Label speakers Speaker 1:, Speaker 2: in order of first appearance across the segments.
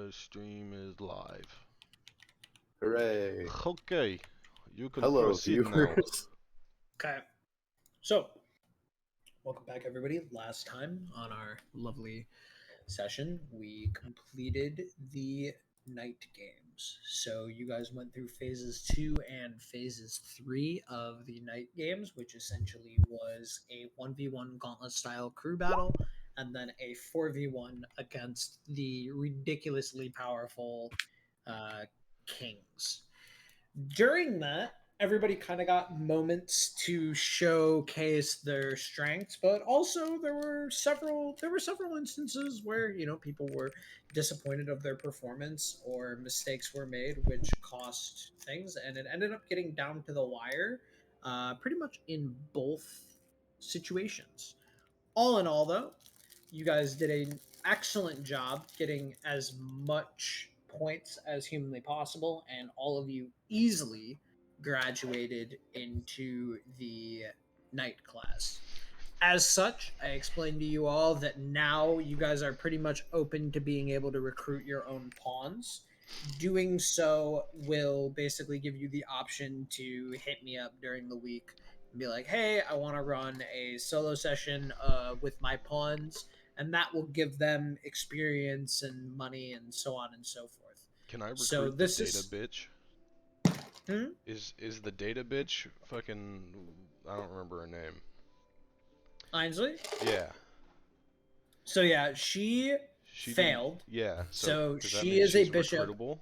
Speaker 1: The stream is live.
Speaker 2: Hooray.
Speaker 1: Okay, you can
Speaker 2: Hello,
Speaker 1: proceed now.
Speaker 2: viewers.
Speaker 3: Okay. So, welcome back, everybody. Last time on our lovely session, we completed the night games. So, you guys went through phases 2 and phases 3 of the night games, which essentially was a 1v1 gauntlet style crew battle and then a 4v1 against the ridiculously powerful kings. During that, everybody kind of got moments to showcase their strengths, but also there were several instances where people were disappointed of their performance or mistakes were made which cost things, and it ended up getting down to the wire pretty much in both situations. All in all, though, you guys did an excellent job getting as much points as humanly possible, and all of you easily graduated into the night class. As such, I explained to you all that now you guys are pretty much open to being able to recruit your own pawns. Doing so will basically give you the option to hit me up during the week and be like, hey, I want to run a solo session with my pawns, and that will give them experience and money and so on and so forth.
Speaker 1: Can I recruit
Speaker 3: So
Speaker 1: the
Speaker 3: this
Speaker 1: data
Speaker 3: is
Speaker 1: bitch?
Speaker 3: Hmm?
Speaker 1: Is the data bitch fucking? I don't remember her name.
Speaker 3: Ainsley.
Speaker 1: Yeah.
Speaker 3: So yeah, she failed.
Speaker 1: Yeah.
Speaker 3: So
Speaker 1: does that
Speaker 3: she
Speaker 1: mean
Speaker 3: is a
Speaker 1: she's
Speaker 3: bishop.
Speaker 1: recruitable?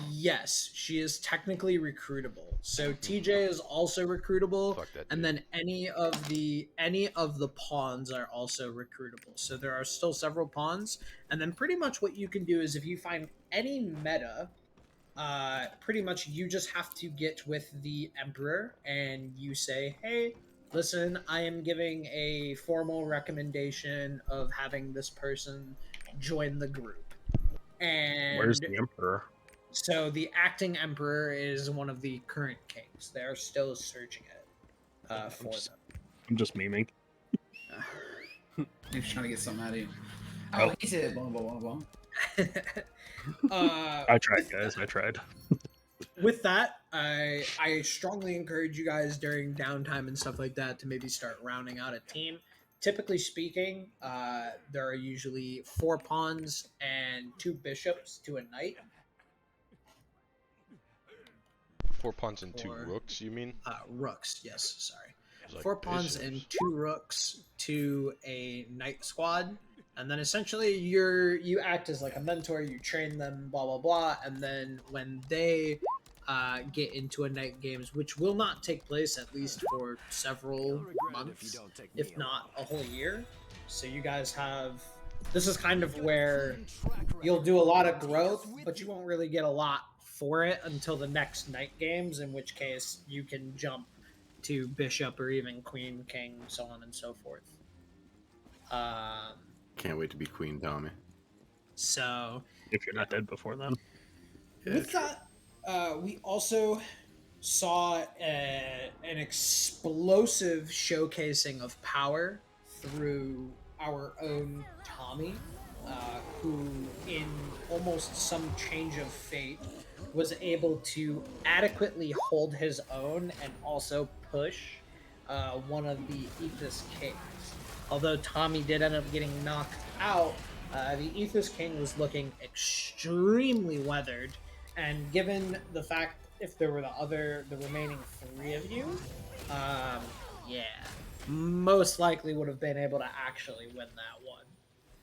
Speaker 3: Yes, she is technically recruitable. So TJ is also recruitable,
Speaker 1: Fuck that
Speaker 3: and
Speaker 1: dude.
Speaker 3: then any of the pawns are also recruitable. So there are still several pawns, and then pretty much what you can do is if you find any meta, pretty much you just have to get with the emperor and you say, hey, listen, I am giving a formal recommendation of having this person join the group. And
Speaker 4: Where's the emperor?
Speaker 3: so the acting emperor is one of the current kings. They're still searching it for them.
Speaker 4: I'm just memeing.
Speaker 5: He's trying to get something out of you. Oh, he said blah blah blah blah.
Speaker 4: I tried, guys. I tried.
Speaker 3: With that, I strongly encourage you guys during downtime and stuff like that to maybe start rounding out a team. Typically speaking, there are usually 4 pawns and 2 bishops to a knight.
Speaker 1: 4 pawns and 2 rooks, you mean?
Speaker 3: Rooks, yes, sorry.
Speaker 1: Like
Speaker 3: 4 pawns
Speaker 1: bishops.
Speaker 3: and 2 rooks to a knight squad. And then essentially you act as like a mentor, you train them, blah, blah, blah. And then when they get into a night games, which will not take place at least for several months, if not a whole year. So you guys have... This is kind of where you'll do a lot of growth, but you won't really get a lot for it until the next night games, in which case you can jump to bishop or even queen, king, so on and so forth.
Speaker 2: Can't wait to be Queen Tommy.
Speaker 3: So
Speaker 4: If you're not dead before then.
Speaker 3: with that, we also saw an explosive showcasing of power through our own Tommy, who in almost some change of fate was able to adequately hold his own and also push one of the Ethos Kings. Although Tommy did end up getting knocked out, the Ethos King was looking extremely weathered, and given the fact if there were the remaining 3 of you, most likely would have been able to actually win that one.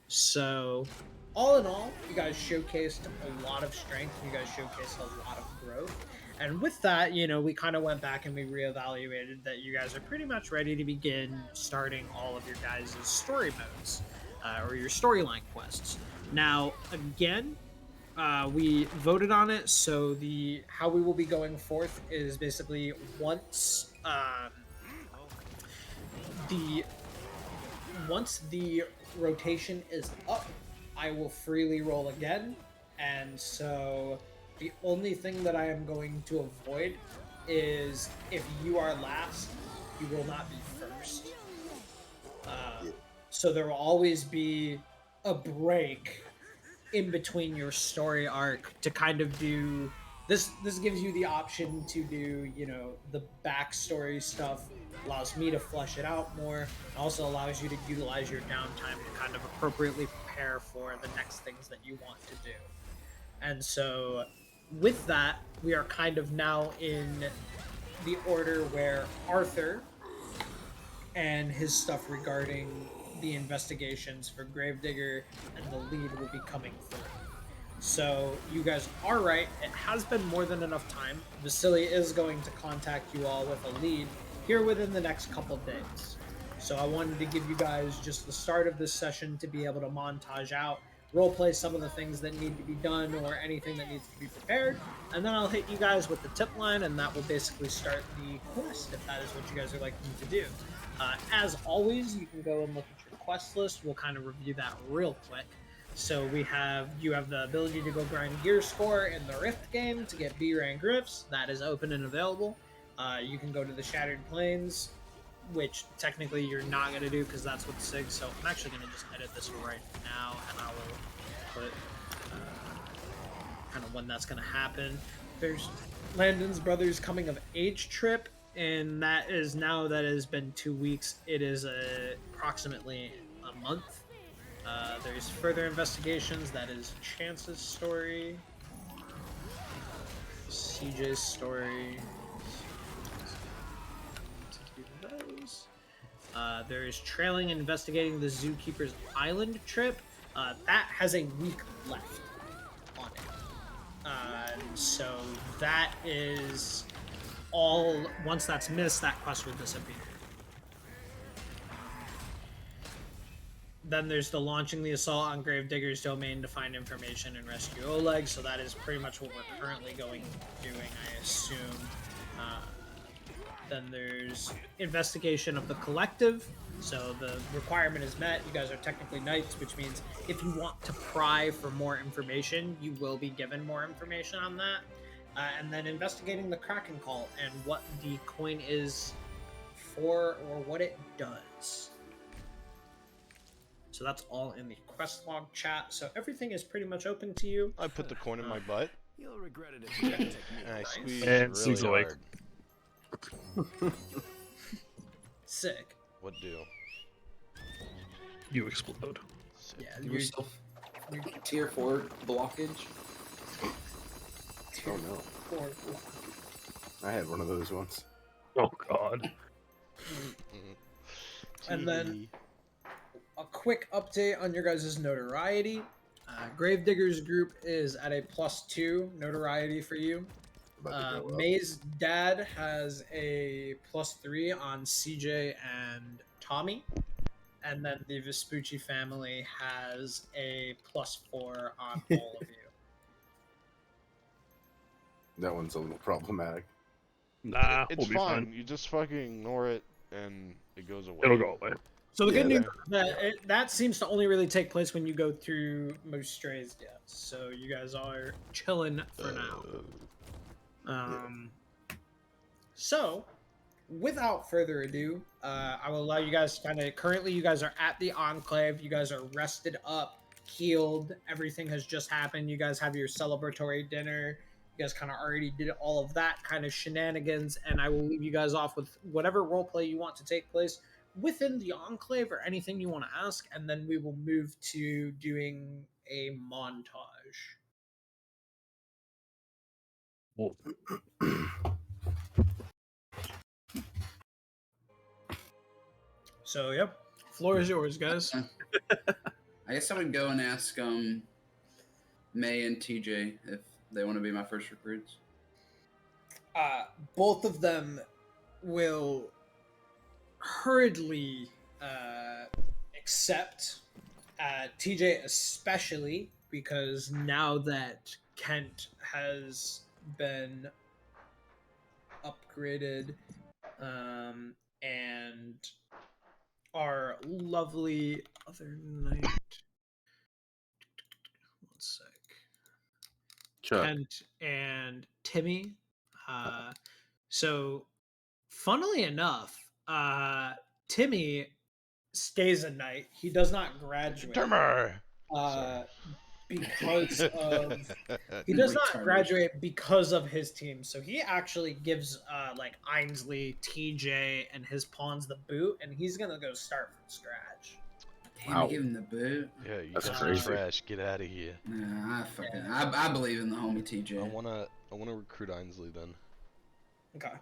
Speaker 3: So, all in all, you guys showcased a lot of strength. You guys showcased a lot of growth. And with that, we kind of went back and we reevaluated that you guys are pretty much ready to begin starting all of your guys' story modes, or your storyline quests. Now, again, we voted on it, so how we will be going forth is basically once the rotation is up, I will freely roll again, and so the only thing that I am going to avoid is if you are last, you will not be first. So there will always be a break in between your story arc to kind of do this. This gives you the option to do, you know, the backstory stuff. Allows me to flesh it out more. Also allows you to utilize your downtime to kind of appropriately prepare for the next things that you want to do. And so, with that, we are kind of now in the order where Arthur and his stuff regarding the investigations for Gravedigger and the lead will be coming through. So you guys are right. It has been more than enough time. Vasily is going to contact you all with a lead here within the next couple days. So I wanted to give you guys just the start of this session to be able to montage out, roleplay some of the things that need to be done or anything that needs to be prepared, and then I'll hit you guys with the tip line, and that will basically start the quest if that is what you guys are liking to do. As always, you can go and look at your quest list. We'll kind of review that real quick. So you have the ability to go grind gear score in the Rift game to get B rank rifts. That is open and available. You can go to the Shattered Plains, which technically you're not going to do because that's with SIG. So I'm actually going to just edit this right now, and I will put kind of when that's going to happen. There's Landon's Brothers Coming of Age trip, and that is now that it has been 2 weeks. It is approximately a month. There's further investigations. That is Chance's story, CJ's story. There is Trailing and Investigating the Zookeeper's Island trip. That has a week left on it. So that is all. Once that's missed, that quest will disappear. Then there's the Launching the Assault on Gravedigger's Domain to find information and rescue Oleg. So that is pretty much what we're currently doing, I assume. Then there's Investigation of the Collective. So the requirement is met. You guys are technically knights, which means if you want to pry for more information, you will be given more information on that. And then Investigating the Kraken Call and what the coin is for or what it does. So that's all in the quest log chat. So everything is pretty much open to you.
Speaker 1: I put the coin in my butt.
Speaker 2: You'll regret it if you don't take me.
Speaker 1: And I squeezed
Speaker 4: And
Speaker 1: really
Speaker 4: Sig's awake.
Speaker 1: hard.
Speaker 3: Sick.
Speaker 1: What do?
Speaker 4: You explode.
Speaker 1: Sick.
Speaker 3: Yeah,
Speaker 5: Give
Speaker 3: you're
Speaker 5: yourself tier 4 blockage.
Speaker 6: Oh no,
Speaker 3: four.
Speaker 6: I had one of those once.
Speaker 4: Oh god.
Speaker 3: And then a quick update on your guys' notoriety. Gravedigger's group is at a +2 notoriety for you.
Speaker 6: About to go up.
Speaker 3: May's dad has a +3 on CJ and Tommy. And then the Vespucci family has a +4 on all of you.
Speaker 6: That one's a little problematic.
Speaker 4: Nah,
Speaker 1: It's
Speaker 4: we'll be
Speaker 1: fine.
Speaker 4: fine.
Speaker 1: You just fucking ignore it, and it goes away.
Speaker 4: It'll go away.
Speaker 3: So the good
Speaker 6: Yeah,
Speaker 3: news is that that seems to only really take place when you go through most strays deaths. So you guys are chilling for now. So, without further ado, I will allow you guys to kind of. Currently, you guys are at the Enclave. You guys are rested up, healed. Everything has just happened. You guys have your celebratory dinner. You guys kind of already did all of that kind of shenanigans, and I will leave you guys off with whatever roleplay you want to take place within the Enclave or anything you want to ask, and then we will move to doing a montage.
Speaker 4: Well,
Speaker 3: So, yep, floor is yours, guys.
Speaker 5: I guess I would go and ask May and TJ if they want to be my first recruits.
Speaker 3: Both of them will hurriedly accept. TJ especially, because now that Kent has been upgraded, and our lovely other knight. One sec.
Speaker 6: Chuck.
Speaker 3: Kent and Timmy. So, funnily enough, Timmy stays a knight. He does not graduate.
Speaker 1: Timmer!
Speaker 3: Uh, because of he
Speaker 5: And
Speaker 3: does not
Speaker 5: retarded.
Speaker 3: graduate because of his team. So he actually gives like Ainsley, TJ, and his pawns the boot, and he's gonna go start from scratch.
Speaker 5: Damn,
Speaker 6: Wow.
Speaker 5: you give him the boot.
Speaker 1: Yeah, you
Speaker 6: That's
Speaker 1: guys
Speaker 6: crazy.
Speaker 1: are trash. Get out of here.
Speaker 5: Nah, I believe in the homie TJ.
Speaker 1: I wanna recruit Ainsley then.
Speaker 3: Okay.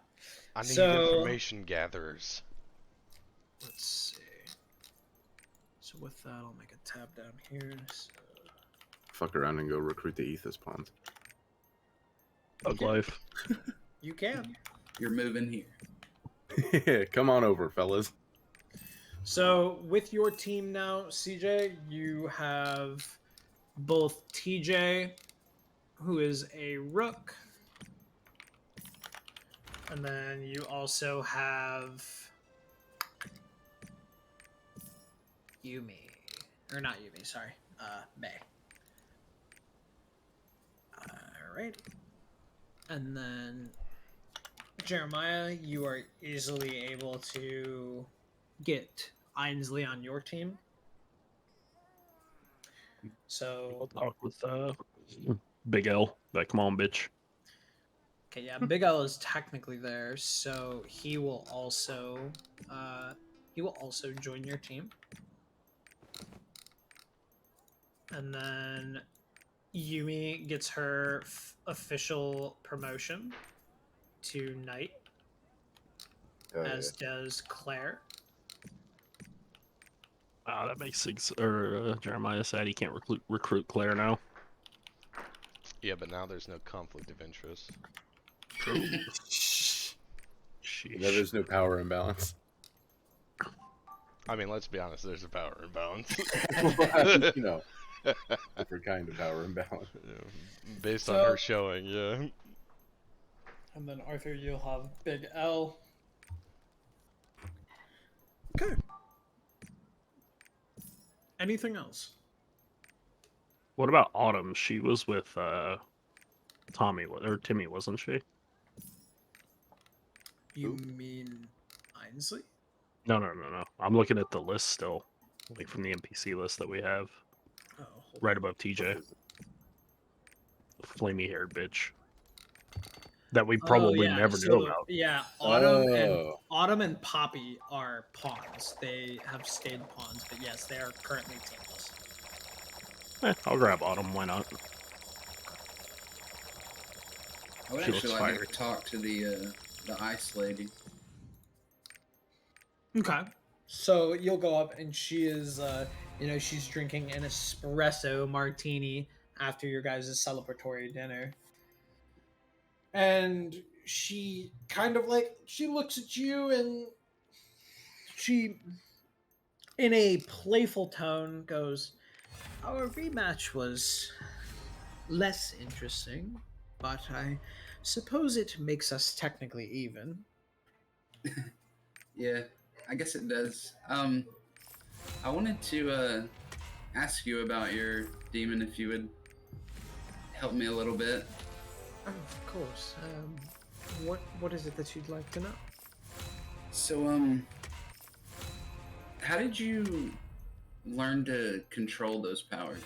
Speaker 1: I need
Speaker 3: So-
Speaker 1: information gatherers.
Speaker 3: Let's see. So with that, I'll make a tab down here. So...
Speaker 6: Fuck around and go recruit the Ethos pawns.
Speaker 4: Bug life.
Speaker 3: You can.
Speaker 5: You're moving here.
Speaker 6: Come on over, fellas.
Speaker 3: So with your team now, CJ, you have both TJ, who is a rook, and then you also have Yumi, or not Yumi, sorry, May. Alrighty, and then Jeremiah, you are easily able to get Ainsley on your team.
Speaker 4: I'll
Speaker 3: So,
Speaker 4: talk with Big L. Like, come on, bitch.
Speaker 3: okay, yeah, Big L is technically there, so he will also join your team. And then Yumi gets her official promotion to knight, as does Claire.
Speaker 4: That makes sense. Or Jeremiah said he can't recruit Claire now.
Speaker 1: Yeah, but now there's no conflict of interest.
Speaker 4: Sheesh.
Speaker 6: Yeah, there's no power imbalance.
Speaker 1: I mean, let's be honest. There's a power imbalance.
Speaker 6: You know, different kind of power imbalance.
Speaker 1: Yeah, based
Speaker 3: So-
Speaker 1: on her showing, yeah.
Speaker 3: And then Arthur, you'll have Big L. Okay. Anything else?
Speaker 4: What about Autumn? She was with Tommy or Timmy, wasn't she?
Speaker 3: You mean Ainsley?
Speaker 4: No. I'm looking at the list still, like from the NPC list that we have,
Speaker 3: Oh, hold
Speaker 4: right above TJ. Flamey haired bitch. That we probably never knew about.
Speaker 3: Yeah,
Speaker 6: Oh.
Speaker 3: Autumn and Poppy are pawns. They have stayed pawns, but yes, they are currently teamless.
Speaker 4: I'll grab Autumn. Why not?
Speaker 5: I would
Speaker 4: She
Speaker 5: actually
Speaker 4: looks
Speaker 5: like
Speaker 4: fiery.
Speaker 5: to talk to the ice lady.
Speaker 3: Okay. So you'll go up, and she is, she's drinking an espresso martini after your guys' celebratory dinner. And she kind of she looks at you, and she, in a playful tone, goes, "Our rematch was less interesting, but I suppose it makes us technically even."
Speaker 5: Yeah, I guess it does. I wanted to ask you about your demon, if you would help me a little bit.
Speaker 3: Of course. What is it that you'd like to know?
Speaker 5: So, how did you learn to control those powers?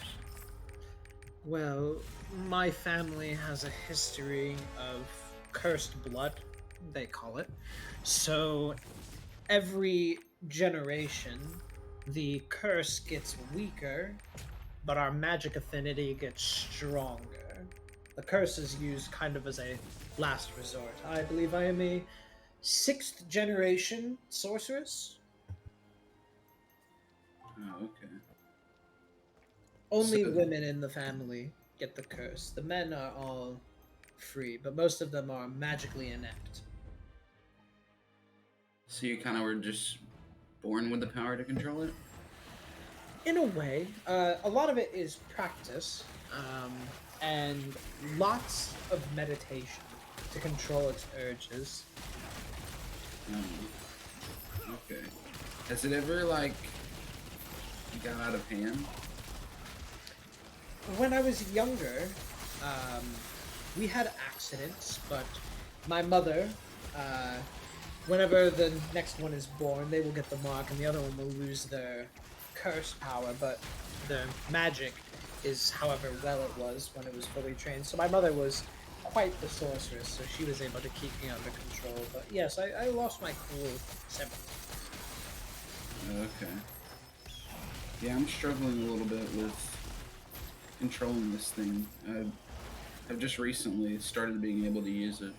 Speaker 3: Well, my family has a history of cursed blood, they call it. So every generation, the curse gets weaker, but our magic affinity gets stronger. The curse is used kind of as a last resort. I believe I am a 6th generation sorceress.
Speaker 5: Oh, okay.
Speaker 3: Only
Speaker 5: So-
Speaker 3: women in the family get the curse. The men are all free, but most of them are magically inept.
Speaker 5: So you kind of were just born with the power to control it?
Speaker 3: In a way, a lot of it is practice, and lots of meditation to control its urges.
Speaker 5: Okay. Has it ever, got out of hand?
Speaker 3: When I was younger, we had accidents, but my mother, whenever the next one is born, they will get the mark, and the other one will lose their curse power, but the magic is however well it was when it was fully trained. So my mother was quite the sorceress, so she was able to keep me under control. But yes, I lost my cool several times.
Speaker 5: Okay. Yeah, I'm struggling a little bit with controlling this thing. I've just recently started being able to use it.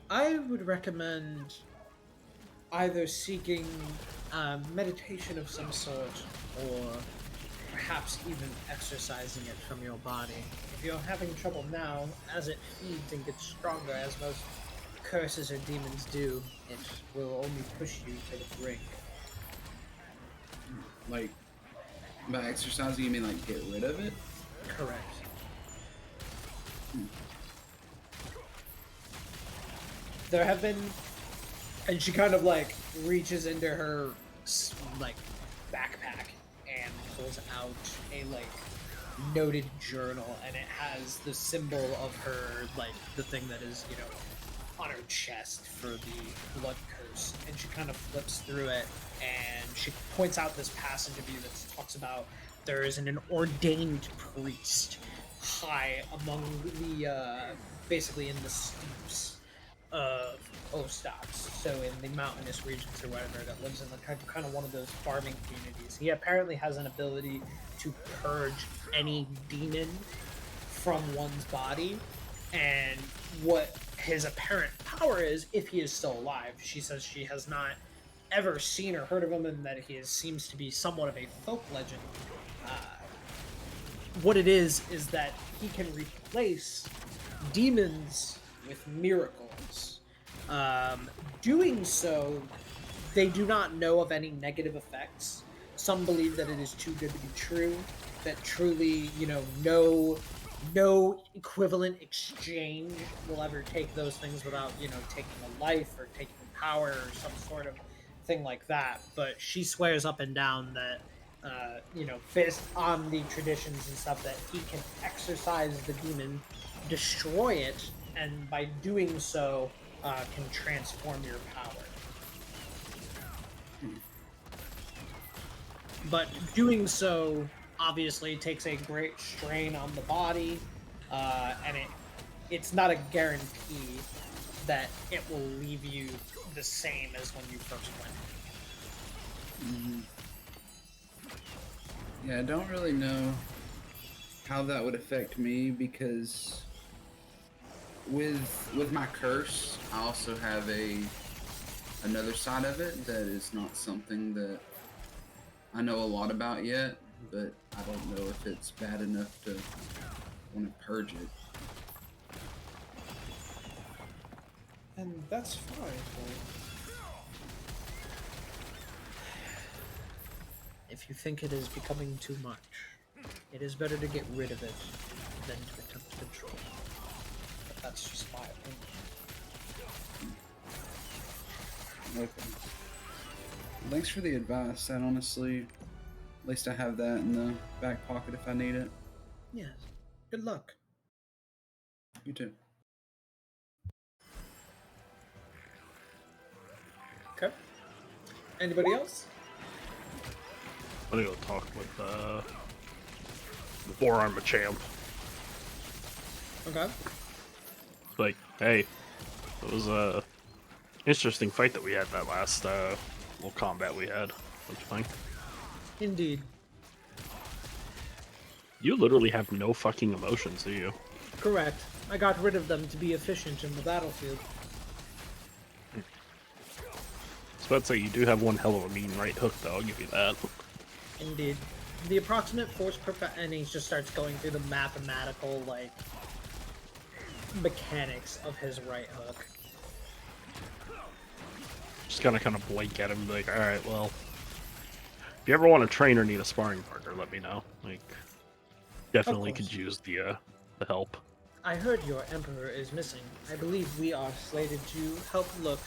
Speaker 3: I would recommend either seeking meditation of some sort, or perhaps even exercising it from your body. If you're having trouble now, as it feeds and gets stronger, as most curses or demons do, it will only push you to the brink.
Speaker 5: Like, by exercising, you mean like get rid of it?
Speaker 3: Correct. There have been, and she kind of like reaches into her like backpack and pulls out a like noted journal, and it has the symbol of her, like the thing that is, you know, on her chest for the blood curse, and she kind of flips through it, and she points out this passage of you that talks about there is an ordained priest high among the basically in the steeps of Ostox, so in the mountainous regions or whatever, that lives in the kind of one of those farming communities. He apparently has an ability to purge any demon from one's body, and what his apparent power is, if he is still alive. She says she has not ever seen or heard of him, and that he seems to be somewhat of a folk legend. What it is that he can replace demons with miracles. Doing so, they do not know of any negative effects. Some believe that it is too good to be true, that truly, you know, no equivalent exchange will ever take those things without, you know, taking a life or taking power or some sort of thing like that. But she swears up and down that, you know, based on the traditions and stuff, that he can exorcise the demon, destroy it, and by doing so, can transform your power. But doing so obviously takes a great strain on the body, and it's not a guarantee that it will leave you the same as when you first went.
Speaker 5: Yeah, I don't really know how that would affect me, because with my curse, I also have another side of it that is not something that I know a lot about yet, but I don't know if it's bad enough to want to purge it.
Speaker 3: And that's fine. If you think it is becoming too much, it is better to get rid of it than to attempt to control it. But that's just my opinion.
Speaker 5: Okay. Thanks for the advice. That honestly, at least I have that in the back pocket if I need it.
Speaker 3: Yes. Good luck.
Speaker 5: You too.
Speaker 3: Okay. Anybody else?
Speaker 4: I'm gonna go talk with War Armor Champ.
Speaker 3: Okay.
Speaker 4: Like, hey, it was a interesting fight that we had, that last little combat we had. Don't you think?
Speaker 3: Indeed.
Speaker 4: You literally have no fucking emotions, do you?
Speaker 3: Correct. I got rid of them to be efficient in the battlefield.
Speaker 4: I was about to say, you do have one hell of a mean right hook, though, I'll give you that.
Speaker 3: Indeed. The approximate force per and he just starts going through the mathematical, like, mechanics of his right hook.
Speaker 4: Just kind of blink at him and be like, alright, well, if you ever want to train or need a sparring partner, let me know. Like, definitely could use the help.
Speaker 3: I heard your emperor is missing. I believe we are slated to help look.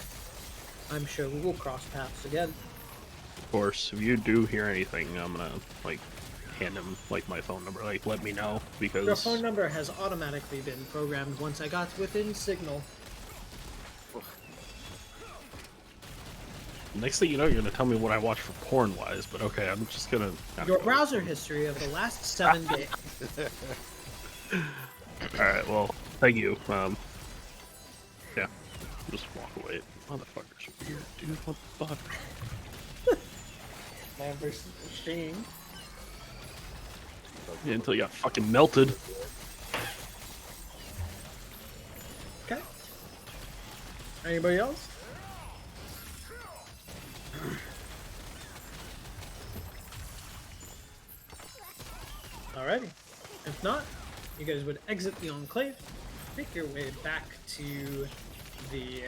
Speaker 3: I'm sure we will cross paths again.
Speaker 4: Of course, if you do hear anything, I'm gonna, like, hand him, like, my phone number. Like, let me know, because...
Speaker 3: Your phone number has automatically been programmed once I got within signal.
Speaker 4: Next thing you know, you're gonna tell me what I watch for porn-wise, but okay, I'm just gonna...
Speaker 3: Your browser history of the last 7 days.
Speaker 4: Alright, well, thank you. Yeah, just walk away. Motherfuckers are weird, dude. What the fuck?
Speaker 3: Man versus machine.
Speaker 4: Yeah, until you got fucking melted.
Speaker 3: Okay. Anybody else? Alrighty. If not, you guys would exit the Enclave, make your way back to the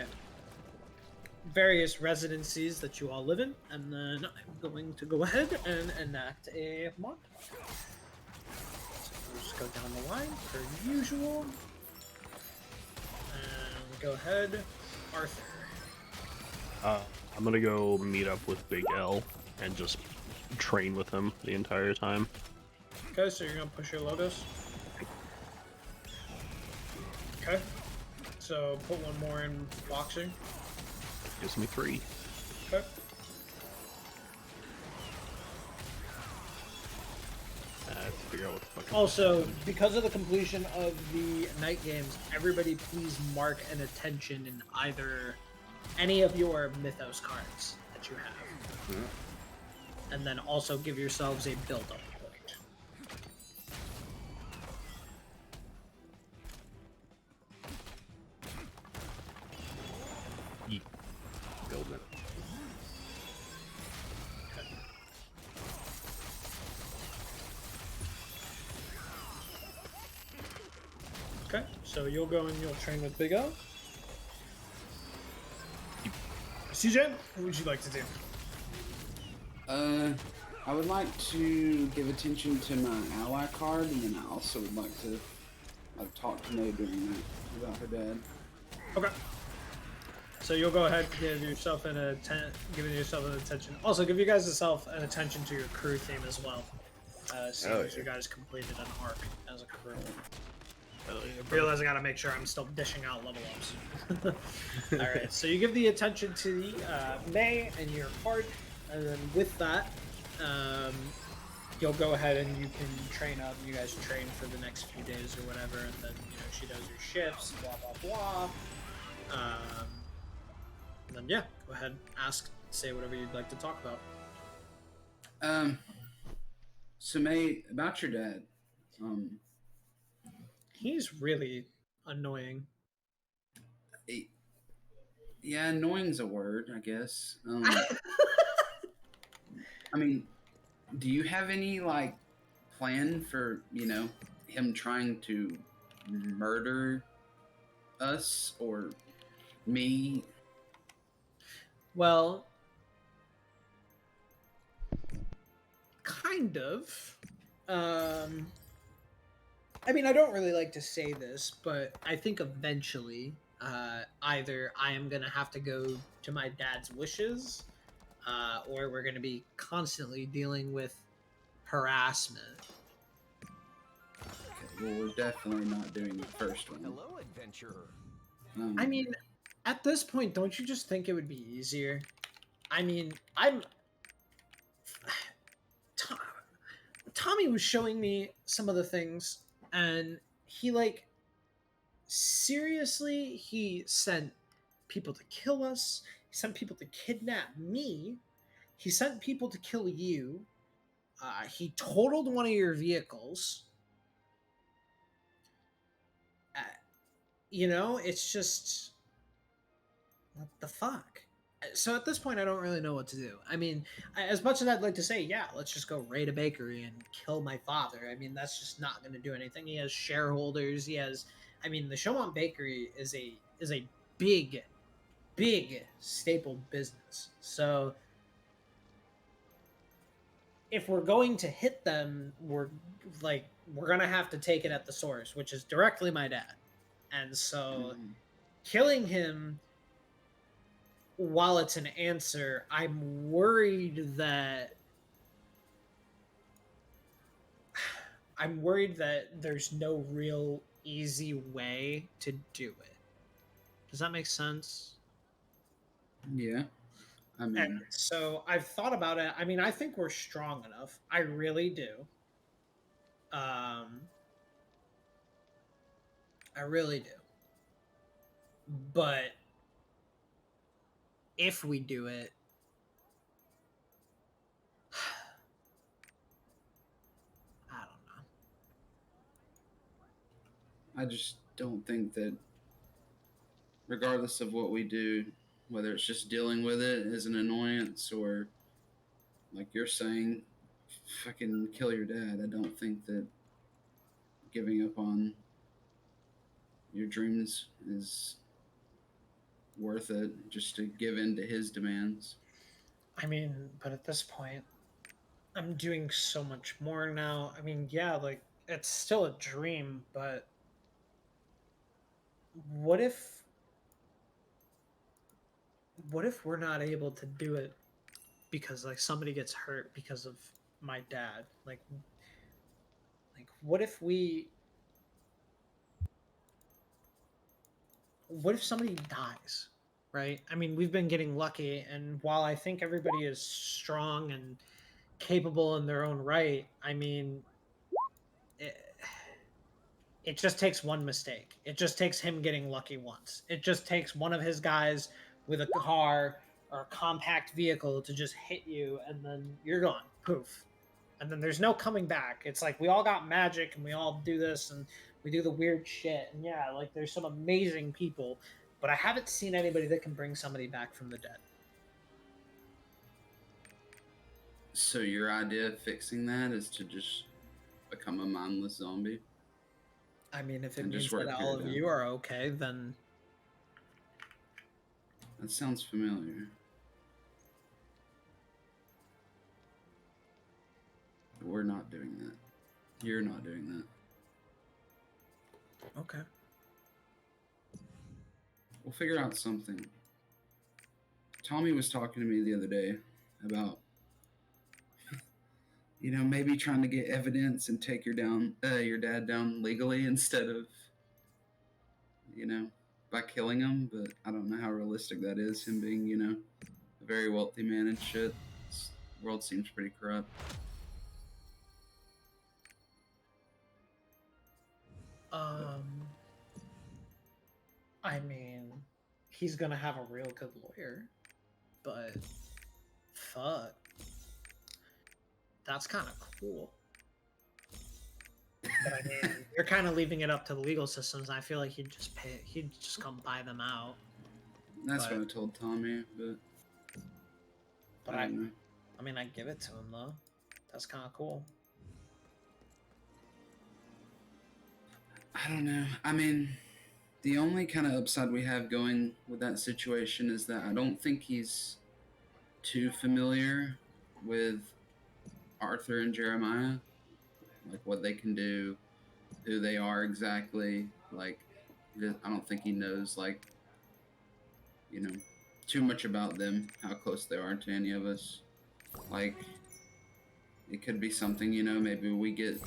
Speaker 3: various residencies that you all live in, and then I'm going to go ahead and enact a montage. So we'll just go down the line per usual. And go ahead, Arthur.
Speaker 4: I'm gonna go meet up with Big L and just train with him the entire time.
Speaker 3: Okay, so you're gonna push your Logos. Okay. So put one more in boxing.
Speaker 4: Gives me 3.
Speaker 3: Okay.
Speaker 4: Figure out what the fuck.
Speaker 3: Also, because of the completion of the night games, everybody please mark an attention in either any of your Mythos cards that you have. And then also give yourselves a build-up point.
Speaker 6: Build it.
Speaker 3: Okay, so you'll go and you'll train with Big O. CJ, what would you like to do?
Speaker 5: I would like to give attention to my ally card, and then I also would like to talk to May during that about her dad.
Speaker 3: Okay. So you'll go ahead and give yourself an attention. Also, give you guys yourself an attention to your crew theme as well. Seeing
Speaker 6: Oh,
Speaker 3: as
Speaker 6: yeah.
Speaker 3: you guys completed an arc as a crew. Realize I gotta make sure I'm still dishing out level ups. Alright, so you give the attention to the May and your card, and then with that, you'll go ahead and you can train up. You guys train for the next few days or whatever, and then she does your shifts, blah blah blah. And then yeah, go ahead, say whatever you'd like to talk about.
Speaker 5: So May, about your dad.
Speaker 3: He's really annoying.
Speaker 5: Yeah, annoying's a word, I guess. I mean, do you have any plan for him trying to murder us or me?
Speaker 3: Well, kind of. I mean, I don't really like to say this, but I think eventually, either I am gonna have to go to my dad's wishes, or we're gonna be constantly dealing with harassment.
Speaker 5: Okay, well, we're definitely not doing the first one.
Speaker 2: Hello, adventurer.
Speaker 3: I mean, at this point, don't you just think it would be easier? I mean, Tommy was showing me some of the things, and he seriously, he sent people to kill us. He sent people to kidnap me. He sent people to kill you. He totaled one of your vehicles. It's just, what the fuck? So at this point, I don't really know what to do. I mean, as much as I'd like to say, yeah, let's just go raid a bakery and kill my father. I mean, that's just not going to do anything. He has shareholders. The Chaumont Bakery is a big staple business. So if we're going to hit them, we're going to have to take it at the source, which is directly my dad. And so killing him, while it's an answer, I'm worried that there's no real easy way to do it. Does that make sense?
Speaker 5: Yeah. I mean,
Speaker 3: And so I've thought about it. I mean, I think we're strong enough. I really do. Um, I really do. But if we do it, I don't know.
Speaker 5: I just don't think that, regardless of what we do, whether it's just dealing with it as an annoyance or, like you're saying, fucking kill your dad, I don't think that giving up on your dreams is worth it just to give in to his demands.
Speaker 3: I mean, but at this point, I'm doing so much more now. I mean, yeah, like it's still a dream, but what if we're not able to do it because like somebody gets hurt because of my dad? Like what if somebody dies, right? I mean, we've been getting lucky, and while I think everybody is strong and capable in their own right, I mean, it just takes one mistake. It just takes him getting lucky once. It just takes one of his guys with a car or a compact vehicle to just hit you, and then you're gone. Poof. And then there's no coming back. It's like we all got magic and we all do this and we do the weird shit. And yeah, like there's some amazing people, but I haven't seen anybody that can bring somebody back from the dead.
Speaker 5: So your idea of fixing that is to just become a mindless zombie?
Speaker 3: I mean, if it
Speaker 5: And just
Speaker 3: means that
Speaker 5: work
Speaker 3: all
Speaker 5: it
Speaker 3: of
Speaker 5: out.
Speaker 3: you are okay, then
Speaker 5: That sounds familiar. We're not doing that. You're not doing that.
Speaker 3: okay.
Speaker 5: We'll figure out something. Tommy was talking to me the other day about, maybe trying to get evidence and take your dad down legally instead of, by killing him. But I don't know how realistic that is. Him being, a very wealthy man and shit. The world seems pretty corrupt.
Speaker 3: I mean, he's gonna have a real good lawyer, but fuck, that's kind of cool. But I mean, you're kind of leaving it up to the legal systems. I feel like he'd just come buy them out.
Speaker 5: That's
Speaker 3: But-
Speaker 5: what I told Tommy, but
Speaker 3: But
Speaker 5: I don't know.
Speaker 3: I mean, I'd give it to him though. That's kind of cool.
Speaker 5: I don't know. I mean, the only kind of upside we have going with that situation is that I don't think he's too familiar with Arthur and Jeremiah, like what they can do, who they are exactly. Like, I don't think he knows, like, too much about them, how close they are to any of us. Like, it could be something, maybe we get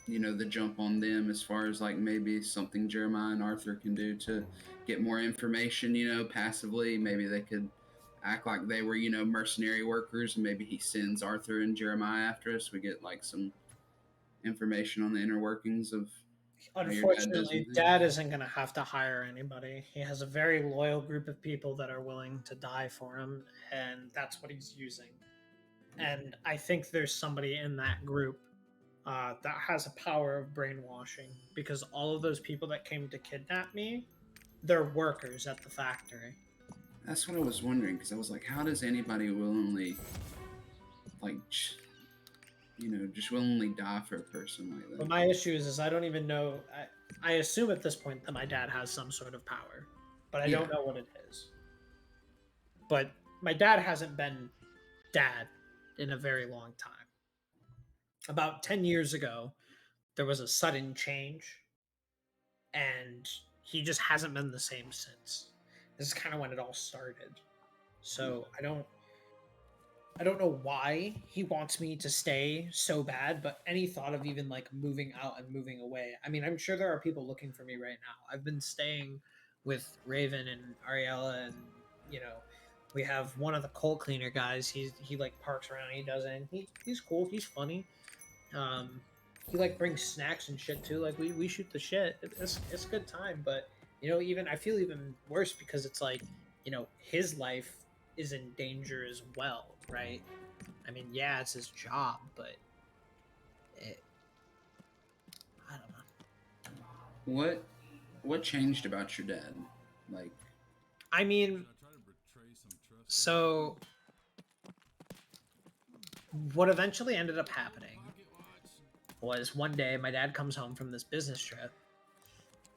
Speaker 5: the jump on them as far as like maybe something Jeremiah and Arthur can do to get more information, passively. Maybe they could act like they were, mercenary workers, and maybe he sends Arthur and Jeremiah after us. We get like some information on the inner workings of your dad does
Speaker 3: Unfortunately,
Speaker 5: with
Speaker 3: Dad isn't gonna have to hire anybody. He has a very loyal group of people that are willing to die for him, and that's what he's using. And I think there's somebody in that group that has a power of brainwashing, because all of those people that came to kidnap me, they're workers at the factory.
Speaker 5: That's what I was wondering, because I was like, how does anybody willingly, like, just willingly die for a person like that?
Speaker 3: But my issue is I don't even know. I assume at this point that my dad has some sort of power, but I don't
Speaker 5: Yeah.
Speaker 3: know what it is. But my dad hasn't been dad in a very long time. About 10 years ago, there was a sudden change, and he just hasn't been the same since. This is kind of when it all started. So I don't know why he wants me to stay so bad, but any thought of even like moving out and moving away. I mean, I'm sure there are people looking for me right now. I've been staying with Raven and Ariella and, We have one of the coal cleaner guys. He like parks around. He doesn't. He's cool. He's funny. Um, he like brings snacks and shit too. Like we shoot the shit. It's a good time. But you know, even I feel even worse because it's like, you know, his life is in danger as well, right? I mean, yeah, it's his job, but I don't know.
Speaker 5: What changed about your dad? Like,
Speaker 3: I mean, so what eventually ended up happening was one day my dad comes home from this business trip,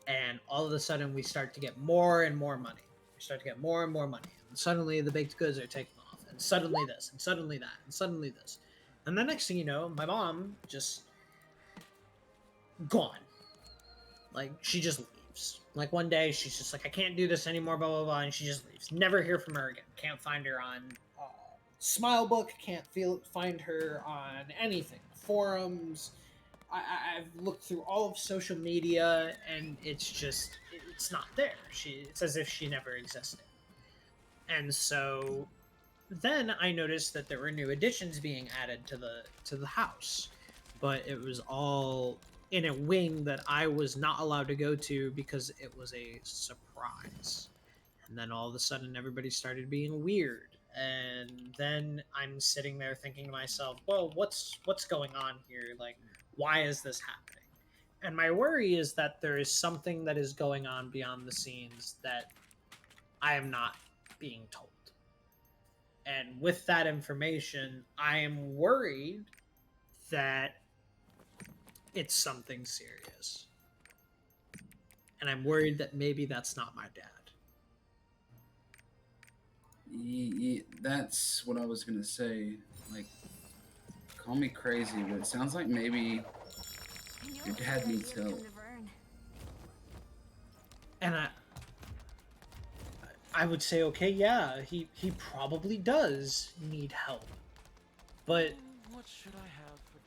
Speaker 3: and all of a sudden we start to get more and more money. We start to get more and more money, and suddenly the baked goods are taking off, and suddenly this, and suddenly that, and suddenly this, and the next thing you know, my mom just gone. Like she just leaves. Like one day she's just like, I can't do this anymore, blah blah blah, and she just leaves. Never hear from her again. Can't find her on Smilebook. Can't find her on anything. Forums. I've looked through all of social media, and it's not there. It's as if she never existed. And so then I noticed that there were new additions being added to the house, but it was all in a wing that I was not allowed to go to because it was a surprise. And then all of a sudden everybody started being weird. And then I'm sitting there thinking to myself, well, what's going on here? Like, why is this happening? And my worry is that there is something that is going on beyond the scenes that I am not being told. And with that information, I am worried that it's something serious. And I'm worried that maybe that's not my dad.
Speaker 5: that's what I was gonna say. Like, call me crazy, but it sounds like maybe your dad needs help.
Speaker 3: And I would say, okay, yeah, he probably does need help. But
Speaker 2: What should I have for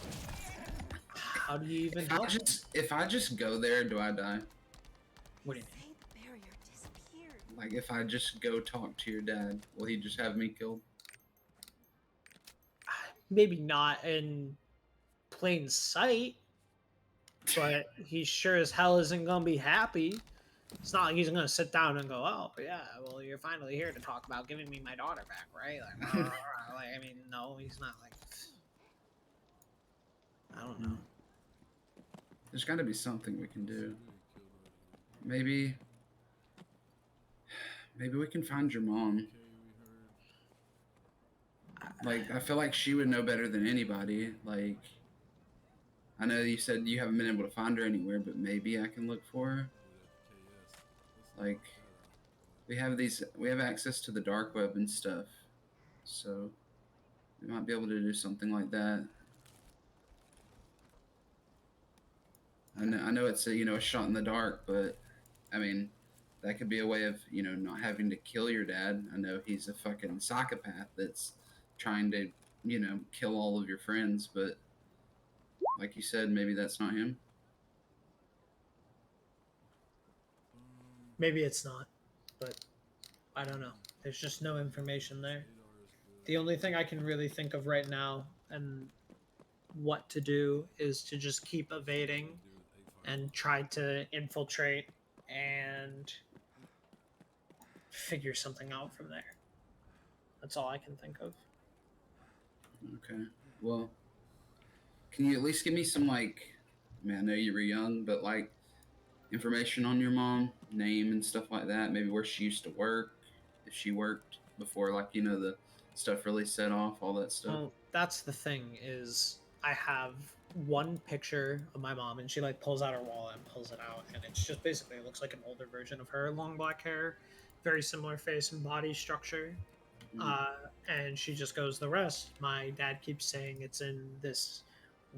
Speaker 2: dinner?
Speaker 3: how do you even help him?
Speaker 5: If I just go there, do I die?
Speaker 3: What do you mean?
Speaker 7: Say the barrier disappeared.
Speaker 5: Like, if I just go talk to your dad, will he just have me killed?
Speaker 3: Maybe not in plain sight, but he sure as hell isn't gonna be happy. It's not like he's gonna sit down and go, "Oh, yeah, well, you're finally here to talk about giving me my daughter back, right?" Like, like, I mean, no, he's not like. I don't know.
Speaker 5: There's got to be something we can do. Maybe we can find your mom. Like, I feel like she would know better than anybody. Like, I know you said you haven't been able to find her anywhere, but maybe I can look for her. Like, we have access to the dark web and stuff, so we might be able to do something like that. I know it's a shot in the dark, but I mean, that could be a way of not having to kill your dad. I know he's a fucking psychopath that's trying to kill all of your friends, but like you said, maybe that's not him.
Speaker 3: Maybe it's not, but I don't know. There's just no information there. The only thing I can really think of right now and what to do is to just keep evading and try to infiltrate and figure something out from there. That's all I can think of.
Speaker 5: Okay. Well, can you at least give me some, like, I mean, I know you were young, but like information on your mom, name and stuff like that, maybe where she used to work, if she worked before, like, the stuff really set off, all that stuff.
Speaker 3: Well, that's the thing is I have one picture of my mom and she like pulls out her wallet and pulls it out and it's just basically it looks like an older version of her, long black hair, very similar face and body structure. And she just goes, the rest, my dad keeps saying it's in this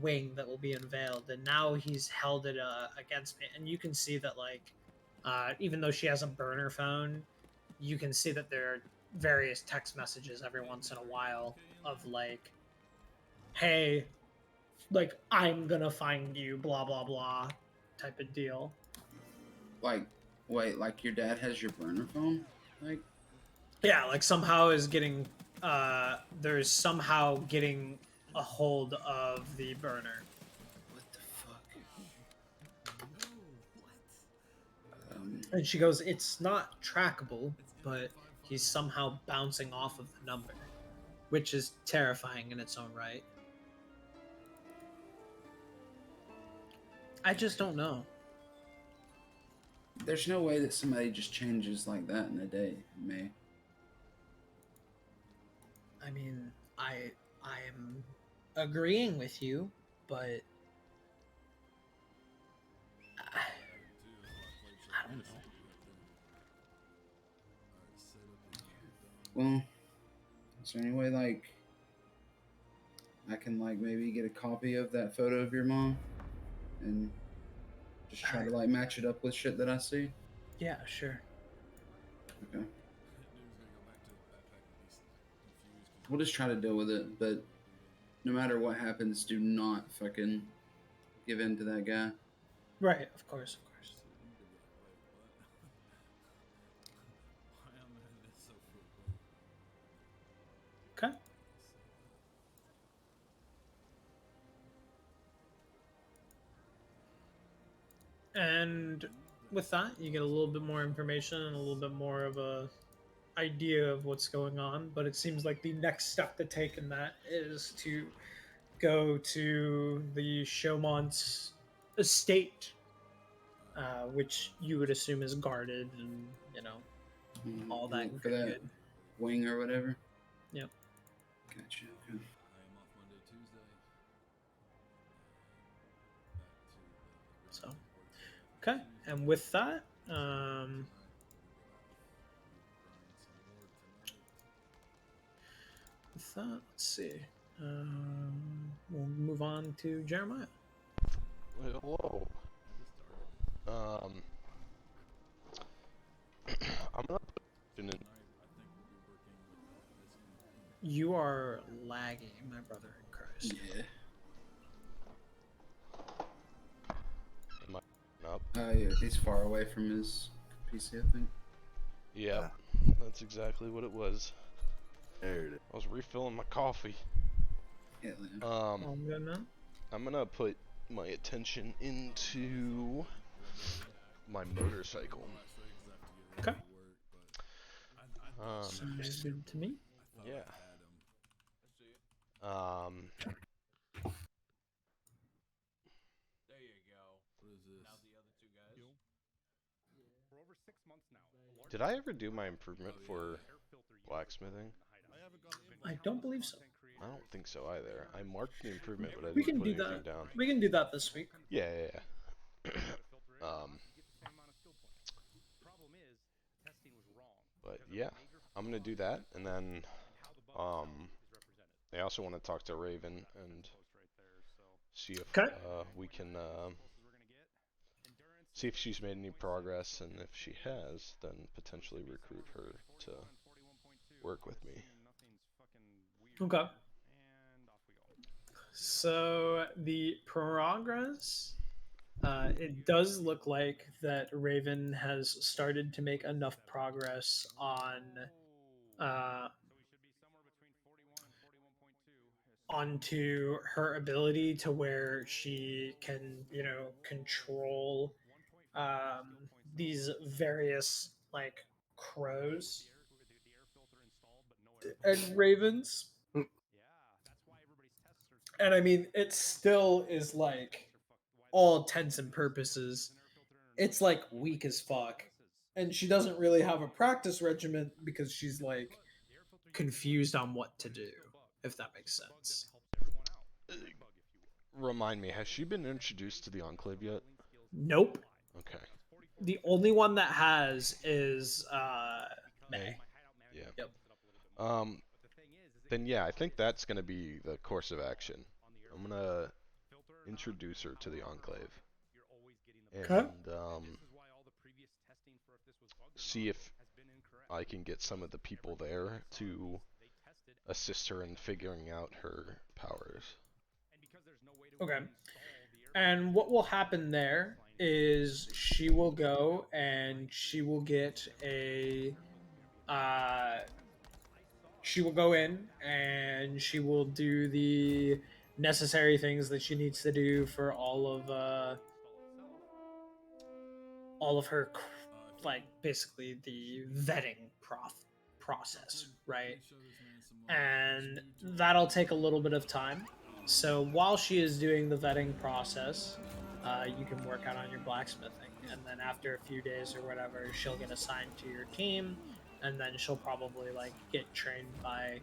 Speaker 3: wing that will be unveiled, and now he's held it against me, and you can see that like even though she has a burner phone, you can see that there are various text messages every once in a while of like, hey, like, I'm gonna find you, blah blah blah type of deal.
Speaker 5: Like, wait, like your dad has your burner phone? Like,
Speaker 3: Yeah, like somehow is getting there's somehow getting a hold of the burner.
Speaker 5: what the fuck?
Speaker 3: And she goes, "It's not trackable, but he's somehow bouncing off of the number, which is terrifying in its own right." I just don't know.
Speaker 5: There's no way that somebody just changes like that in a day, May.
Speaker 3: I mean, I am agreeing with you, but I don't know.
Speaker 5: Well, is there any way, like, I can, like, maybe get a copy of that photo of your mom and just try to, like, match it up with shit that I see?
Speaker 3: Yeah, sure.
Speaker 5: Okay. We'll just try to deal with it, but no matter what happens, do not fucking give in to that guy.
Speaker 3: Right, of course, of course. Okay. And with that, you get a little bit more information and a little bit more of a idea of what's going on. But it seems like the next step to take in that is to go to the Showmont's estate, which you would assume is guarded and all that
Speaker 5: For that
Speaker 3: good.
Speaker 5: wing or whatever.
Speaker 3: Yep.
Speaker 5: Gotcha. Okay.
Speaker 3: So, okay, and with that, let's see. We'll move on to Jeremiah.
Speaker 1: Hello. I'm gonna put in.
Speaker 3: You are lagging, my brother in Christ.
Speaker 5: Yeah.
Speaker 1: Am I up?
Speaker 5: Yeah, he's far away from his PC, I think.
Speaker 1: Yep, that's exactly what it was.
Speaker 6: There it is.
Speaker 1: I was refilling my coffee.
Speaker 5: Yeah, man.
Speaker 3: All good now?
Speaker 1: I'm gonna put my attention into my motorcycle.
Speaker 3: Okay.
Speaker 1: Just-
Speaker 3: Sounds good to me.
Speaker 1: yeah. Did I ever do my improvement for blacksmithing?
Speaker 3: I don't believe so.
Speaker 1: I don't think so either. I marked the improvement, but I
Speaker 3: We
Speaker 1: didn't
Speaker 3: can
Speaker 1: put
Speaker 3: do
Speaker 1: anything
Speaker 3: that.
Speaker 1: down.
Speaker 3: We can do that this week.
Speaker 1: Yeah. But yeah, I'm gonna do that, and then I also want to talk to Raven and see if
Speaker 3: Okay.
Speaker 1: we can see if she's made any progress, and if she has, then potentially recruit her to work with me.
Speaker 3: Okay. So the progress, it does look like that Raven has started to make enough progress on onto her ability to where she can, control these various like crows and ravens. And I mean, it still is like all intents and purposes, it's like weak as fuck. And she doesn't really have a practice regimen because she's like confused on what to do, if that makes sense.
Speaker 1: Remind me, has she been introduced to the Enclave yet?
Speaker 3: Nope.
Speaker 1: Okay.
Speaker 3: The only one that has is May.
Speaker 1: Yeah.
Speaker 3: Yep.
Speaker 1: Then yeah, I think that's gonna be the course of action. I'm gonna introduce her to the Enclave. And
Speaker 3: Okay.
Speaker 1: see if I can get some of the people there to assist her in figuring out her powers.
Speaker 3: Okay. And what will happen there is she will go and she will get a she will go in and she will do the necessary things that she needs to do for all of her like basically the vetting process, right? And that'll take a little bit of time. So while she is doing the vetting process, you can work out on your blacksmithing, and then after a few days or whatever, she'll get assigned to your team, and then she'll probably like get trained by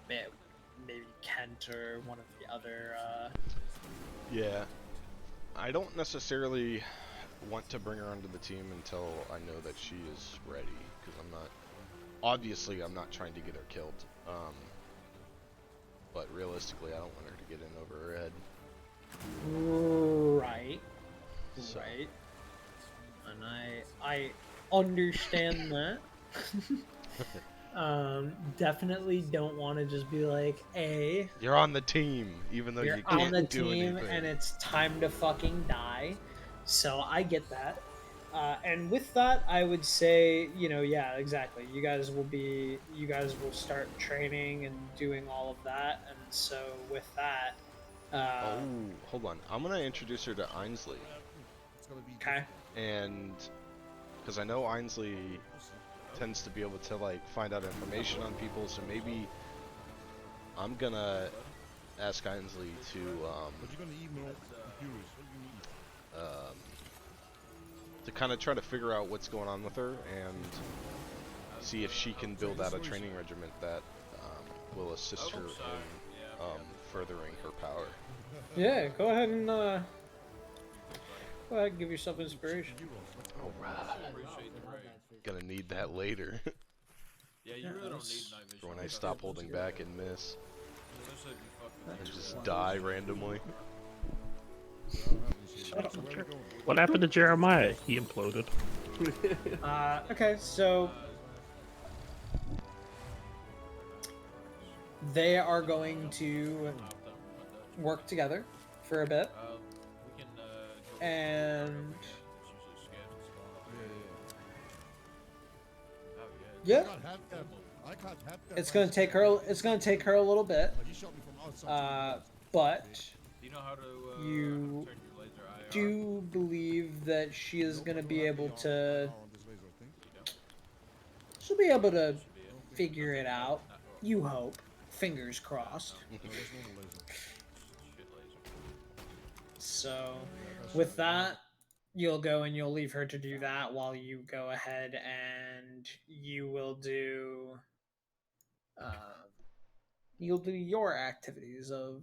Speaker 3: maybe Kent or one of the other.
Speaker 1: Yeah. I don't necessarily want to bring her onto the team until I know that she is ready, because obviously I'm not trying to get her killed. But realistically, I don't want her to get in over her head.
Speaker 3: Right.
Speaker 1: So.
Speaker 3: Right. And I understand that. Definitely don't want to just be like, "Hey,
Speaker 1: You're on the team, even though
Speaker 3: you're
Speaker 1: you can't
Speaker 3: on the
Speaker 1: do
Speaker 3: team
Speaker 1: anything.
Speaker 3: and it's time to fucking die." So I get that. And with that, I would say, yeah, exactly. You guys will start training and doing all of that. And so with that,
Speaker 1: Oh, hold on. I'm gonna introduce her to Ainsley,
Speaker 3: okay.
Speaker 1: and because I know Ainsley tends to be able to like find out information on people, so maybe I'm gonna ask Ainsley to kind of try to figure out what's going on with her and see if she can build out a training regiment that will assist her in furthering her power.
Speaker 3: Yeah, go ahead and give yourself inspiration.
Speaker 1: Alright. Gonna need that later.
Speaker 2: Yeah, you really don't need night vision.
Speaker 1: For when I stop holding back and miss. And just die randomly.
Speaker 4: What happened to Jeremiah? He imploded.
Speaker 3: Okay, so they are going to work together for a bit,
Speaker 2: We can,
Speaker 3: and
Speaker 2: yeah.
Speaker 3: yeah, it's gonna take her a little bit, but
Speaker 2: Do you know how to,
Speaker 3: you
Speaker 2: turn your laser IR?
Speaker 3: do believe that she is gonna be able to. She'll be able to figure it out. You hope. Fingers crossed. So, with that, you'll go and you'll leave her to do that while you go ahead and you will do. You'll do your activities of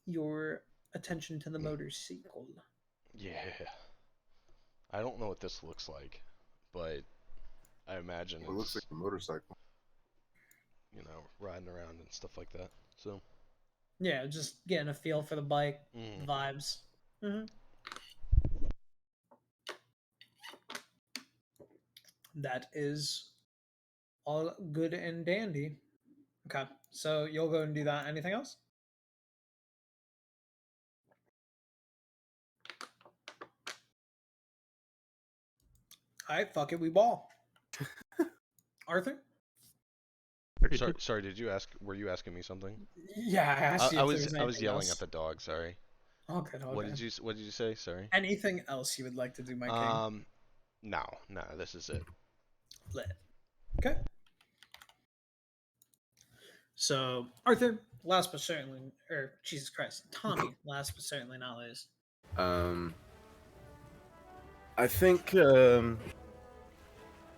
Speaker 3: your attention to the motorcycle.
Speaker 1: Yeah. I don't know what this looks like, but I imagine
Speaker 6: Well, it looks like
Speaker 1: it's,
Speaker 6: a motorcycle.
Speaker 1: riding around and stuff like that. So,
Speaker 3: Yeah, just getting a feel for the bike
Speaker 1: mm.
Speaker 3: vibes. hmm That is all good and dandy. Okay, so you'll go and do that. Anything else? All right, fuck it, we ball. Arthur?
Speaker 1: Sorry, were you asking me something?
Speaker 3: Yeah, I asked you
Speaker 1: I
Speaker 3: if there
Speaker 1: was
Speaker 3: was
Speaker 1: I was
Speaker 3: anything
Speaker 1: yelling
Speaker 3: else.
Speaker 1: at the dog, sorry.
Speaker 3: Oh, good. Okay.
Speaker 1: What did you say? Sorry.
Speaker 3: Anything else you would like to do, my king?
Speaker 1: No, this is it.
Speaker 3: Lit. Okay. So, Arthur, last but certainly, or Jesus Christ, Tommy, last but certainly not least.
Speaker 6: I think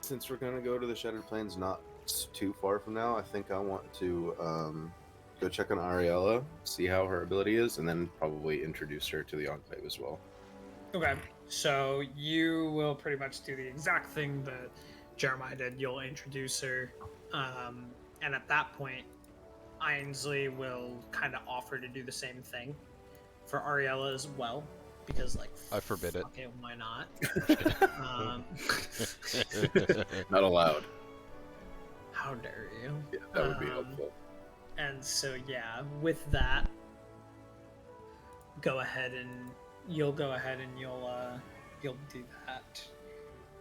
Speaker 6: since we're gonna go to the Shattered Plains not too far from now, I think I want to go check on Ariella, see how her ability is, and then probably introduce her to the Enclave as well.
Speaker 3: Okay, so you will pretty much do the exact thing that Jeremiah did. You'll introduce her, and at that point, Ainsley will kind of offer to do the same thing for Ariella as well, because like
Speaker 1: I forbid it.
Speaker 3: Okay, why not?
Speaker 6: Not allowed.
Speaker 3: How dare you?
Speaker 6: Yeah, that would be helpful.
Speaker 3: And so yeah, with that, you'll do that,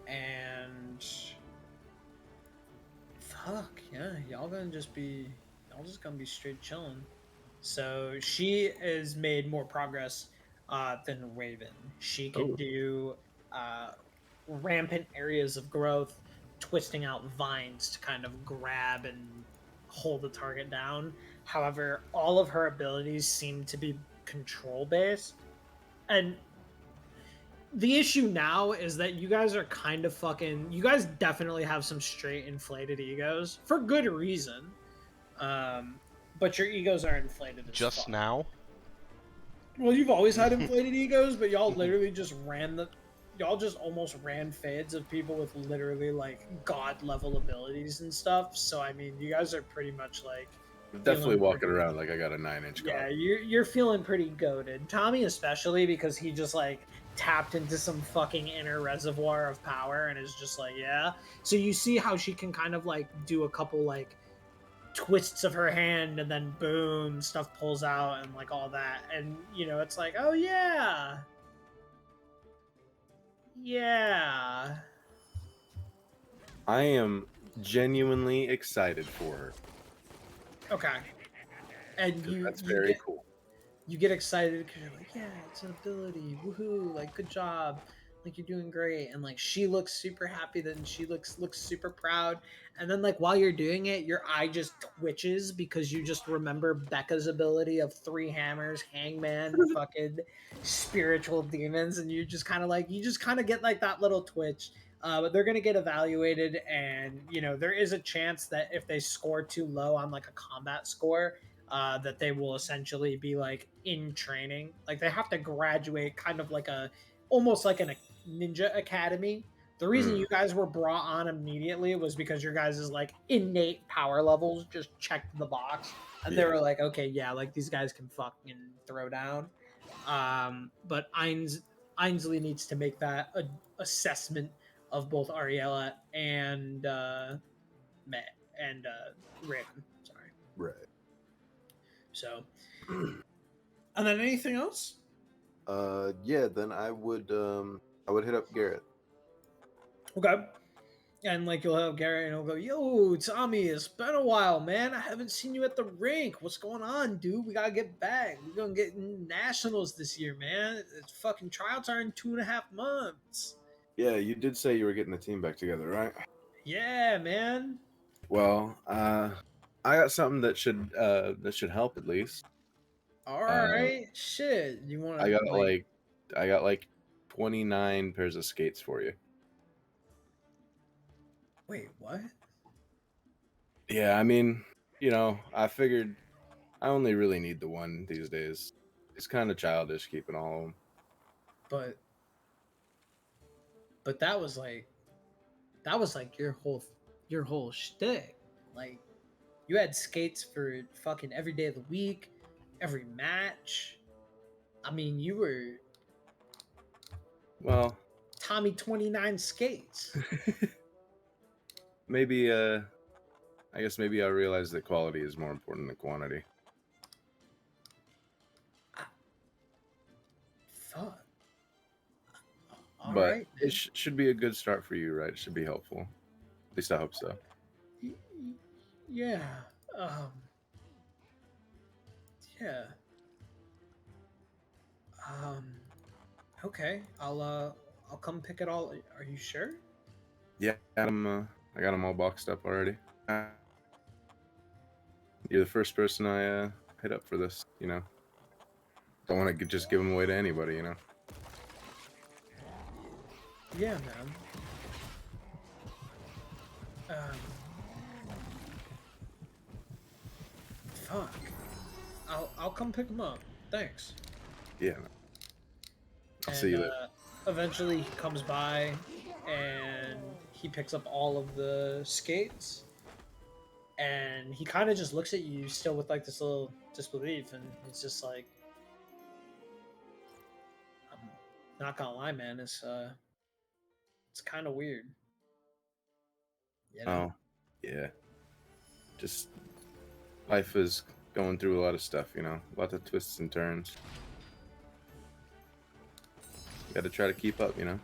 Speaker 3: and Fuck yeah, y'all just gonna be straight chilling. So she has made more progress than Raven. She can
Speaker 4: Oh.
Speaker 3: do uh, rampant areas of growth, twisting out vines to kind of grab and hold the target down. However, all of her abilities seem to be control based. And the issue now is that you guys are kind of fucking. You guys definitely have some straight inflated egos for good reason. But your egos are inflated as
Speaker 1: Just
Speaker 3: fuck.
Speaker 1: now?
Speaker 3: Well, you've always had inflated egos, but y'all literally just y'all just almost ran fades of people with literally like god level abilities and stuff. So I mean, you guys are pretty much like
Speaker 6: I'm definitely
Speaker 3: feeling
Speaker 6: walking
Speaker 3: pretty-
Speaker 6: around like I got a 9-inch cock.
Speaker 3: Yeah, you're feeling pretty goated. Tommy especially because he just like tapped into some fucking inner reservoir of power and is just like, yeah. So you see how she can kind of like do a couple like twists of her hand and then boom, stuff pulls out and like all that. And you know, it's like, oh yeah. Yeah.
Speaker 6: I am genuinely excited for her.
Speaker 3: Okay. And
Speaker 6: 'Cause
Speaker 3: you
Speaker 6: that's
Speaker 3: you
Speaker 6: very
Speaker 3: get
Speaker 6: cool.
Speaker 3: you get excited because you're like, yeah, it's an ability, woohoo, like good job, like you're doing great, and like she looks super happy, then she looks super proud, and then like while you're doing it, your eye just twitches because you just remember Becca's ability of 3 hammers, hangman, fucking spiritual demons, and you just kind of like you just kind of get like that little twitch. But they're gonna get evaluated, and you know there is a chance that if they score too low on like a combat score, that they will essentially be like in training. Like they have to graduate kind of like almost like a ninja academy. The reason you guys were brought on immediately was because your guys' like innate power levels just checked the box. And they
Speaker 6: Yeah.
Speaker 3: were like, okay, yeah, like these guys can fucking throw down. But Ainsley needs to make that assessment of both Ariella and Matt and Raven. Sorry.
Speaker 6: Right.
Speaker 3: So, and then anything else?
Speaker 6: Yeah, then I would hit up Garrett.
Speaker 3: Okay. And like you'll have Garrett and he'll go, yo, Tommy, it's been a while, man. I haven't seen you at the rink. What's going on, dude? We gotta get back. We're gonna get in nationals this year, man. It's fucking tryouts are in 2.5 months.
Speaker 6: Yeah, you did say you were getting the team back together, right?
Speaker 3: Yeah, man.
Speaker 6: Well, I got something that should help at least.
Speaker 3: All right. Shit. You want
Speaker 6: I
Speaker 3: to
Speaker 6: got like 29 pairs of skates for you.
Speaker 3: wait, what?
Speaker 6: Yeah, I mean, you know, I figured I only really need the one these days. It's kind of childish keeping all of them.
Speaker 3: But that was like your whole shtick. Like you had skates for fucking every day of the week, every match. I mean, you were
Speaker 6: Well,
Speaker 3: Tommy 29 skates.
Speaker 6: maybe I guess maybe I realized that quality is more important than quantity.
Speaker 3: Fuck. All
Speaker 6: But
Speaker 3: right.
Speaker 6: it should be a good start for you, right? It should be helpful. At least I hope so.
Speaker 3: Yeah. Um. Yeah. Okay. I'll come pick it all. Are you sure?
Speaker 6: Yeah, I got them all boxed up already. You're the first person I hit up for this. You know, don't want to just give them away to anybody. You know.
Speaker 3: Yeah, man. Fuck. I'll come pick him up. Thanks.
Speaker 6: Yeah. Man. I'll
Speaker 3: And
Speaker 6: see you later.
Speaker 3: eventually he comes by and he picks up all of the skates and he kind of just looks at you still with like this little disbelief and it's just like I'm not gonna lie, man, it's kind of weird. You know?
Speaker 6: Oh, yeah. Just life is going through a lot of stuff, you know, lots of twists and turns. Got to try to keep up, you know.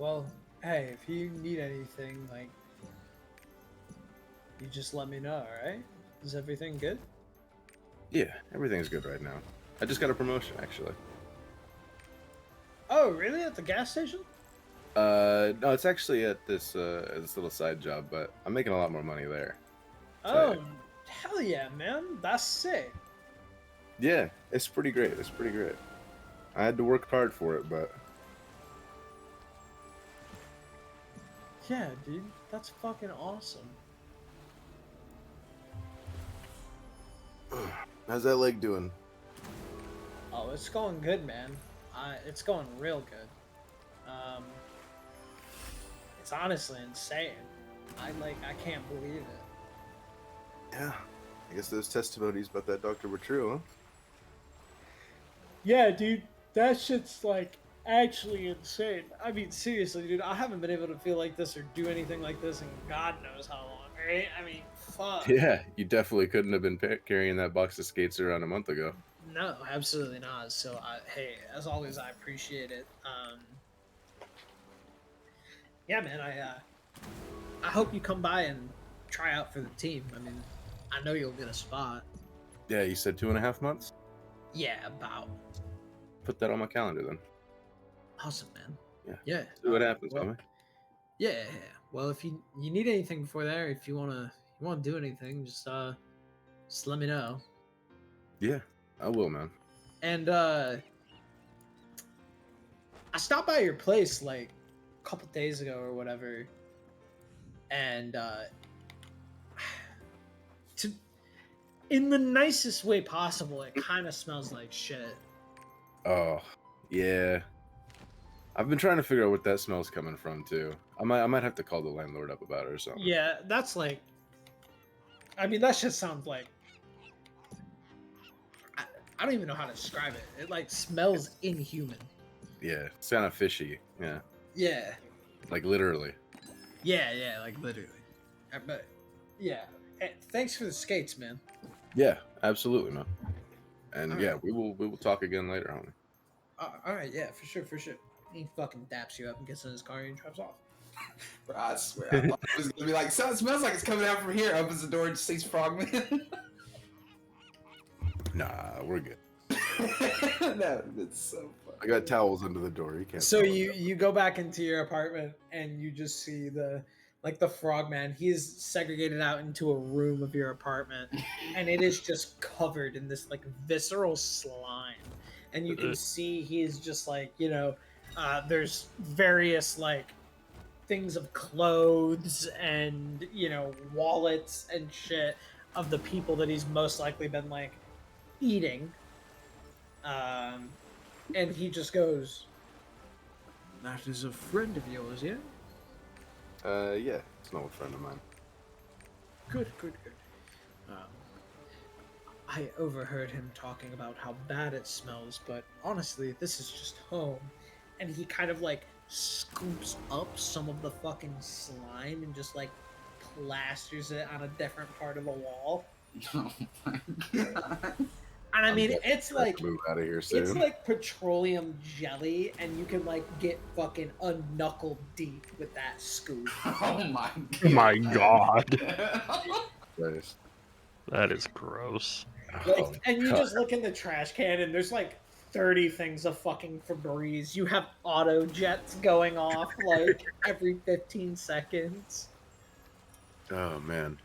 Speaker 3: Well, hey, if you need anything, like, you just let me know, alright? Is everything good?
Speaker 6: Yeah, everything's good right now. I just got a promotion, actually.
Speaker 3: Oh, really? At the gas station?
Speaker 6: No, it's actually at this little side job, but I'm making a lot more money there.
Speaker 3: Oh, hell yeah, man. That's sick.
Speaker 6: Yeah, it's pretty great. It's pretty great. I had to work hard for it, but
Speaker 3: Yeah, dude. That's fucking awesome.
Speaker 6: how's that leg doing?
Speaker 3: Oh, it's going good, man. It's going real good. It's honestly insane. I can't believe it.
Speaker 6: Yeah, I guess those testimonies about that doctor were true, huh?
Speaker 3: Yeah, dude, that shit's like actually insane. I mean, seriously, dude, I haven't been able to feel like this or do anything like this in God knows how long, right? I mean, fuck.
Speaker 6: Yeah, you definitely couldn't have been carrying that box of skates around a month ago.
Speaker 3: No, absolutely not. So, hey, as always, I appreciate it. Yeah, man, I hope you come by and try out for the team. I mean, I know you'll get a spot.
Speaker 6: Yeah, you said 2.5 months?
Speaker 3: Yeah, about.
Speaker 6: Put that on my calendar then.
Speaker 3: Awesome, man.
Speaker 6: Yeah.
Speaker 3: Yeah.
Speaker 6: See what happens,
Speaker 3: well,
Speaker 6: homie.
Speaker 3: Yeah. Well, if you need anything before there, if you wanna do anything, just let me know.
Speaker 6: Yeah, I will, man.
Speaker 3: And I stopped by your place like a couple days ago or whatever, and to in the nicest way possible, it kind of smells like shit.
Speaker 6: Oh, yeah. I've been trying to figure out what that smell's coming from too. I might have to call the landlord up about it or something.
Speaker 3: Yeah, that's like. I mean, that shit sounds like. I don't even know how to describe it. It like smells inhuman.
Speaker 6: Yeah, it's kind of fishy. Yeah,
Speaker 3: Yeah.
Speaker 6: like literally.
Speaker 3: Yeah, like literally. But yeah, hey, thanks for the skates, man.
Speaker 6: Yeah, absolutely, man. And
Speaker 3: All
Speaker 6: yeah,
Speaker 3: right.
Speaker 6: we will talk again later, homie.
Speaker 3: All right, yeah, for sure. He fucking daps you up and gets in his car and drives off.
Speaker 5: Bro, I swear, I thought it was gonna be like, so it smells like it's coming out from here. Opens the door and sees Frogman.
Speaker 6: Nah, we're good.
Speaker 5: No, it's so funny.
Speaker 6: I got towels under the door. You can't.
Speaker 3: So
Speaker 6: smell it.
Speaker 3: you go back into your apartment and you just see the frogman. He's segregated out into a room of your apartment, and it is just covered in this like visceral slime. And you can see he is just like there's various like things of clothes and wallets and shit of the people that he's most likely been like eating. And he just goes, "That is a friend of yours, yeah?
Speaker 6: Yeah, it's an old friend of mine.
Speaker 3: Good. I overheard him talking about how bad it smells, but honestly, this is just home." And he kind of like scoops up some of the fucking slime and just like plasters it on a different part of the wall.
Speaker 5: Oh my god.
Speaker 3: And I mean, it's like
Speaker 6: Move out of here soon.
Speaker 3: it's like petroleum jelly, and you can like get fucking a knuckle deep with that scoop.
Speaker 5: Oh my god.
Speaker 4: Oh my god.
Speaker 6: Nice.
Speaker 4: That is gross.
Speaker 3: Like,
Speaker 6: Oh,
Speaker 3: and you
Speaker 6: God.
Speaker 3: just look in the trash can, and there's like 30 things of fucking Febreze. You have auto jets going off like every 15 seconds.
Speaker 6: Oh man.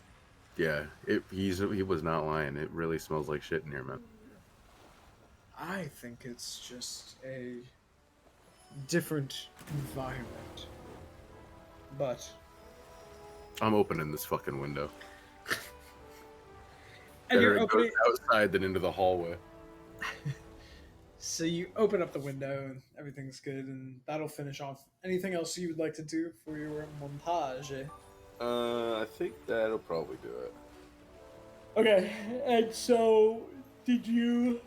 Speaker 6: Yeah, he was not lying. It really smells like shit in here, man.
Speaker 3: I think it's just a different environment. But
Speaker 6: I'm opening this fucking window.
Speaker 3: and you're
Speaker 6: Better it goes
Speaker 3: opening.
Speaker 6: outside than into the hallway.
Speaker 3: So you open up the window and everything's good, and that'll finish off. Anything else you would like to do for your montage?
Speaker 6: I think that'll probably do it.
Speaker 3: Okay, and so did you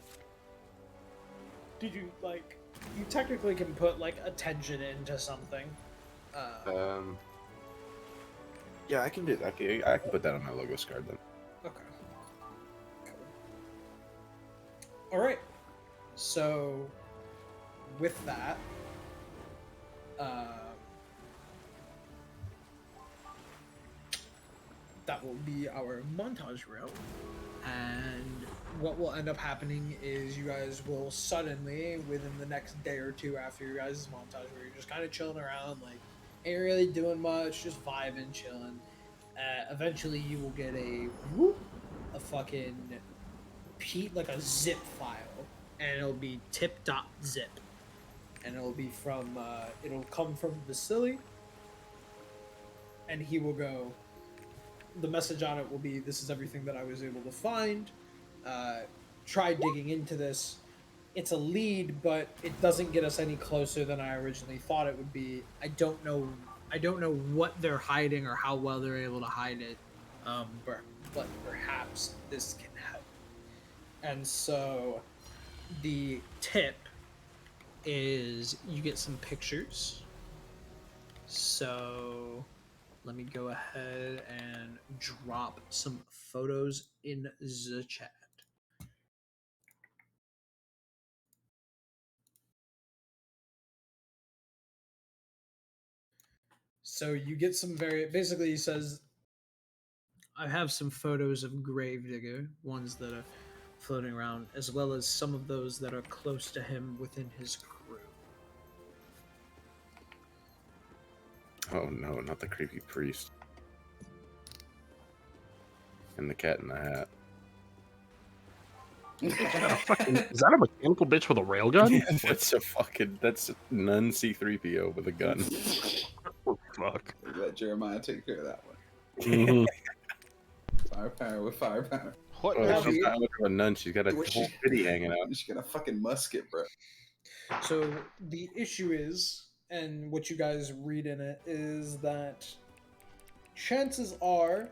Speaker 3: like? You technically can put like attention into something.
Speaker 6: Yeah, I can do that. I can put that on my Logos card then.
Speaker 3: Okay. Cool. All right. So, with that, that will be our montage reel. And what will end up happening is you guys will suddenly, within the next day or two after your guys' montage, where you're just kind of chilling around, like, ain't really doing much, just vibing, chilling. Eventually, you will get a fucking like a zip file, and it'll be tip.zip, and it'll be from it'll come from Vasily, and he will go. The message on it will be, "This is everything that I was able to find. Try digging into this. It's a lead, but it doesn't get us any closer than I originally thought it would be. I don't know what they're hiding or how well they're able to hide it, but perhaps this can help." And so, the tip is you get some pictures. So, let me go ahead and drop some photos in the chat. So you get some basically he says, I have some photos of Gravedigger, ones that are floating around, as well as some of those that are close to him within his crew.
Speaker 6: Oh no, not the creepy priest. And the cat in the hat.
Speaker 4: Is that a mechanical bitch with a railgun?
Speaker 6: That's nun C3PO with a gun.
Speaker 4: Oh, fuck.
Speaker 5: Let Jeremiah take care of that one.
Speaker 4: Mhm.
Speaker 5: Firepower with firepower.
Speaker 1: What?
Speaker 6: Oh,
Speaker 1: now?
Speaker 6: she's not much of a nun. She's got a
Speaker 5: What
Speaker 6: whole
Speaker 5: she-
Speaker 6: city hanging out.
Speaker 5: She's got a fucking musket, bro.
Speaker 3: So the issue is, and what you guys read in it, is that chances are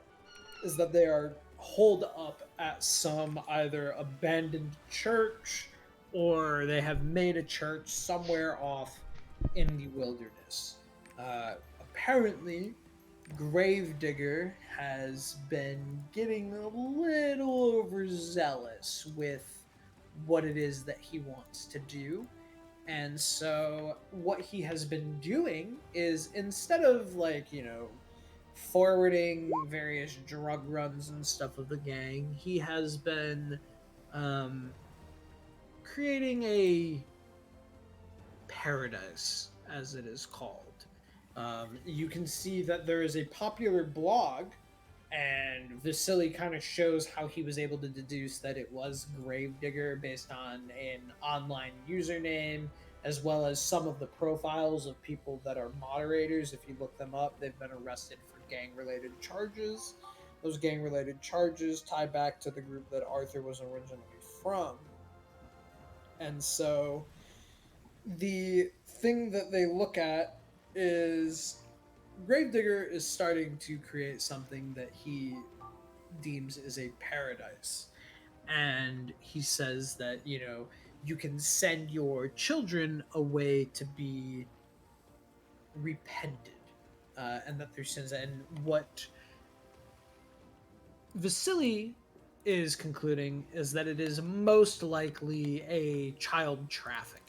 Speaker 3: is that they are holed up at some either abandoned church or they have made a church somewhere off in the wilderness. Apparently, Gravedigger has been getting a little overzealous with what it is that he wants to do. And so, what he has been doing is instead of, like, forwarding various drug runs and stuff of the gang, he has been creating a paradise, as it is called. You can see that there is a popular blog, and Vasily kind of shows how he was able to deduce that it was Gravedigger based on an online username, as well as some of the profiles of people that are moderators. If you look them up, they've been arrested for gang-related charges. Those gang-related charges tie back to the group that Arthur was originally from. And so the thing that they look at is Gravedigger is starting to create something that he deems is a paradise. And he says that, you can send your children away to be repented, and that their sins. And what Vasily is concluding is that it is most likely a child trafficking.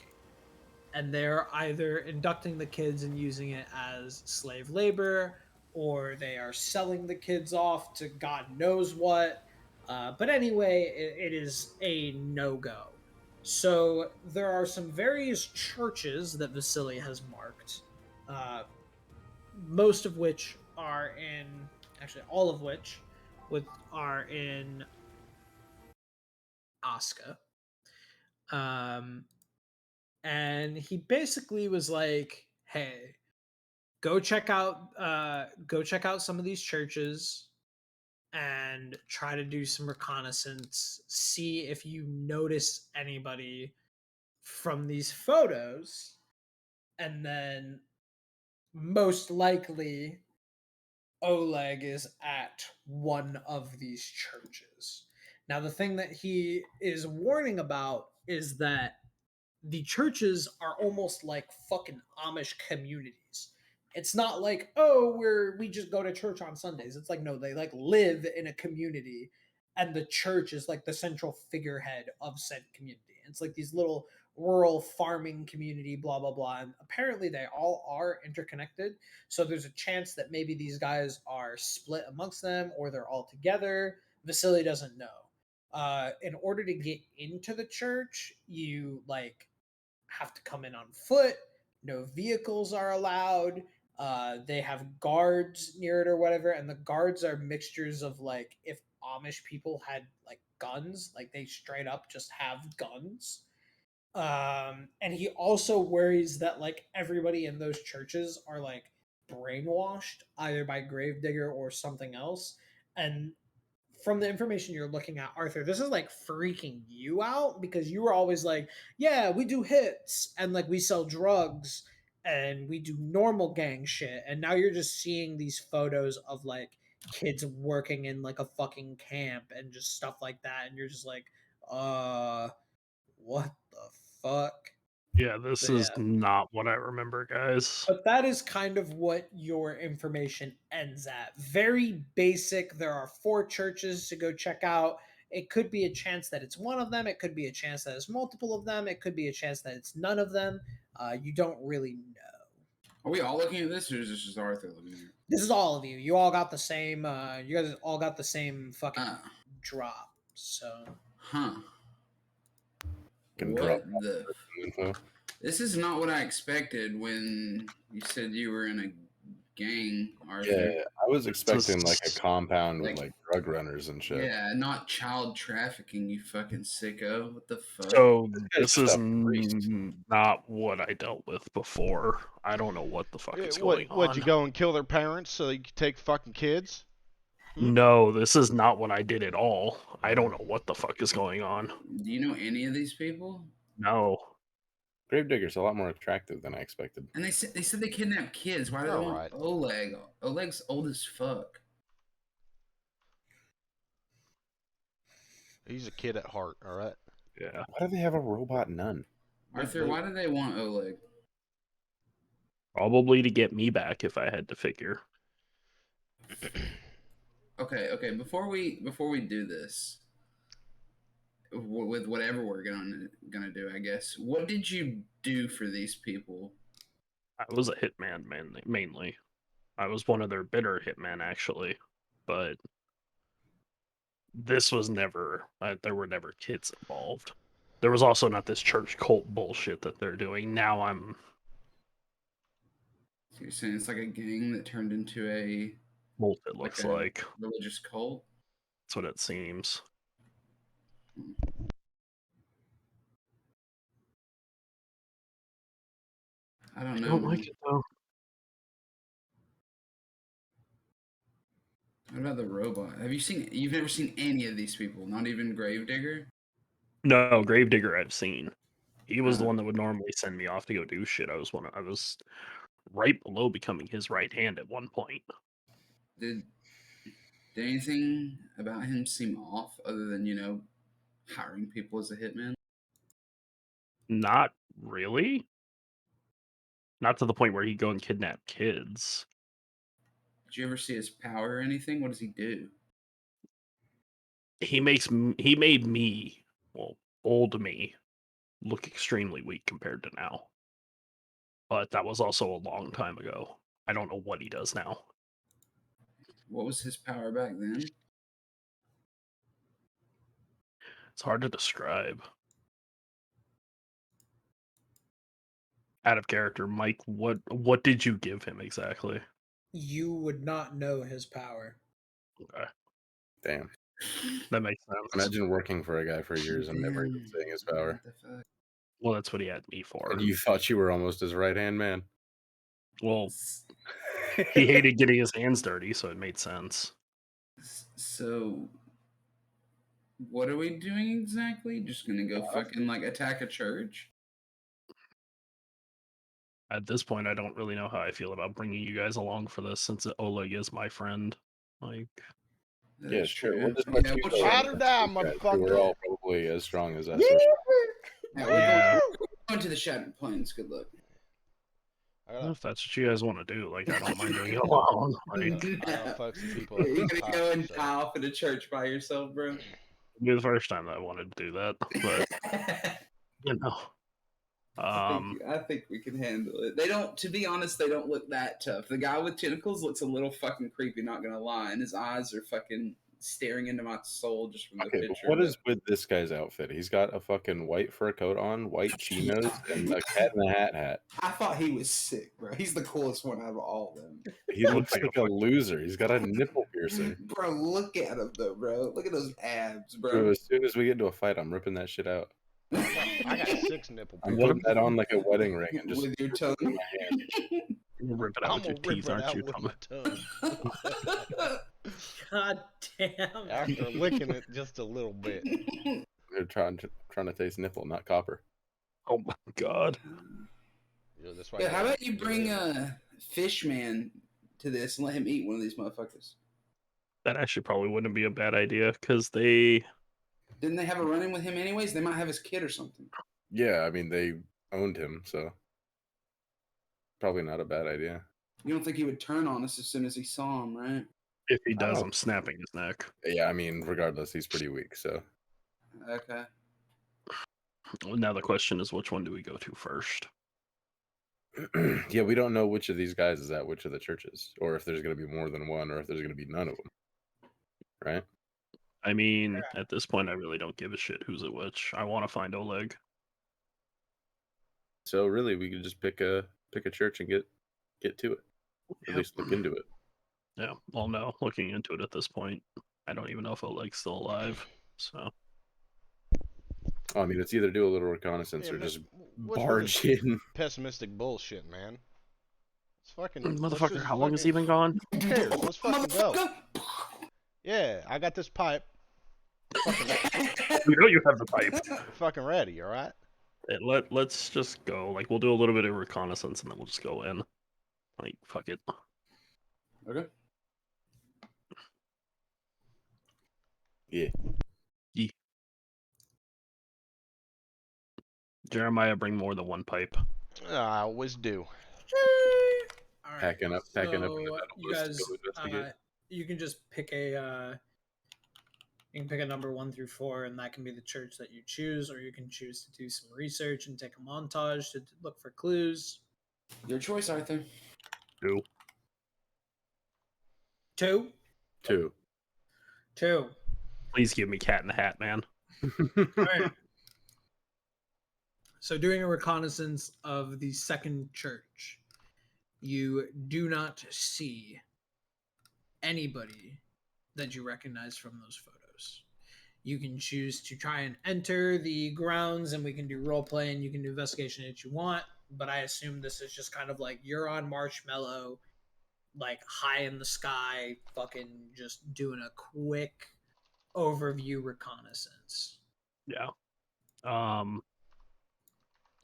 Speaker 3: And they're either inducting the kids and using it as slave labor, or they are selling the kids off to God knows what. But anyway, it is a no-go. So there are some various churches that Vasily has marked, most of which are in, actually all of which are in Osca. And he basically was like, hey, go check out some of these churches and try to do some reconnaissance, see if you notice anybody from these photos, and then most likely Oleg is at one of these churches. Now, the thing that he is warning about is that the churches are almost like fucking Amish communities. It's not like, oh, we just go to church on Sundays. It's like, no, they like live in a community, and the church is like the central figurehead of said community. It's like these little rural farming community, blah blah blah. And apparently they all are interconnected. So there's a chance that maybe these guys are split amongst them or they're all together. Vasily doesn't know. In order to get into the church, you like have to come in on foot. No vehicles are allowed. They have guards near it or whatever, and the guards are mixtures of like if Amish people had like guns, like they straight up just have guns. And he also worries that like everybody in those churches are like brainwashed either by Gravedigger or something else. And from the information you're looking at, Arthur, this is like freaking you out because you were always like, yeah, we do hits and like we sell drugs and we do normal gang shit. And now you're just seeing these photos of like kids working in like a fucking camp and just stuff like that. And you're just like, what the fuck?
Speaker 4: Yeah, this
Speaker 3: But
Speaker 4: is
Speaker 3: yeah.
Speaker 4: not what I remember, guys.
Speaker 3: But that is kind of what your information ends at. Very basic. There are 4 churches to go check out. It could be a chance that it's one of them. It could be a chance that it's multiple of them. It could be a chance that it's none of them. You don't really know.
Speaker 5: Are we all looking at this, or is this just Arthur looking at it?
Speaker 3: This is all of you. You all got the same. You guys all got the same fucking drop. So.
Speaker 5: Huh.
Speaker 6: Can
Speaker 5: What
Speaker 6: drop
Speaker 5: the?
Speaker 6: info.
Speaker 5: This is not what I expected when you said you were in a gang, Arthur.
Speaker 6: Yeah, I was expecting like a compound with
Speaker 5: Like-
Speaker 6: like drug runners and shit.
Speaker 5: Yeah, not child trafficking, you fucking sicko. What the fuck?
Speaker 4: So
Speaker 6: guy's
Speaker 4: this is
Speaker 6: just a priest.
Speaker 4: not what I dealt with before. I don't know what the fuck is going on.
Speaker 1: What, you go and kill their parents so you can take fucking kids?
Speaker 4: No, this is not what I did at all. I don't know what the fuck is going on.
Speaker 5: Do you know any of these people?
Speaker 4: No.
Speaker 6: Gravedigger's a lot more attractive than I expected.
Speaker 5: And they said they kidnapped kids. Why do they
Speaker 1: All
Speaker 5: want
Speaker 1: right.
Speaker 5: Oleg? Oleg's old as fuck.
Speaker 1: He's a kid at heart, alright?
Speaker 4: Yeah.
Speaker 6: Why do they have a robot nun?
Speaker 5: Arthur, why do they want Oleg?
Speaker 4: Probably to get me back if I had to figure.
Speaker 5: Okay. Before we do this, with whatever we're gonna do, I guess. What did you do for these people?
Speaker 4: I was a hitman mainly. I was one of their bitter hitmen actually, but this was never. There were never kids involved. There was also not this church cult bullshit that they're doing. Now I'm.
Speaker 5: So you're saying it's like a gang that turned into a
Speaker 4: Cult, it looks
Speaker 5: a
Speaker 4: like.
Speaker 5: religious cult?
Speaker 4: That's what it seems.
Speaker 5: I don't
Speaker 4: I
Speaker 5: know.
Speaker 4: don't like it though.
Speaker 5: What about the robot? You've never seen any of these people, not even Gravedigger?
Speaker 4: No, Gravedigger I've seen. He was the
Speaker 5: Uh.
Speaker 4: one that would normally send me off to go do shit. I was right below becoming his right hand at one point.
Speaker 5: Did anything about him seem off other than, hiring people as a hitman?
Speaker 4: Not really. Not to the point where he'd go and kidnap kids.
Speaker 5: Did you ever see his power or anything? What does he do?
Speaker 4: He made me, well, old me, look extremely weak compared to now. But that was also a long time ago. I don't know what he does now.
Speaker 5: What was his power back then?
Speaker 4: It's hard to describe. Out of character, Mike, what did you give him exactly?
Speaker 3: You would not know his power.
Speaker 4: Okay,
Speaker 6: Damn.
Speaker 4: that makes sense.
Speaker 6: Imagine working for a guy for years and never even seeing his power.
Speaker 5: What the fuck?
Speaker 4: Well, that's what he had me for.
Speaker 6: And you thought you were almost his right hand man.
Speaker 4: Well, he hated getting his hands dirty, so it made sense.
Speaker 5: So, what are we doing exactly? Just gonna go fucking attack a church?
Speaker 4: At this point, I don't really know how I feel about bringing you guys along for this, since Oleg is my friend. Like,
Speaker 6: Yeah,
Speaker 5: That's
Speaker 6: sure.
Speaker 5: true.
Speaker 6: We'll just
Speaker 5: Okay,
Speaker 6: let you
Speaker 5: we'll
Speaker 6: go.
Speaker 5: check.
Speaker 1: Pat her down,
Speaker 6: We're
Speaker 1: motherfucker.
Speaker 6: all probably as strong as us.
Speaker 5: Yeah, we're
Speaker 4: Yeah.
Speaker 5: going to the Shattered Plains. Good luck.
Speaker 4: if that's what you guys want to do, like, I don't mind doing it alone. Like,
Speaker 1: I know folks and people at
Speaker 5: You're
Speaker 1: the
Speaker 5: gonna
Speaker 1: top,
Speaker 5: go and
Speaker 1: so-
Speaker 5: tie off at a church by yourself, bro.
Speaker 4: it'd be the first time that I wanted to do that, but you know,
Speaker 5: I think we can handle it. They don't, to be honest, they don't look that tough. The guy with tentacles looks a little fucking creepy, not gonna lie, and his eyes are fucking staring into my soul just from the
Speaker 6: Okay, but
Speaker 5: picture.
Speaker 6: what is with this guy's outfit? He's got a fucking white fur coat on, white chinos, and a cat in the hat.
Speaker 5: I thought he was sick, bro. He's the coolest one out of all of them.
Speaker 6: He looks like a loser. He's got a nipple piercing.
Speaker 5: Bro, look at him though, bro. Look at those abs,
Speaker 6: Bro,
Speaker 5: bro.
Speaker 6: as soon as we get into a fight, I'm ripping that shit out.
Speaker 1: I got 6 nipple
Speaker 6: I'm
Speaker 1: piercings.
Speaker 6: putting that on like a wedding ring and just
Speaker 5: With your tongue.
Speaker 4: You'll rip it out
Speaker 1: I'm
Speaker 4: with your
Speaker 1: gonna rip
Speaker 4: teeth,
Speaker 1: it
Speaker 4: aren't
Speaker 1: out
Speaker 4: you,
Speaker 1: with
Speaker 4: Tom?
Speaker 1: my tongue.
Speaker 3: God damn.
Speaker 1: After licking it just a little bit.
Speaker 6: They're trying to taste nipple, not copper.
Speaker 4: Oh my god.
Speaker 1: You know, that's why
Speaker 5: Yeah,
Speaker 1: I
Speaker 5: how
Speaker 1: gotta
Speaker 5: about you
Speaker 1: get
Speaker 5: bring
Speaker 1: rid of it.
Speaker 5: Fishman to this and let him eat one of these motherfuckers?
Speaker 4: That actually probably wouldn't be a bad idea, because they...
Speaker 5: Didn't they have a run-in with him anyways? They might have his kid or something.
Speaker 6: Yeah, I mean, they owned him, so probably not a bad idea.
Speaker 5: You don't think he would turn on us as soon as he saw him, right?
Speaker 4: If he does,
Speaker 6: Oh.
Speaker 4: I'm snapping his neck.
Speaker 6: Yeah, I mean, regardless, he's pretty weak, so.
Speaker 5: Okay.
Speaker 4: Now the question is, which one do we go to first?
Speaker 6: Yeah, we don't know which of these guys is at which of the churches, or if there's going to be more than one, or if there's going to be none of them. Right?
Speaker 4: I mean, at this point, I really don't give a shit who's at which. I want to find Oleg.
Speaker 6: So really, we could just pick a church and get to it. At least look into it.
Speaker 4: Yeah, well, no, looking into it at this point, I don't even know if Oleg's still alive. So,
Speaker 6: Oh, I mean, it's either do a little reconnaissance
Speaker 1: Yeah,
Speaker 6: or
Speaker 1: man,
Speaker 6: just
Speaker 1: what's with
Speaker 6: barge
Speaker 1: this
Speaker 6: in.
Speaker 1: Pessimistic bullshit, man. It's fucking let's
Speaker 4: motherfucker,
Speaker 1: just
Speaker 4: how long has he
Speaker 1: fucking-
Speaker 4: been gone?
Speaker 1: Who cares? Let's fucking go. Yeah, I got this pipe.
Speaker 4: You know you have the pipe.
Speaker 1: Fucking ready, all right?
Speaker 4: Let's just go. Like, we'll do a little bit of reconnaissance and then we'll just go in. Like, fuck it.
Speaker 5: Okay.
Speaker 6: Yeah.
Speaker 4: Jeremiah, bring more than one pipe.
Speaker 1: I always do.
Speaker 3: All right,
Speaker 6: Packing up in the
Speaker 3: so
Speaker 6: metal
Speaker 3: you
Speaker 6: bus to
Speaker 3: guys,
Speaker 6: go investigate.
Speaker 3: you can just pick you can pick a number 1 through 4, and that can be the church that you choose, or you can choose to do some research and take a montage to look for clues.
Speaker 5: Your choice, Arthur.
Speaker 4: 2.
Speaker 3: 2,
Speaker 6: 2.
Speaker 3: 2.
Speaker 4: Please give me Cat in the Hat, man.
Speaker 3: All right. So, doing a reconnaissance of the second church, you do not see anybody that you recognize from those photos. You can choose to try and enter the grounds, and we can do role play, and you can do investigation if you want. But I assume this is just kind of like you're on Marshmallow, like high in the sky, fucking just doing a quick overview reconnaissance.
Speaker 4: Yeah.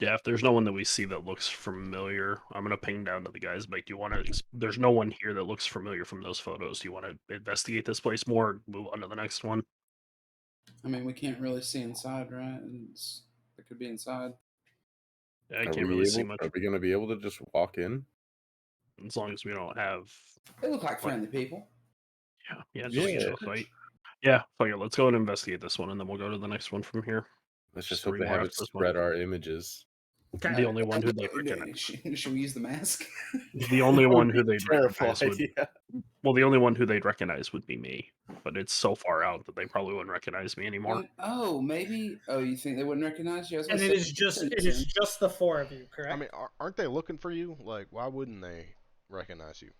Speaker 4: Yeah, if there's no one that we see that looks familiar, I'm gonna ping down to the guys. Like, do you want to? There's no one here that looks familiar from those photos. Do you want to investigate this place more? Or move on to the next one.
Speaker 5: I mean, we can't really see inside, right? It could be inside.
Speaker 4: Yeah, I can't really see much.
Speaker 6: Are we going to be able to just walk in?
Speaker 4: As long as we don't have.
Speaker 5: They look like friendly people.
Speaker 4: Yeah.
Speaker 6: Yeah.
Speaker 4: Fight. Yeah, fuck it. Let's go and investigate this one, and then we'll go to the next one from here.
Speaker 6: Let's just
Speaker 4: Three
Speaker 6: hope they
Speaker 4: more
Speaker 6: have
Speaker 4: after
Speaker 6: it
Speaker 4: this
Speaker 6: spread our images.
Speaker 4: The only one who they recognize.
Speaker 5: Should we use the mask?
Speaker 4: The only one who they'd
Speaker 6: Terrified,
Speaker 4: recognize would.
Speaker 6: yeah.
Speaker 4: Well, the only one who they'd recognize would be me. But it's so far out that they probably wouldn't recognize me anymore.
Speaker 5: Oh, maybe. Oh, you think they wouldn't recognize you? I was
Speaker 3: And
Speaker 5: gonna
Speaker 3: it
Speaker 5: say-
Speaker 3: is just the 4 of you, correct?
Speaker 1: I mean, aren't they looking for you? Like, why wouldn't they recognize you?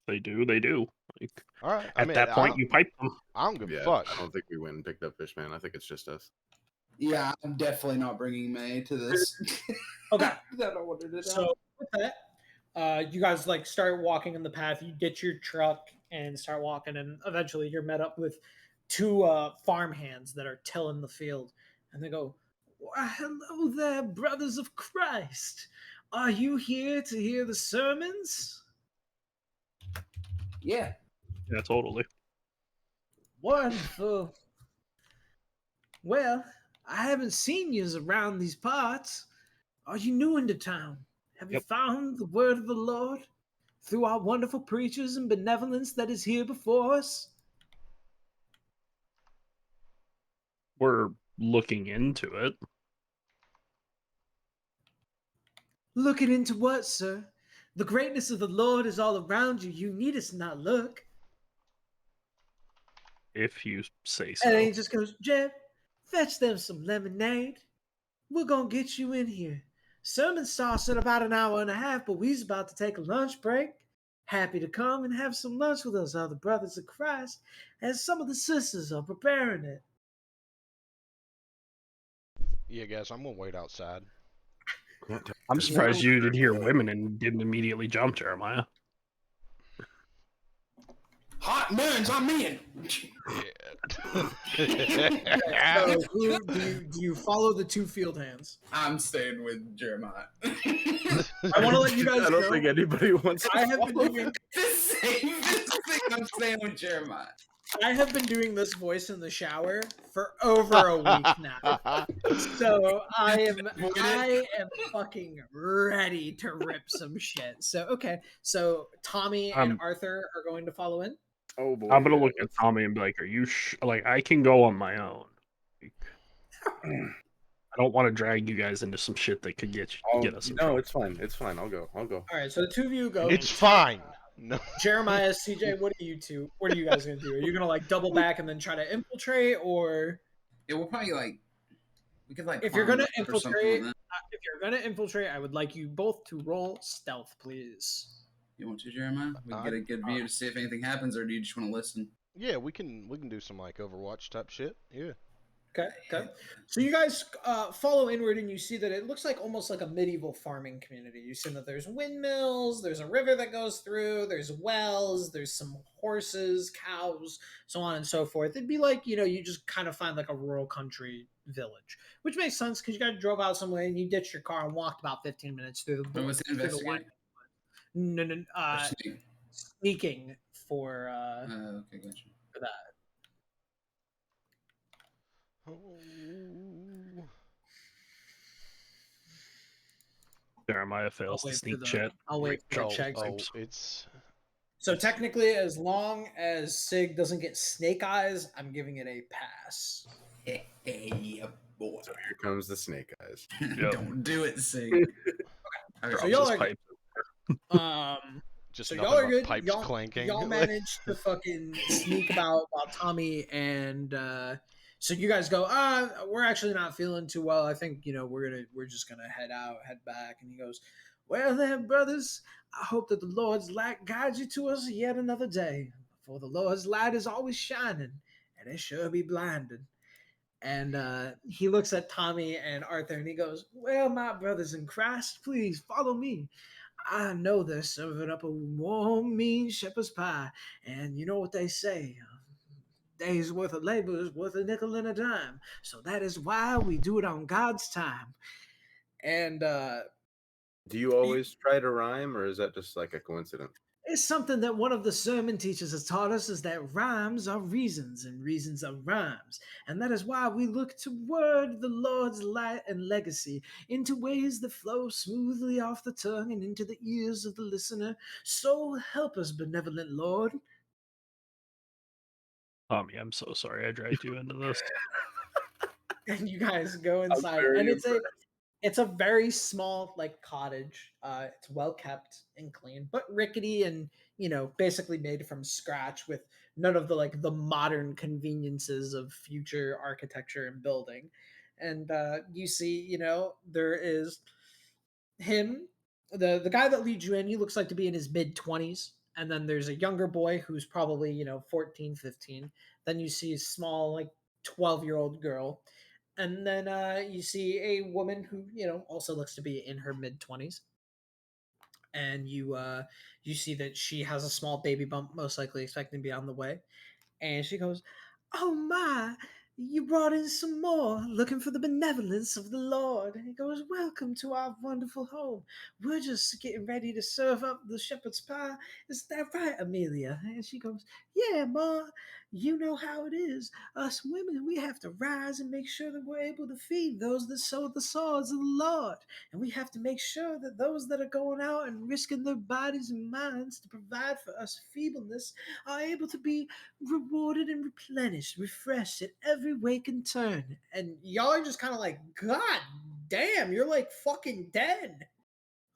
Speaker 4: They do. Like,
Speaker 1: All right.
Speaker 4: at that point, you pipe them.
Speaker 1: I don't give
Speaker 6: Yeah,
Speaker 1: a fuck.
Speaker 6: I don't think we went and picked up Fishman. I think it's just us.
Speaker 5: Yeah, I'm definitely not bringing May to this.
Speaker 3: Okay.
Speaker 5: I don't want her to die.
Speaker 3: So with that, you guys like start walking in the path. You ditch your truck and start walking, and eventually you're met up with 2 farm hands that are tilling the field, and they go, "Why, hello there, brothers of Christ. Are you here to hear the sermons?"
Speaker 5: Yeah.
Speaker 4: Yeah, totally.
Speaker 3: Wonderful. Well, I haven't seen you around these parts. Are you new into town? Have you
Speaker 4: Yep.
Speaker 3: found the word of the Lord through our wonderful preachers and benevolence that is here before us?
Speaker 4: We're looking into it.
Speaker 3: Looking into what, sir? The greatness of the Lord is all around you. You need us not look.
Speaker 4: If you say
Speaker 3: And then
Speaker 4: so.
Speaker 3: he just goes, Jeb, fetch them some lemonade. We're gonna get you in here. Sermon starts in about an hour and a half, but we's about to take a lunch break. Happy to come and have some lunch with us other brothers of Christ, as some of the sisters are preparing it.
Speaker 1: Yeah, guys, I'm gonna wait outside.
Speaker 4: I'm surprised you didn't hear women and didn't immediately jump, Jeremiah.
Speaker 8: Hot buns, I'm in.
Speaker 1: Yeah.
Speaker 3: So, do you follow the two field hands?
Speaker 5: I'm staying with Jeremiah.
Speaker 3: I want to let you guys
Speaker 6: I don't
Speaker 3: know.
Speaker 6: think anybody wants to
Speaker 3: I have been
Speaker 6: follow.
Speaker 3: doing
Speaker 5: the safest thing. I'm staying with Jeremiah.
Speaker 3: I have been doing this voice in the shower for over a week now. So I am fucking ready to rip some shit. So okay. So Tommy and Arthur are going to follow in.
Speaker 6: Oh boy.
Speaker 4: I'm gonna look at Tommy and be like, "Are you like I can go on my own? Like, I don't want to drag you guys into some shit that could get us in
Speaker 6: No,
Speaker 4: trouble."
Speaker 6: it's fine. It's fine. I'll go.
Speaker 3: All right. So the two of you go.
Speaker 1: It's fine. No.
Speaker 3: Jeremiah, CJ, what are you two? What are you guys gonna do? Are you gonna like double back and then try to infiltrate, or
Speaker 5: Yeah, we'll probably we could
Speaker 3: if you're
Speaker 5: climb
Speaker 3: gonna
Speaker 5: up or something
Speaker 3: infiltrate,
Speaker 5: like that.
Speaker 3: if you're gonna infiltrate, I would like you both to roll stealth, please.
Speaker 5: You want to, Jeremiah? We can get a good view to see if anything happens, or do you just want to listen?
Speaker 1: Yeah, we can do some like Overwatch type shit. Yeah.
Speaker 3: Okay. Okay. So you guys follow inward, and you see that it looks like almost like a medieval farming community. You see that there's windmills, there's a river that goes through, there's wells, there's some horses, cows, so on and so forth. It'd be like, you just kind of find like a rural country village, which makes sense because you guys drove out some way and you ditched your car and walked about 15 minutes through the.
Speaker 5: What was it,
Speaker 3: through the
Speaker 5: investigate?
Speaker 3: wine. No,
Speaker 5: Or sneak?
Speaker 3: sneaking for
Speaker 5: Okay, gotcha.
Speaker 3: for that.
Speaker 4: Jeremiah fails to
Speaker 3: wait for
Speaker 4: sneak
Speaker 3: the-
Speaker 4: check.
Speaker 3: I'll wait for the check.
Speaker 1: It's
Speaker 3: So technically, as long as Sig doesn't get snake eyes, I'm giving it a pass.
Speaker 5: Yeah, boy.
Speaker 6: So here comes the snake eyes.
Speaker 4: Yep.
Speaker 5: Don't do it, Sig.
Speaker 3: So
Speaker 4: Drops
Speaker 3: y'all
Speaker 4: his
Speaker 3: are
Speaker 4: pipe.
Speaker 1: just
Speaker 3: so
Speaker 1: nothing
Speaker 3: y'all are
Speaker 1: but
Speaker 3: good.
Speaker 1: pipes clanking.
Speaker 3: Y'all managed to fucking sneak about while Tommy and so you guys go. We're actually not feeling too well. I think we're just gonna head back. And he goes, well then, brothers. I hope that the Lord's light guides you to us yet another day. For the Lord's light is always shining, and it sure be blinding. And he looks at Tommy and Arthur and he goes, well, my brothers in Christ, please follow me. I know they're serving up a warm, mean shepherd's pie. And you know what they say, day's worth of labor is worth a nickel and a dime. So that is why we do it on God's time. And
Speaker 6: Do you always try to rhyme, or is that just like a coincidence?
Speaker 3: it's something that one of the sermon teachers has taught us, is that rhymes are reasons and reasons are rhymes. And that is why we look toward the Lord's light and legacy into ways that flow smoothly off the tongue and into the ears of the listener. So help us, benevolent Lord.
Speaker 4: Tommy, I'm so sorry I dragged you into this.
Speaker 3: And you guys go inside.
Speaker 6: very
Speaker 3: And it's a very small like cottage. It's well kept and clean, but rickety and basically made from scratch with none of the modern conveniences of future architecture and building. And you see, there is him, the guy that leads you in. He looks like to be in his mid-20s. And then there's a younger boy who's probably 14, 15. Then you see a small 12-year-old girl. And then you see a woman who also looks to be in her mid-20s. And you see that she has a small baby bump, most likely expecting to be on the way. And she goes, oh my, you brought in some more, looking for the benevolence of the Lord. And he goes, welcome to our wonderful home. We're just getting ready to serve up the shepherd's pie. Is that right, Amelia? And she goes, yeah, Ma, you know how it is. Us women, we have to rise and make sure that we're able to feed those that sow the swords of the Lord. And we have to make sure that those that are going out and risking their bodies and minds to provide for us feebleness are able to be rewarded and replenished, refreshed at every wake and turn. And y'all are just kind of like, God damn, you're like fucking dead.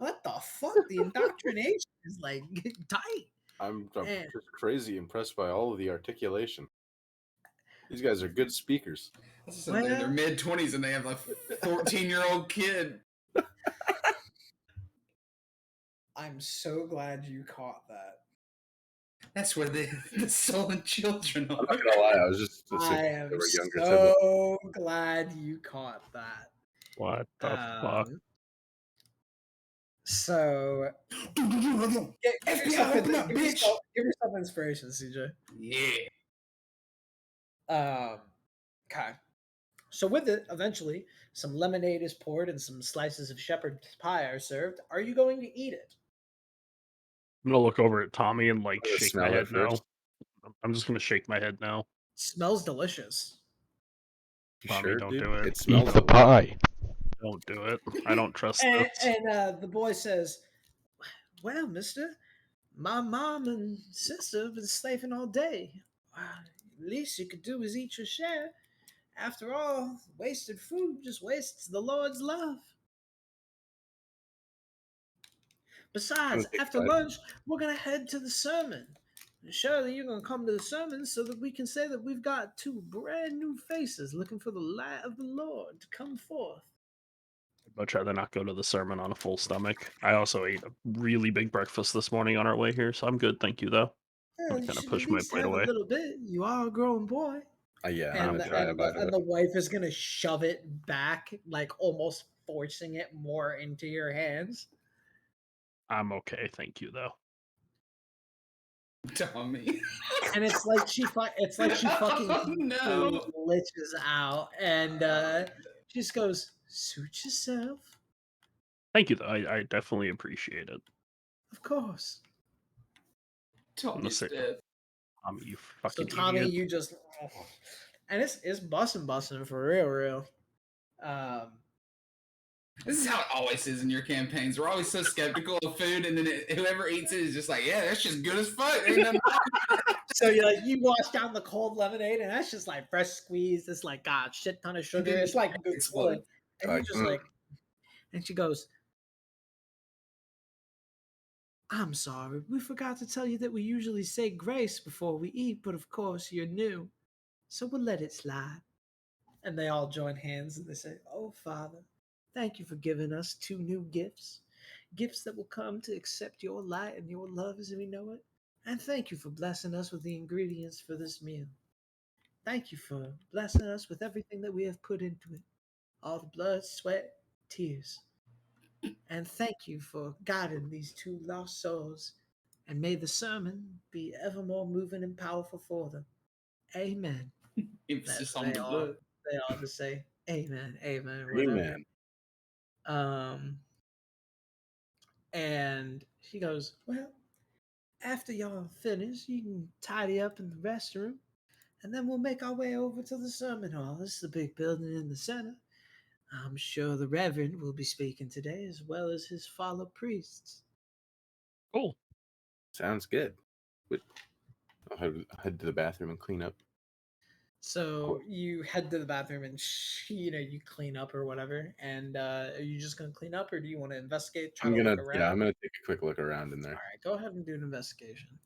Speaker 3: What the fuck? The indoctrination is like tight.
Speaker 6: I'm
Speaker 3: And
Speaker 6: just crazy impressed by all of the articulation. These guys are good speakers.
Speaker 5: So they're in their
Speaker 3: Well-
Speaker 5: mid-20s and they have a 14-year-old kid.
Speaker 3: I'm so glad you caught that.
Speaker 5: That's where the sullen children
Speaker 6: I'm
Speaker 5: are.
Speaker 6: not gonna lie, I was just
Speaker 3: I
Speaker 6: assuming
Speaker 3: am
Speaker 6: they were younger siblings.
Speaker 3: so glad you caught that.
Speaker 4: What the fuck?
Speaker 3: So give
Speaker 8: FBI,
Speaker 3: yourself,
Speaker 8: open up, bitch.
Speaker 3: give yourself inspiration, CJ.
Speaker 5: Yeah.
Speaker 3: Okay. So with it, eventually, some lemonade is poured and some slices of shepherd's pie are served. Are you going to eat it?
Speaker 4: I'm gonna look over at Tommy and like
Speaker 6: I'm gonna
Speaker 4: shake my
Speaker 6: smell it
Speaker 4: head no.
Speaker 6: first.
Speaker 4: I'm just gonna shake my head no.
Speaker 3: Smells delicious.
Speaker 6: You
Speaker 4: Tommy,
Speaker 6: sure,
Speaker 4: don't
Speaker 6: dude?
Speaker 4: do it.
Speaker 6: It smells
Speaker 1: Eat the
Speaker 6: delicious.
Speaker 1: pie.
Speaker 4: Don't do it. I don't trust
Speaker 3: And,
Speaker 4: this.
Speaker 3: the boy says, "Well, mister, my mom and sister have been slaving all day. Least you could do is eat your share. After all, wasted food just wastes the Lord's love. Besides,
Speaker 6: take
Speaker 3: after
Speaker 6: that.
Speaker 3: lunch, we're going to head to the sermon. Surely you're going to come to the sermon so that we can say that we've got two brand new faces looking for the light of the Lord to come forth."
Speaker 4: I'd much rather not go to the sermon on a full stomach. I also ate a really big breakfast this morning on our way here, so I'm good, thank you though.
Speaker 3: Well,
Speaker 4: I'm
Speaker 3: you
Speaker 4: gonna
Speaker 3: should
Speaker 4: push
Speaker 3: at
Speaker 4: my
Speaker 3: least
Speaker 4: plate
Speaker 3: have
Speaker 4: away.
Speaker 3: a little bit. You are a grown boy.
Speaker 6: Yeah, I'm
Speaker 3: And,
Speaker 6: gonna try a bite of
Speaker 3: and
Speaker 6: it.
Speaker 3: the wife is going to shove it back, like almost forcing it more into your hands.
Speaker 4: I'm okay, thank you though.
Speaker 5: Tommy.
Speaker 3: And it's like she fucking
Speaker 5: Oh, no.
Speaker 3: glitches out, and she just goes, "Suit yourself,
Speaker 4: Thank you though. I definitely appreciate it.
Speaker 3: of course."
Speaker 5: Tommy's
Speaker 4: sit-
Speaker 5: dead.
Speaker 4: Tommy, you
Speaker 3: So
Speaker 4: fucking
Speaker 3: Tommy,
Speaker 4: idiot.
Speaker 3: you just, and it's busting for real.
Speaker 5: This is how it always is in your campaigns. We're always so skeptical of food, and then whoever eats it is just like, yeah, that's just good as fuck. Ain't nothing
Speaker 3: So you wash down the cold lemonade, and that's just like fresh squeezed. It's like got shit ton of sugar. It's like good
Speaker 5: Explode.
Speaker 3: wood. And you're just like, and she goes, "I'm sorry, we forgot to tell you that we usually say grace before we eat, but of course you're new, so we'll let it slide." And they all join hands and they say, "Oh, Father, thank you for giving us two new gifts, gifts that will come to accept your light and your love as we know it. And thank you for blessing us with the ingredients for this meal. Thank you for blessing us with everything that we have put into it, all the blood, sweat, tears. And thank you for guiding these two lost souls. And may the sermon be ever more moving and powerful for them. Amen."
Speaker 5: emphasis on
Speaker 3: they
Speaker 5: the
Speaker 3: all
Speaker 5: blood.
Speaker 3: they all just say amen, whatever.
Speaker 6: Amen.
Speaker 3: And she goes, "Well, after y'all finish, you can tidy up in the restroom, and then we'll make our way over to the sermon hall. This is the big building in the center. I'm sure the Reverend will be speaking today, as well as his fellow priests."
Speaker 4: Cool.
Speaker 6: Sounds good. I'll head to the bathroom and clean up.
Speaker 3: So you head to the bathroom and you clean up or whatever. And are you just gonna clean up, or do you want to investigate? Try
Speaker 6: I'm
Speaker 3: to
Speaker 6: gonna
Speaker 3: look around.
Speaker 6: I'm gonna take a quick look around in
Speaker 3: All
Speaker 6: there.
Speaker 3: right, go ahead and do an investigation.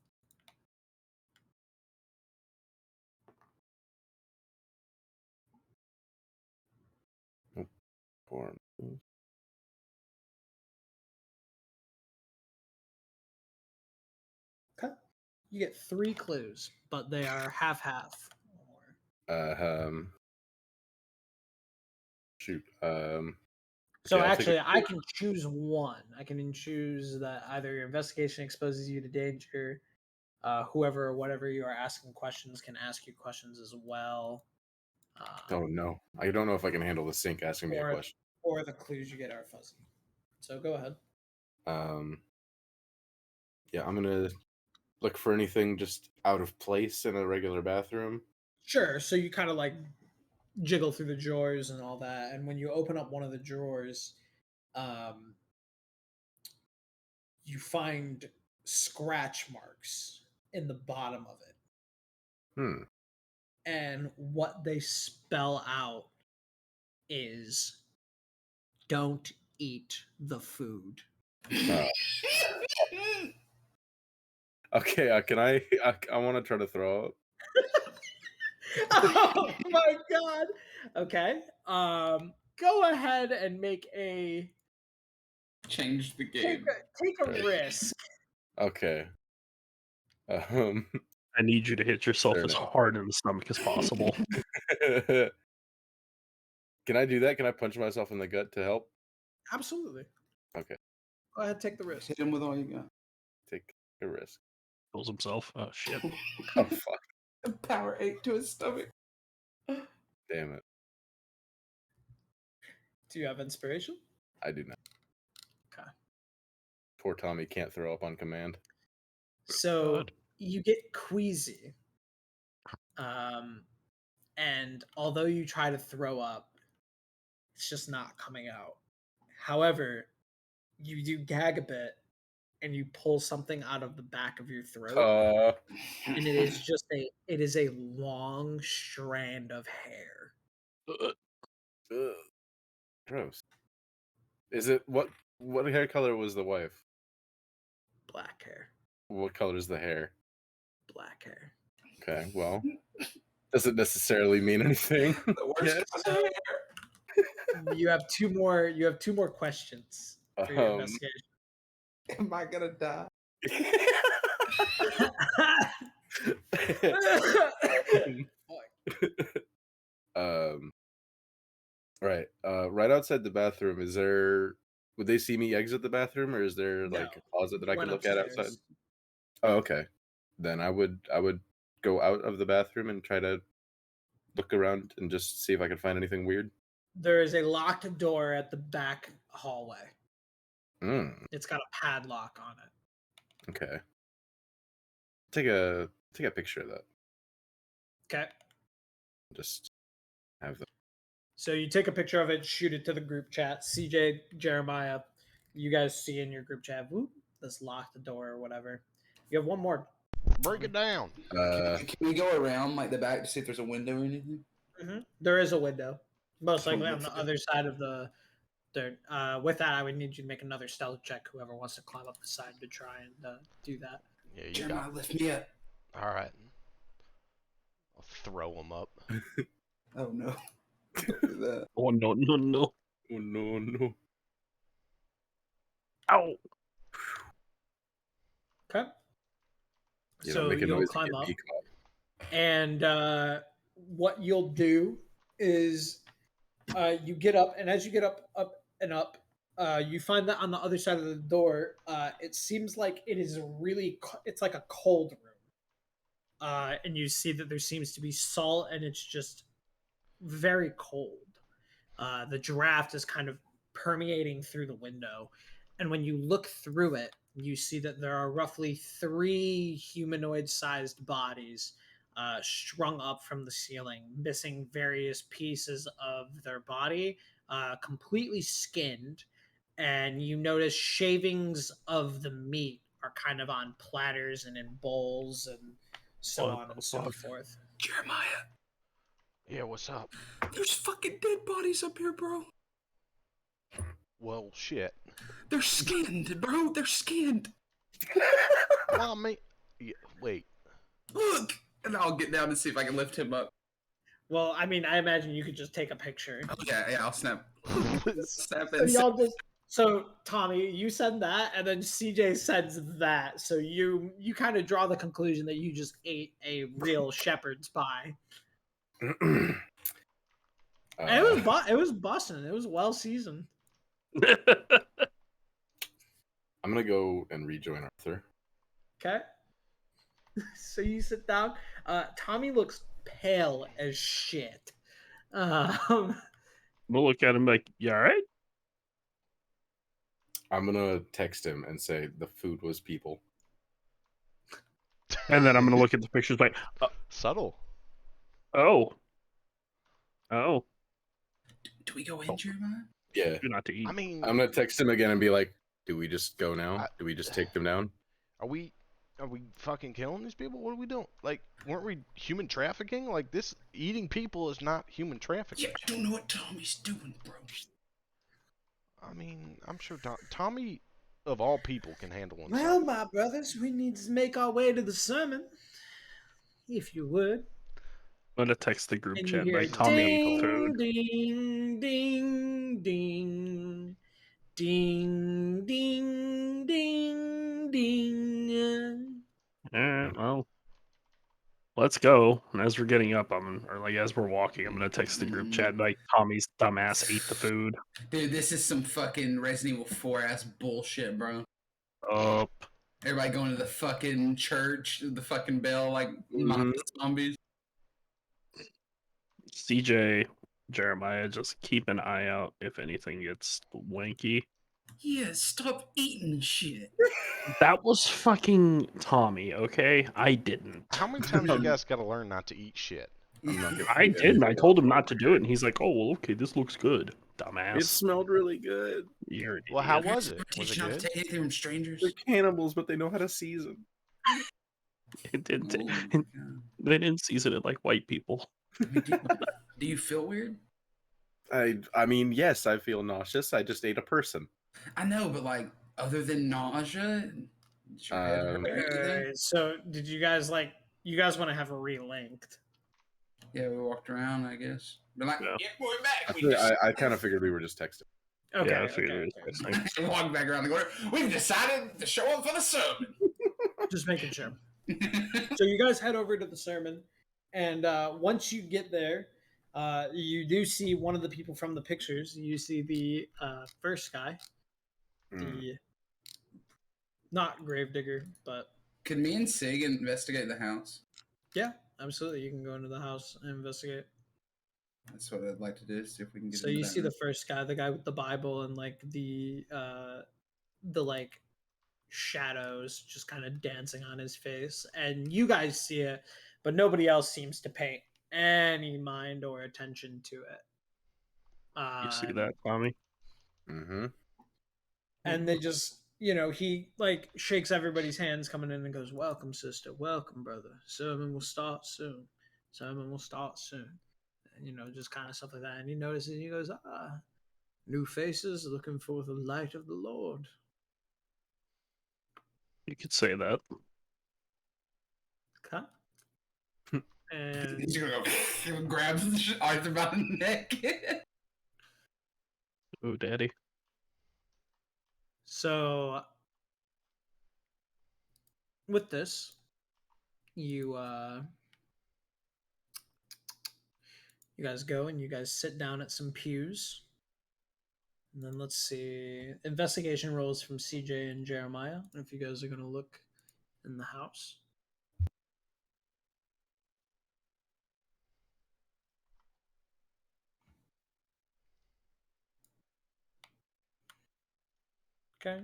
Speaker 3: Okay. You get 3 clues, but they are half.
Speaker 6: Shoot.
Speaker 3: So
Speaker 6: Okay, I'll take
Speaker 3: actually,
Speaker 6: a
Speaker 3: I can choose one. I can choose that either your investigation exposes you to danger, whoever or whatever you are asking questions can ask you questions as well.
Speaker 6: Oh no, I don't know if I can handle the sink asking me a question.
Speaker 3: Or the clues you get are fuzzy. So go ahead.
Speaker 6: Yeah, I'm gonna look for anything just out of place in a regular bathroom.
Speaker 3: Sure. So you kind of like jiggle through the drawers and all that, and when you open up one of the drawers, you find scratch marks in the bottom of it. And what they spell out is, "Don't eat the food."
Speaker 6: Okay, can I want to try to throw up.
Speaker 3: Oh my god. Okay. Go ahead and make a
Speaker 5: Change the
Speaker 3: take
Speaker 5: game.
Speaker 3: a risk.
Speaker 6: Okay.
Speaker 4: I need you to hit yourself as
Speaker 6: Sure.
Speaker 4: hard in the stomach as possible.
Speaker 6: Can I do that? Can I punch myself in the gut to help?
Speaker 3: Absolutely.
Speaker 6: Okay,
Speaker 3: Go ahead, take the risk.
Speaker 5: Hit him with all you got.
Speaker 6: take a risk.
Speaker 4: Kills himself. Oh shit.
Speaker 6: Oh fuck!
Speaker 5: Power 8 to his stomach.
Speaker 6: Damn it!
Speaker 3: Do you have inspiration?
Speaker 6: I do not.
Speaker 3: Okay.
Speaker 6: Poor Tommy can't throw up on command.
Speaker 3: So
Speaker 4: God.
Speaker 3: you get queasy. And although you try to throw up, it's just not coming out. However, you do gag a bit and you pull something out of the back of your throat. And it is a long strand of hair.
Speaker 6: Ugh. Gross. Is it what hair color was the wife?
Speaker 3: Black hair.
Speaker 6: What color is the hair?
Speaker 3: Black hair.
Speaker 6: Okay, well, doesn't necessarily mean anything.
Speaker 5: The worst kind of hair.
Speaker 3: You have two more questions for your investigation.
Speaker 5: Am I gonna die?
Speaker 6: Right. Right outside the bathroom, would they see me exit the bathroom, or is there
Speaker 3: No.
Speaker 6: like a closet that I can
Speaker 3: Went
Speaker 6: look at
Speaker 3: upstairs.
Speaker 6: outside? Oh, okay. Then I would go out of the bathroom and try to look around and just see if I could find anything weird.
Speaker 3: There is a locked door at the back hallway.
Speaker 6: Hmm.
Speaker 3: It's got a padlock on it.
Speaker 6: Okay. Take a picture of that.
Speaker 3: Okay.
Speaker 6: Just have that.
Speaker 3: So you take a picture of it, shoot it to the group chat. CJ, Jeremiah, you guys see in your group chat, whoop, let's lock the door or whatever. You have one more.
Speaker 1: Break it down.
Speaker 5: Can we go around like the back to see if there's a window or anything?
Speaker 3: There is a window. Most likely on the other side of the dirt. With that, I would need you to make another stealth check, whoever wants to climb up the side to try and do that.
Speaker 1: Yeah, you
Speaker 5: Jeremiah,
Speaker 1: got.
Speaker 5: lift me up.
Speaker 1: All right. I'll throw him up.
Speaker 5: Oh no. Don't do that.
Speaker 4: Oh no no no.
Speaker 6: Oh no.
Speaker 4: Ow.
Speaker 3: Okay.
Speaker 6: You
Speaker 3: So
Speaker 6: don't make a
Speaker 3: you'll
Speaker 6: noise to
Speaker 3: climb
Speaker 6: get
Speaker 3: up.
Speaker 6: me caught.
Speaker 3: And what you'll do is you get up, and as you get up and up, you find that on the other side of the door, it seems like it is it's like a cold room. And you see that there seems to be salt, and it's just very cold. The draft is kind of permeating through the window, and when you look through it, you see that there are roughly 3 humanoid-sized bodies strung up from the ceiling, missing various pieces of their body, completely skinned, and you notice shavings of the meat are kind of on platters and in bowls and so
Speaker 4: What
Speaker 3: on
Speaker 4: the
Speaker 3: and so
Speaker 4: fuck?
Speaker 3: forth.
Speaker 5: Jeremiah,
Speaker 1: Yeah, what's up?
Speaker 5: there's fucking dead bodies up here, bro.
Speaker 1: Well, shit.
Speaker 5: They're skinned, bro. They're skinned.
Speaker 1: Well, I mean, yeah, wait.
Speaker 5: Look. And I'll get down and see if I can lift him up.
Speaker 3: Well, I mean, I imagine you could just take a picture.
Speaker 5: Oh, yeah, I'll snap. Snap
Speaker 3: So
Speaker 5: and
Speaker 3: y'all just so Tommy, you send that, and then CJ sends that. So you kind of draw the conclusion that you just ate a real shepherd's pie. And it was busting. It was well seasoned.
Speaker 6: I'm gonna go and rejoin Arthur.
Speaker 3: Okay. So you sit down. Tommy looks pale as shit.
Speaker 4: We'll look at him like, you alright?
Speaker 6: I'm gonna text him and say the food was people.
Speaker 4: And then I'm gonna look at the pictures like,
Speaker 1: Subtle.
Speaker 4: oh.
Speaker 5: Do we go in, Jeremiah?
Speaker 6: Yeah.
Speaker 4: Do not to eat.
Speaker 1: I mean,
Speaker 6: I'm gonna text him again and be like, do we just go now?
Speaker 1: I-
Speaker 6: Do we just take them down?
Speaker 1: are we fucking killing these people? What are we doing? Like, weren't we human trafficking? Like, this eating people is not human trafficking.
Speaker 5: Yeah, I don't know what Tommy's doing, bro.
Speaker 1: I mean, I'm sure Tommy of all people, can handle himself.
Speaker 3: Well, my brothers, we need to make our way to the sermon, if you would.
Speaker 4: I'm gonna text the group
Speaker 3: And you
Speaker 4: chat
Speaker 3: hear
Speaker 4: like Tommy ate the
Speaker 3: ding,
Speaker 4: food.
Speaker 3: ding, ding, ding, ding, ding, ding, ding.
Speaker 4: Well, let's go. And as we're getting up, as we're walking, I'm gonna text the group chat like Tommy's dumbass ate the food.
Speaker 5: Dude, this is some fucking Resident Evil 4 ass bullshit, bro.
Speaker 4: Up.
Speaker 5: Everybody going to the fucking church, the fucking bell, like mob zombies.
Speaker 4: CJ, Jeremiah, just keep an eye out if anything gets wanky.
Speaker 5: Yeah, stop eating shit.
Speaker 4: That was fucking Tommy, okay? I didn't.
Speaker 1: How many times you guys gotta learn not to eat shit?
Speaker 4: I didn't. I told him not to do it, and he's like, "Oh, well, okay, this looks good, dumbass."
Speaker 6: It smelled really good.
Speaker 4: You're an
Speaker 1: Well, how
Speaker 4: idiot.
Speaker 1: was it? Was it
Speaker 5: Teach not
Speaker 1: good?
Speaker 5: to take anything from strangers.
Speaker 6: They're cannibals, but they know how to season.
Speaker 4: It didn't.
Speaker 5: Oh my God.
Speaker 4: They didn't season it like white people.
Speaker 5: I mean, do you feel weird?
Speaker 6: I mean, yes, I feel nauseous. I just ate a person.
Speaker 5: I know, but like, other than nausea, does your head hurt or anything?
Speaker 3: Alright, so did you guys you guys want to have a relinked?
Speaker 5: Yeah, we walked around, I guess. But like,
Speaker 4: Yeah.
Speaker 5: yeah, we're back.
Speaker 6: I kind of figured we were just texting.
Speaker 3: Okay,
Speaker 4: Yeah, I
Speaker 3: okay,
Speaker 4: figured
Speaker 3: okay.
Speaker 4: it was
Speaker 5: We walked back around the corner. We've decided to show up for the sermon.
Speaker 3: Just making sure. So you guys head over to the sermon, and once you get there, you do see one of the people from the pictures. You see the first guy, the not Gravedigger, but
Speaker 5: Could me and Sig investigate the house?
Speaker 3: yeah, absolutely. You can go into the house and investigate.
Speaker 5: That's what I'd like to do. See if we can get.
Speaker 3: So
Speaker 5: into
Speaker 3: you
Speaker 5: that
Speaker 3: see
Speaker 5: room.
Speaker 3: the first guy, the guy with the Bible and like the like shadows just kind of dancing on his face, and you guys see it, but nobody else seems to pay any mind or attention to it.
Speaker 4: You see that, Tommy?
Speaker 6: Mm-hmm.
Speaker 3: And they just, he like shakes everybody's hands coming in and goes, "Welcome, sister. Welcome, brother. Sermon will start soon. Sermon will start soon." And, just kind of stuff like that. And he notices, and he goes, "New faces looking for the light of the Lord."
Speaker 4: You could say that.
Speaker 3: Okay. And
Speaker 5: He's gonna go grab Arthur by the neck.
Speaker 4: Oh, daddy.
Speaker 3: so with this, you guys go and you guys sit down at some pews. And then let's see. Investigation rolls from CJ and Jeremiah, if you guys are going to look in the house. Okay.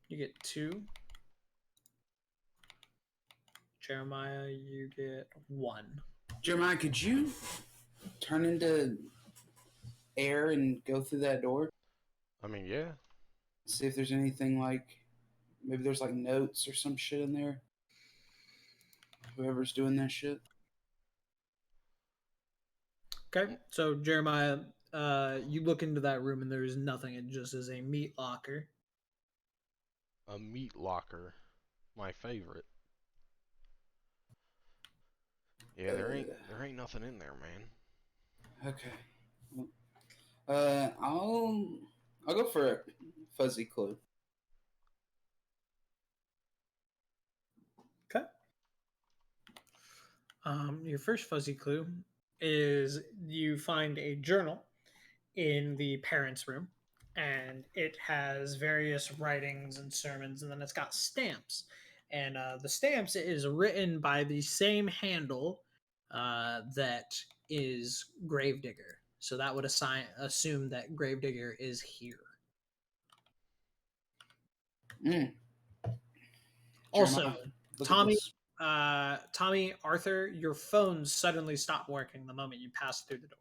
Speaker 3: You get 2. Jeremiah, you get 1.
Speaker 5: Jeremiah, could you turn into air and go through that door?
Speaker 1: I mean, yeah.
Speaker 5: See if there's anything like, maybe there's like notes or some shit in there. Whoever's doing that shit.
Speaker 3: Okay. So Jeremiah, you look into that room and there is nothing. It just is a meat locker.
Speaker 1: A meat locker. My favorite. Yeah, there ain't nothing in there, man.
Speaker 5: Okay. I'll go for a fuzzy clue.
Speaker 3: Okay. Your first fuzzy clue is you find a journal in the parents' room, and it has various writings and sermons, and then it's got stamps. And the stamps is written by the same handle that is Gravedigger. So that would assume that Gravedigger is here. Also,
Speaker 5: Jeremiah, look at
Speaker 3: Tommy,
Speaker 5: this.
Speaker 3: Tommy, Arthur, your phones suddenly stop working the moment you pass through the door.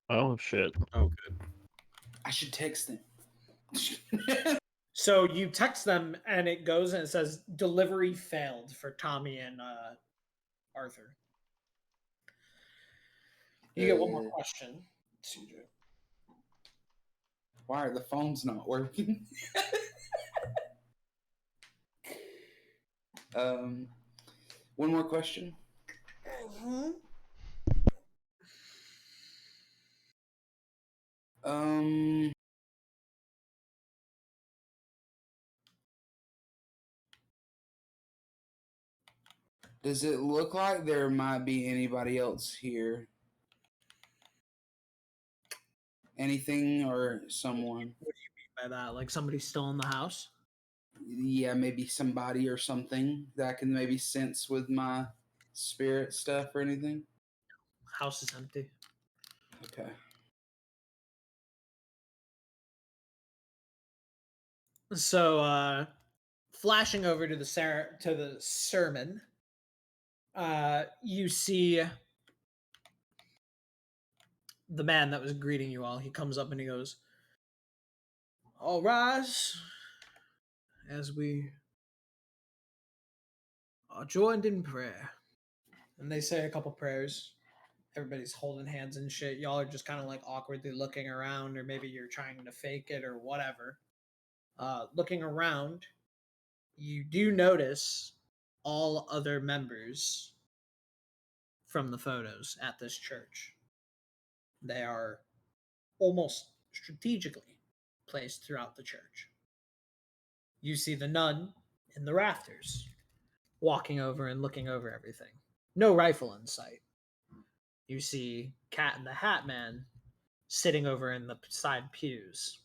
Speaker 4: Oh, shit.
Speaker 6: Oh, good.
Speaker 5: I should text them.
Speaker 3: So you text them, and it goes and it says delivery failed for Tommy and Arthur. You get one more question, CJ.
Speaker 5: Why are the phones not working? One more question. Um, does it look like there might be anybody else here? Anything or someone?
Speaker 3: What do you mean by that? Like somebody's still in the house?
Speaker 5: Yeah, maybe somebody or something that I can maybe sense with my spirit stuff or anything.
Speaker 3: House is empty.
Speaker 5: Okay.
Speaker 3: So, flashing over to the sermon, you see the man that was greeting you all. He comes up and he goes, "All rise as we are joined in prayer." And they say a couple prayers. Everybody's holding hands and shit. Y'all are just kind of like awkwardly looking around, or maybe you're trying to fake it or whatever. Looking around, you do notice all other members from the photos at this church. They are almost strategically placed throughout the church. You see the nun in the rafters, walking over and looking over everything. No rifle in sight. You see Cat in the Hat Man sitting over in the side pews.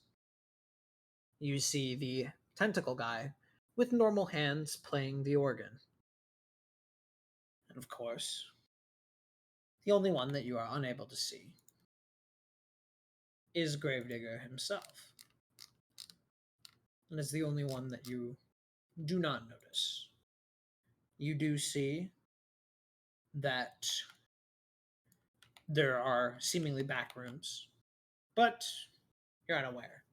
Speaker 3: You see the tentacle guy with normal hands playing the organ. And of course, the only one that you are unable to see is Gravedigger himself. And is the only one that you do not notice. You do see that there are seemingly back rooms, but you're unaware.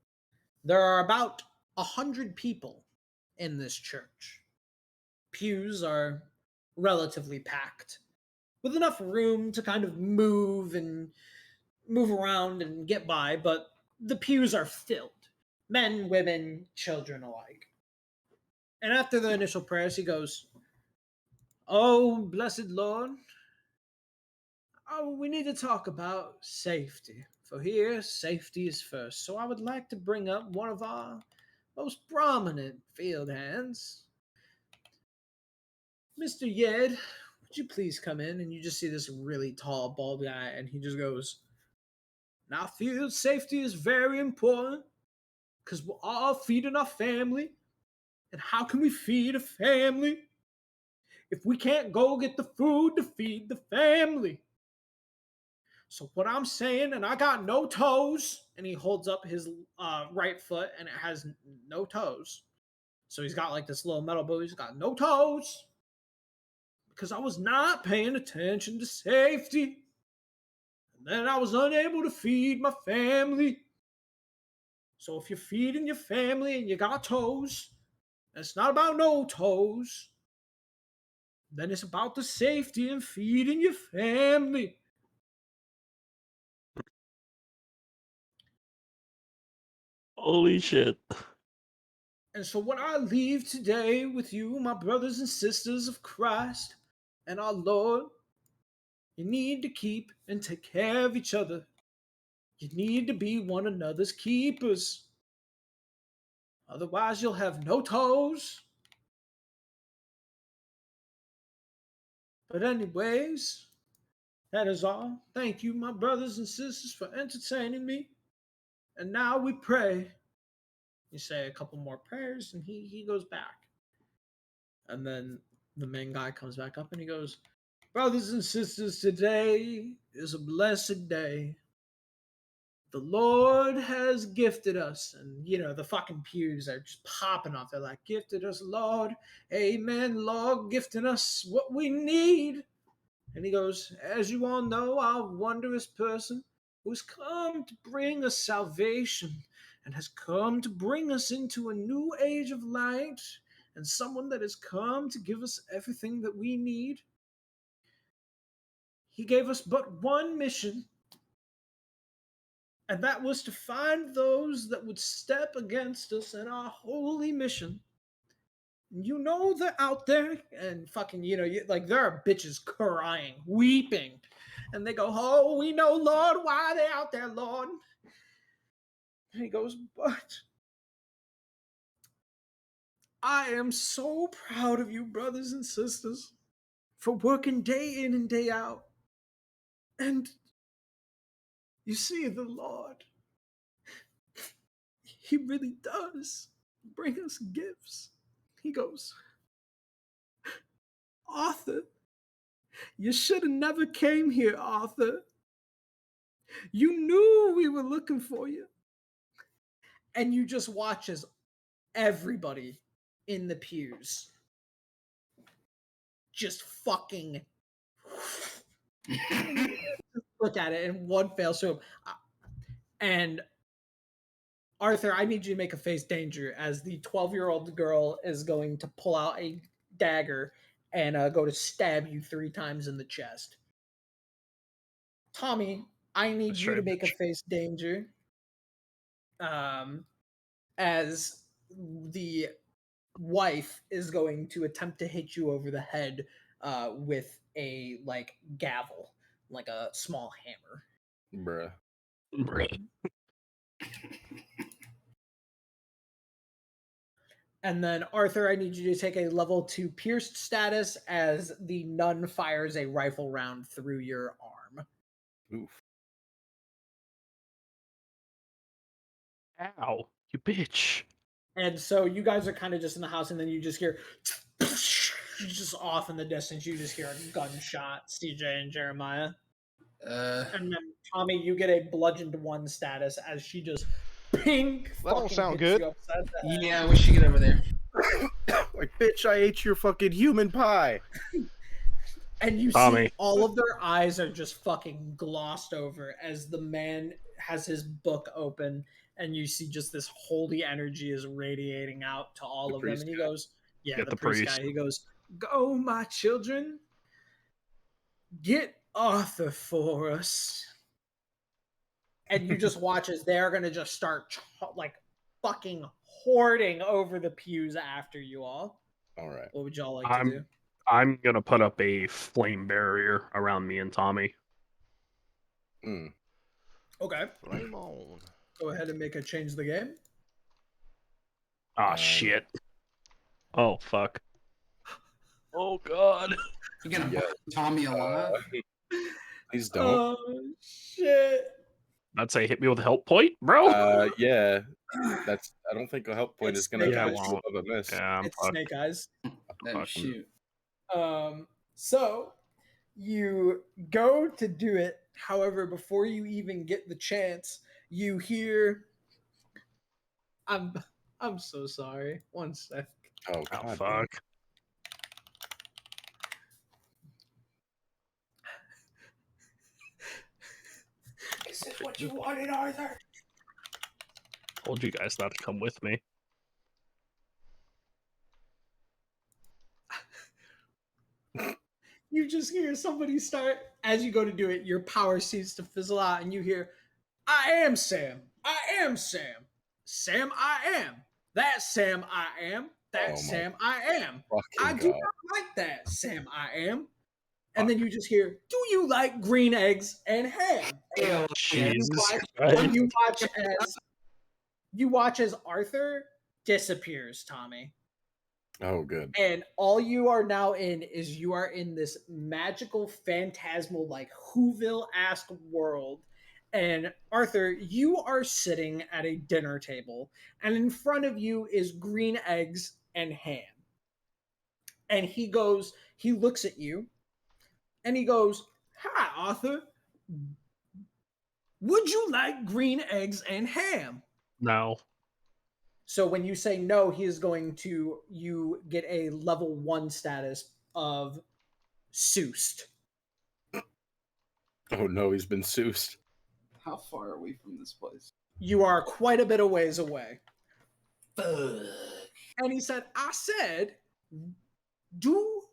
Speaker 3: There are about 100 people in this church. Pews are relatively packed, with enough room to kind of move around and get by, but the pews are filled. Men, women, children alike. And after the initial prayers, he goes, "Oh, blessed Lord, we need to talk about safety. For here, safety is first. So I would like to bring up one of our most prominent field hands. Mr. Yed, would you please come in?" And you just see this really tall, bald guy, and he just goes, "Now, field safety is very important because we're all feeding our family. And how can we feed a family if we can't go get the food to feed the family? So what I'm saying, and I got no toes," and he holds up his right foot, and it has no toes. So he's got like this little metal boot. He's got no toes because I was not paying attention to safety. And then I was unable to feed my family. So if you're feeding your family and you got toes, and it's not about no toes, then it's about the safety and feeding your family.
Speaker 4: Holy shit.
Speaker 3: And so when I leave today with you, my brothers and sisters of Christ and our Lord, you need to keep and take care of each other. You need to be one another's keepers. Otherwise, you'll have no toes. But anyways, that is all. Thank you, my brothers and sisters, for entertaining me. And now we pray. You say a couple more prayers, and he goes back. And then the main guy comes back up and he goes, "Brothers and sisters, today is a blessed day. The Lord has gifted us." And, the fucking pews are just popping off. They're like, "Gifted us, Lord. Amen, Lord, gifting us what we need." And he goes, "As you all know, our wondrous person who's come to bring us salvation and has come to bring us into a new age of light, and someone that has come to give us everything that we need. He gave us but one mission, And that was to find those that would step against us in our holy mission. You know they're out there, and fucking, like there are bitches crying, weeping, and they go, "Oh, we know, Lord, why are they out there, Lord?" And he goes, "But I am so proud of you, brothers and sisters, for working day in and day out. And you see, the Lord, He really does bring us gifts." He goes, "Arthur, you should have never came here, Arthur. You knew we were looking for you." And you just watch as everybody in the pews just fucking look at it in one fell swoop. And Arthur, I need you to make a face danger as the 12-year-old girl is going to pull out a dagger and go to stab you 3 times in the chest. Tommy, I need you to make a face danger. As the wife is going to attempt to hit you over the head with a like gavel, like a small hammer.
Speaker 6: Bruh.
Speaker 3: And then Arthur, I need you to take a level 2 pierced status as the nun fires a rifle round through your arm.
Speaker 6: Oof.
Speaker 4: Ow, you bitch.
Speaker 3: And so you guys are kind of just in the house, and then you just hear just off in the distance, you just hear a gunshot, CJ and Jeremiah. And then Tommy, you get a bludgeoned 1 status as she just pink.
Speaker 1: That don't sound good.
Speaker 5: Yeah, we should get over there.
Speaker 6: Like, bitch, I ate your fucking human pie.
Speaker 3: And you
Speaker 4: Tommy.
Speaker 3: see all of their eyes are just fucking glossed over as the man has his book open, and you see just this holy energy is radiating out to all
Speaker 6: The
Speaker 3: of them. And he goes, "Yeah,
Speaker 4: Get
Speaker 3: the
Speaker 4: the
Speaker 3: priest
Speaker 4: priest.
Speaker 3: guy." He goes, "Go, my children, get Arthur for us." And you just watch as they're gonna just start like fucking hoarding over the pews after you all.
Speaker 6: All right.
Speaker 3: What would y'all like to do?
Speaker 4: I'm gonna put up a flame barrier around me and Tommy.
Speaker 3: Okay.
Speaker 1: Flame on.
Speaker 3: Go ahead and make a change the game.
Speaker 4: Ah, shit. Oh, fuck. Oh, God.
Speaker 5: You're gonna burn Tommy alive?
Speaker 6: Please don't.
Speaker 3: Oh, shit.
Speaker 4: I'd say hit me with a help point, bro.
Speaker 6: Yeah. That's. I don't think a help point
Speaker 3: It's
Speaker 6: is gonna
Speaker 3: Snake
Speaker 6: touch
Speaker 3: Eyes.
Speaker 6: you of a miss.
Speaker 4: Yeah, I'm
Speaker 3: It's
Speaker 4: fucked.
Speaker 3: Snake Eyes.
Speaker 5: Oh, shoot.
Speaker 3: So you go to do it. However, before you even get the chance, you hear, I'm so sorry. 1 sec.
Speaker 6: Oh,
Speaker 4: Oh,
Speaker 6: God.
Speaker 4: fuck.
Speaker 3: Is this what you wanted, Arthur?
Speaker 4: Told you guys not to come with me.
Speaker 3: You just hear somebody start, as you go to do it, your power seems to fizzle out, and you hear, "I am Sam. I am Sam. Sam, I am. That's Sam, I am. That's
Speaker 6: Oh my
Speaker 3: Sam, I am. I
Speaker 6: Fucking
Speaker 3: do
Speaker 6: God.
Speaker 3: not like that, Sam, I am." And then you just hear, "Do you like green eggs and ham?" And
Speaker 4: Jesus
Speaker 3: and
Speaker 4: Christ.
Speaker 3: you watch as Arthur disappears, Tommy.
Speaker 6: Oh, good.
Speaker 3: And all you are now in is you are in this magical, phantasmal, like Whoville-esque world. And Arthur, you are sitting at a dinner table, and in front of you is green eggs and ham. And he looks at you, and he goes, "Hi, Arthur. Would you like green eggs and ham?"
Speaker 4: No.
Speaker 3: So when you say no, he is going to, you get a level 1 status of Soused.
Speaker 6: Oh, no, he's been soused.
Speaker 5: How far are we from this place?
Speaker 3: You are quite a bit of ways away.
Speaker 5: Fuck.
Speaker 3: And he said,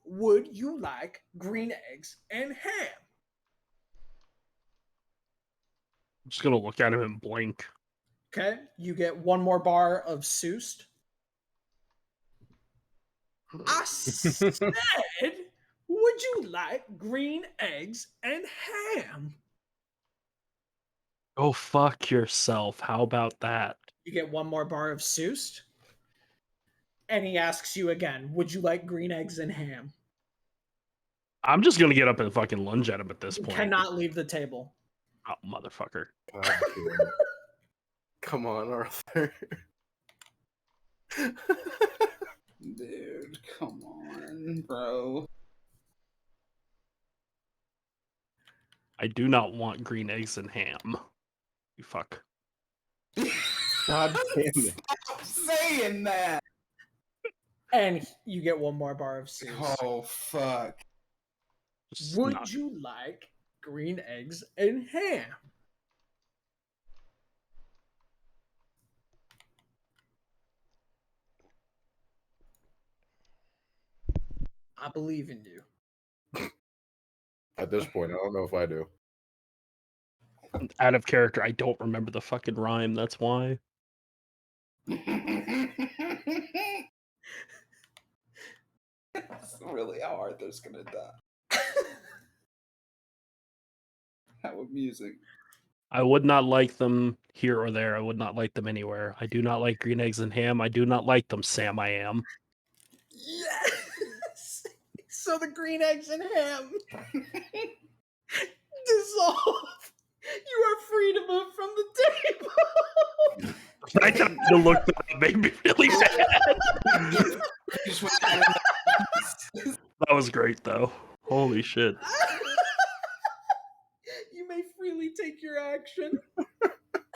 Speaker 3: would you like green eggs and ham?"
Speaker 4: just gonna look at him and blink.
Speaker 3: Okay, you get one more bar of Soust. I said, would you like green eggs and ham?
Speaker 4: Go fuck yourself. How about that?
Speaker 3: You get one more bar of Soust. And he asks you again, would you like green eggs and ham?
Speaker 4: I'm just gonna get up and fucking lunge at him at this
Speaker 3: You
Speaker 4: point.
Speaker 3: cannot leave the table.
Speaker 4: Oh, motherfucker.
Speaker 6: God damn it. Come on, Arthur.
Speaker 5: Dude, come on, bro.
Speaker 4: I do not want green eggs and ham. You fuck.
Speaker 6: God damn it.
Speaker 5: Stop saying that.
Speaker 3: And you get one more bar of Soust.
Speaker 5: Oh fuck.
Speaker 4: Just
Speaker 3: Would
Speaker 4: not-
Speaker 3: you like green eggs and ham? I believe in you.
Speaker 6: At this point, I don't know if I do.
Speaker 4: Out of character, I don't remember the fucking rhyme, that's why.
Speaker 5: That's really how Arthur's gonna die. How with music.
Speaker 4: I would not like them here or there. I would not like them anywhere. I do not like green eggs and ham. I do not like them, Sam I am.
Speaker 3: Yes! So the green eggs and ham dissolve. You are free to move from the table.
Speaker 4: I had to look that up, made me really mad. That was great though. Holy shit.
Speaker 3: You may freely take your action.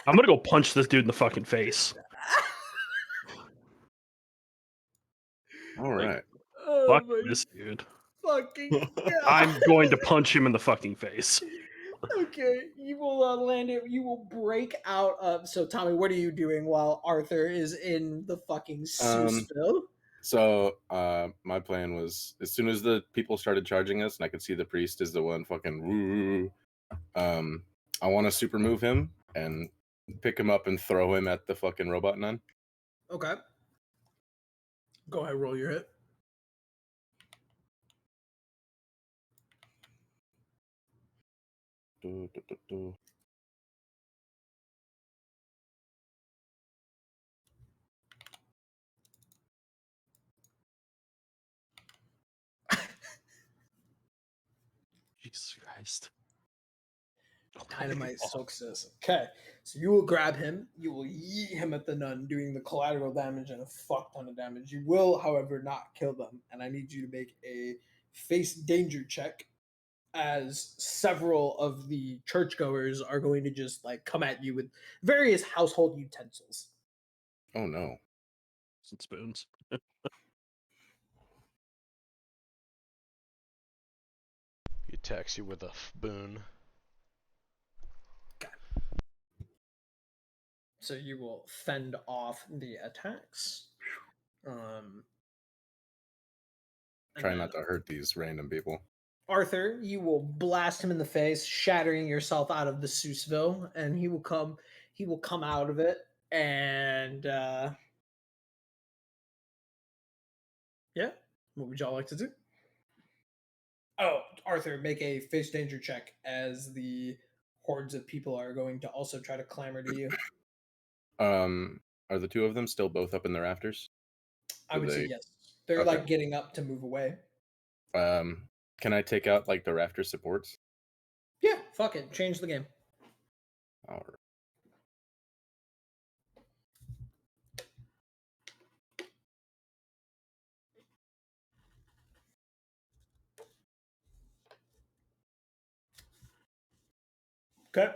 Speaker 4: I'm gonna go punch this dude in the fucking face.
Speaker 6: All right.
Speaker 3: Oh
Speaker 4: Fuck
Speaker 3: my
Speaker 4: this dude.
Speaker 3: fucking god.
Speaker 4: I'm going to punch him in the fucking face.
Speaker 3: Okay, you will land it. You will break out of. So, Tommy, what are you doing while Arthur is in the fucking Sousville?
Speaker 6: So my plan was, as soon as the people started charging us and I could see the priest is the one fucking woo, I want to super move him and pick him up and throw him at the fucking robot nun.
Speaker 3: Okay. Go ahead, roll your hit.
Speaker 6: Do.
Speaker 4: Jesus Christ.
Speaker 3: Dynamite soaks this. Okay, so you will grab him. You will yeet him at the nun, doing the collateral damage and a fuck ton of damage. You will, however, not kill them, and I need you to make a face danger check, as several of the churchgoers are going to just like come at you with various household utensils.
Speaker 6: Oh no.
Speaker 4: And spoons.
Speaker 1: He attacks you with a boon.
Speaker 3: So you will fend off the attacks.
Speaker 6: Try
Speaker 3: and
Speaker 6: not to hurt these random people.
Speaker 3: Arthur, you will blast him in the face, shattering yourself out of the Sousville, and he will come out of it, and yeah. What would y'all like to do? Oh, Arthur, make a face danger check, as the hordes of people are going to also try to clamor to you.
Speaker 6: Are the two of them still both up in the rafters?
Speaker 3: I would say
Speaker 6: they-
Speaker 3: yes. They're
Speaker 6: okay.
Speaker 3: like getting up to move away.
Speaker 6: Can I take out like the rafter supports?
Speaker 3: Yeah, fuck it. Change the game.
Speaker 6: All right.
Speaker 3: Okay.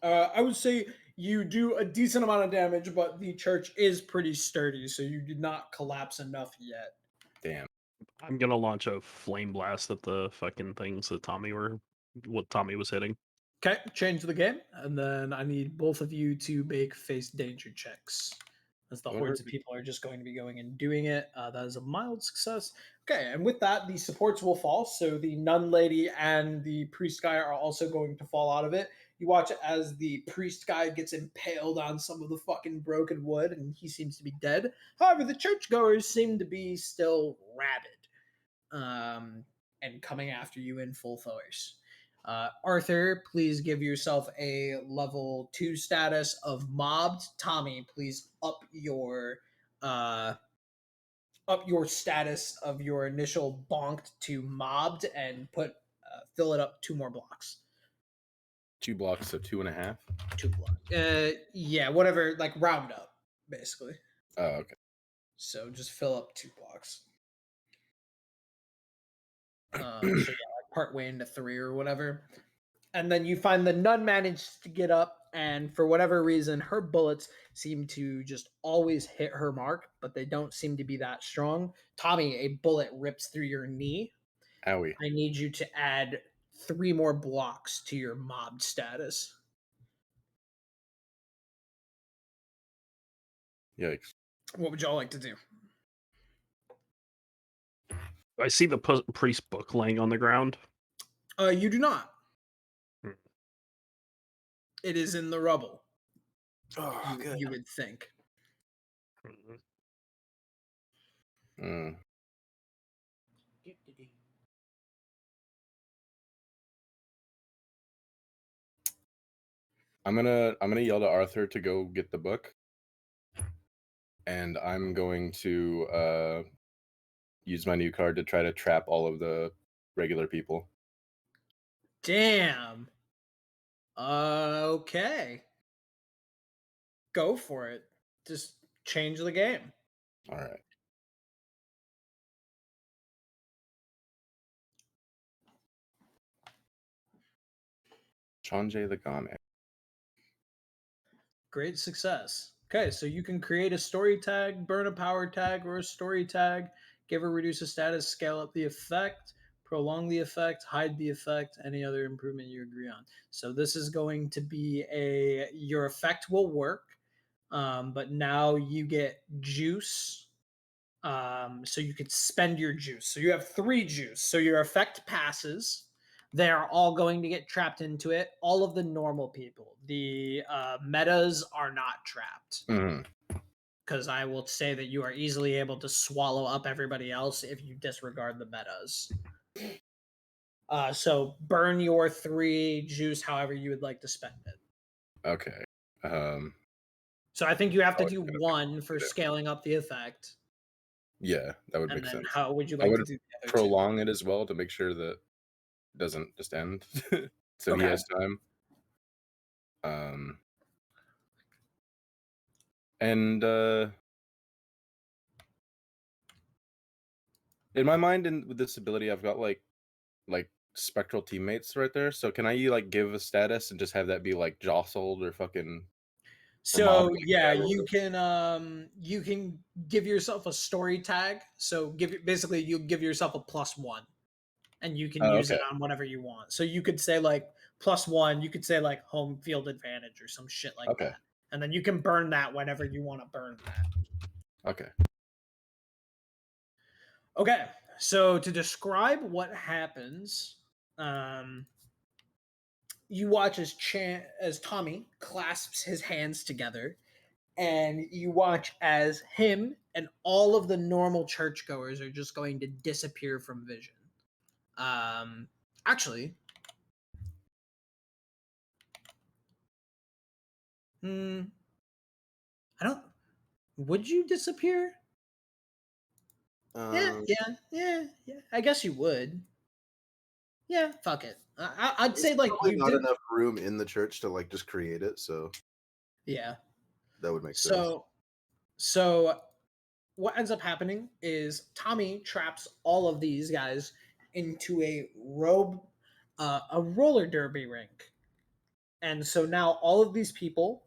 Speaker 3: I would say you do a decent amount of damage, but the church is pretty sturdy, so you did not collapse enough yet.
Speaker 6: Damn.
Speaker 4: I'm gonna launch a flame blast at the fucking things that Tommy was hitting.
Speaker 3: Okay, change the game, and then I need both of you to make face danger checks, as the
Speaker 6: What
Speaker 3: hordes
Speaker 6: are
Speaker 3: of people are just going to be going and doing it. That is a mild success. Okay, and with that, the supports will fall, so the nun lady and the priest guy are also going to fall out of it. You watch as the priest guy gets impaled on some of the fucking broken wood, and he seems to be dead. However, the churchgoers seem to be still rabid, and coming after you in full force. Arthur, please give yourself a level 2 status of mobbed. Tommy, please up your status of your initial bonked to mobbed and fill it up 2 more blocks.
Speaker 6: 2 blocks, so 2.5.
Speaker 3: 2 blocks. Yeah, whatever. Like round up, basically.
Speaker 6: Oh, okay.
Speaker 3: So just fill up 2 blocks. So yeah, like part way into 3 or whatever. And then you find the nun managed to get up, and for whatever reason, her bullets seem to just always hit her mark, but they don't seem to be that strong. Tommy, a bullet rips through your knee.
Speaker 6: Owie.
Speaker 3: I need you to add 3 more blocks to your mobbed status.
Speaker 6: Yikes.
Speaker 3: What would y'all like to do?
Speaker 4: I see the priest book laying on the ground.
Speaker 3: You do not.
Speaker 4: Hmm.
Speaker 3: It is in the rubble.
Speaker 8: Oh, good.
Speaker 3: You would think.
Speaker 6: Mm. I'm gonna yell to Arthur to go get the book, and I'm going to use my new card to try to trap all of the regular people.
Speaker 3: Damn. Okay. Go for it. Just change the game.
Speaker 6: All right. Sanjay the Gane.
Speaker 3: Great success. Okay, so you can create a story tag, burn a power tag, or a story tag, give or reduce a status, scale up the effect, prolong the effect, hide the effect, any other improvement you agree on. So this is going to be your effect will work, but now you get juice. So you could spend your juice. So you have 3 juice. So your effect passes. They're all going to get trapped into it. All of the normal people. The metas are not trapped. Because I will say that you are easily able to swallow up everybody else if you disregard the metas. So burn your 3 juice however you would like to spend it.
Speaker 6: Okay.
Speaker 3: So I think you have to
Speaker 6: I was
Speaker 3: do
Speaker 6: gonna
Speaker 3: 1 for scaling up the effect.
Speaker 6: Yeah, that would
Speaker 3: And
Speaker 6: make
Speaker 3: then
Speaker 6: sense.
Speaker 3: how would you
Speaker 6: I
Speaker 3: like to
Speaker 6: would
Speaker 3: do the other 2?
Speaker 6: prolong it as well to make sure that it doesn't just end. So he
Speaker 3: Okay.
Speaker 6: has time. And in my mind, and with this ability, I've got like spectral teammates right there. So can I like give a status and just have that be like jostled or fucking?
Speaker 3: So
Speaker 6: mob,
Speaker 3: yeah,
Speaker 6: whatever.
Speaker 3: you can give yourself a story tag. So basically you give yourself a +1, and you can use it
Speaker 6: okay.
Speaker 3: on whatever you want. So you could say like +1. You could say like home field advantage or some shit like
Speaker 6: Okay.
Speaker 3: that, and then you can burn that whenever you want to burn that.
Speaker 6: Okay.
Speaker 3: Okay, so to describe what happens, you watch as Tommy clasps his hands together, and you watch as him and all of the normal churchgoers are just going to disappear from vision. Actually, I don't. Would you disappear? Yeah. I guess you would. Yeah, fuck it. I'd say like
Speaker 9: probably
Speaker 3: you
Speaker 9: not
Speaker 3: did.
Speaker 9: enough room in the church to like just create it, so
Speaker 3: Yeah.
Speaker 9: that would make sense.
Speaker 3: So what ends up happening is Tommy traps all of these guys into a roller derby rink. And so now all of these people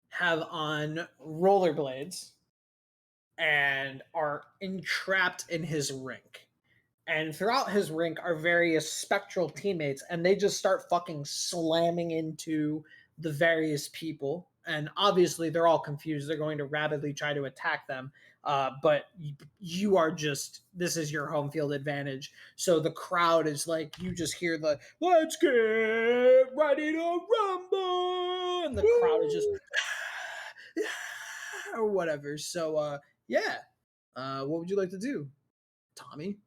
Speaker 3: have on rollerblades and are entrapped in his rink. And throughout his rink are various spectral teammates, and they just start fucking slamming into the various people. And obviously, they're all confused. They're going to rapidly try to attack them. but you are just, this is your home field advantage. So the crowd is like, you just hear the "Let's get ready to rumble," and the crowd is just or whatever. So yeah, what would you like to do, Tommy?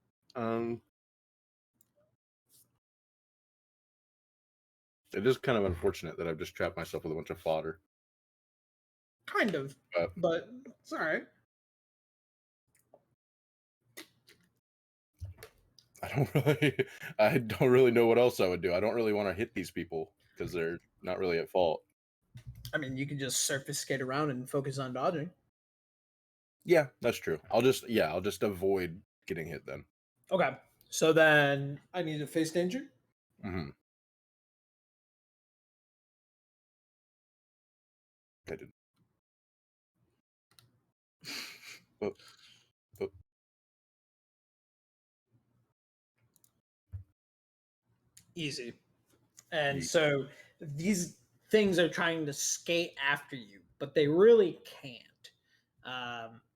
Speaker 6: It is kind of unfortunate that I've just trapped myself with a bunch of fodder.
Speaker 3: Kind of, but it's all right.
Speaker 6: I don't really know what else I would do. I don't really want to hit these people because they're not really at fault.
Speaker 3: I mean, you can just surface skate around and focus on dodging.
Speaker 6: Yeah, that's true. I'll just avoid getting hit then.
Speaker 3: Okay, so then I need to face danger.
Speaker 6: Mm-hmm. I did. Oh.
Speaker 3: Easy. And so these things are trying to skate after you, but they really can't.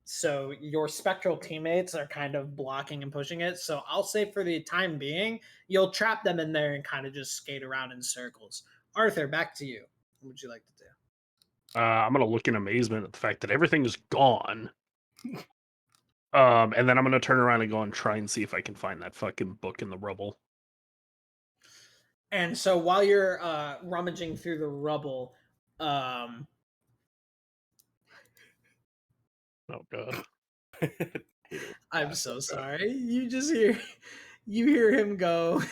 Speaker 3: So your spectral teammates are kind of blocking and pushing it. So I'll say for the time being, you'll trap them in there and kind of just skate around in circles. Arthur, back to you. What would you like to do?
Speaker 4: I'm gonna look in amazement at the fact that everything is gone. And then I'm gonna turn around and go and try and see if I can find that fucking book in the rubble.
Speaker 3: And so while you're rummaging through the rubble,
Speaker 4: oh god.
Speaker 3: I'm so sorry. You just hear him go,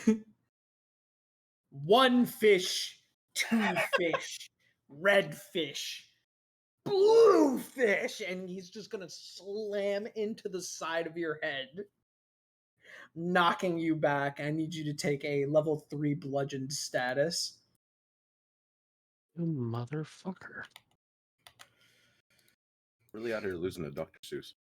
Speaker 3: 1 fish, 2 fish, red fish, blue fish, and he's just gonna slam into the side of your head, knocking you back. I need you to take a level 3 bludgeoned status.
Speaker 4: You motherfucker.
Speaker 6: Really out here losing to Dr. Seuss.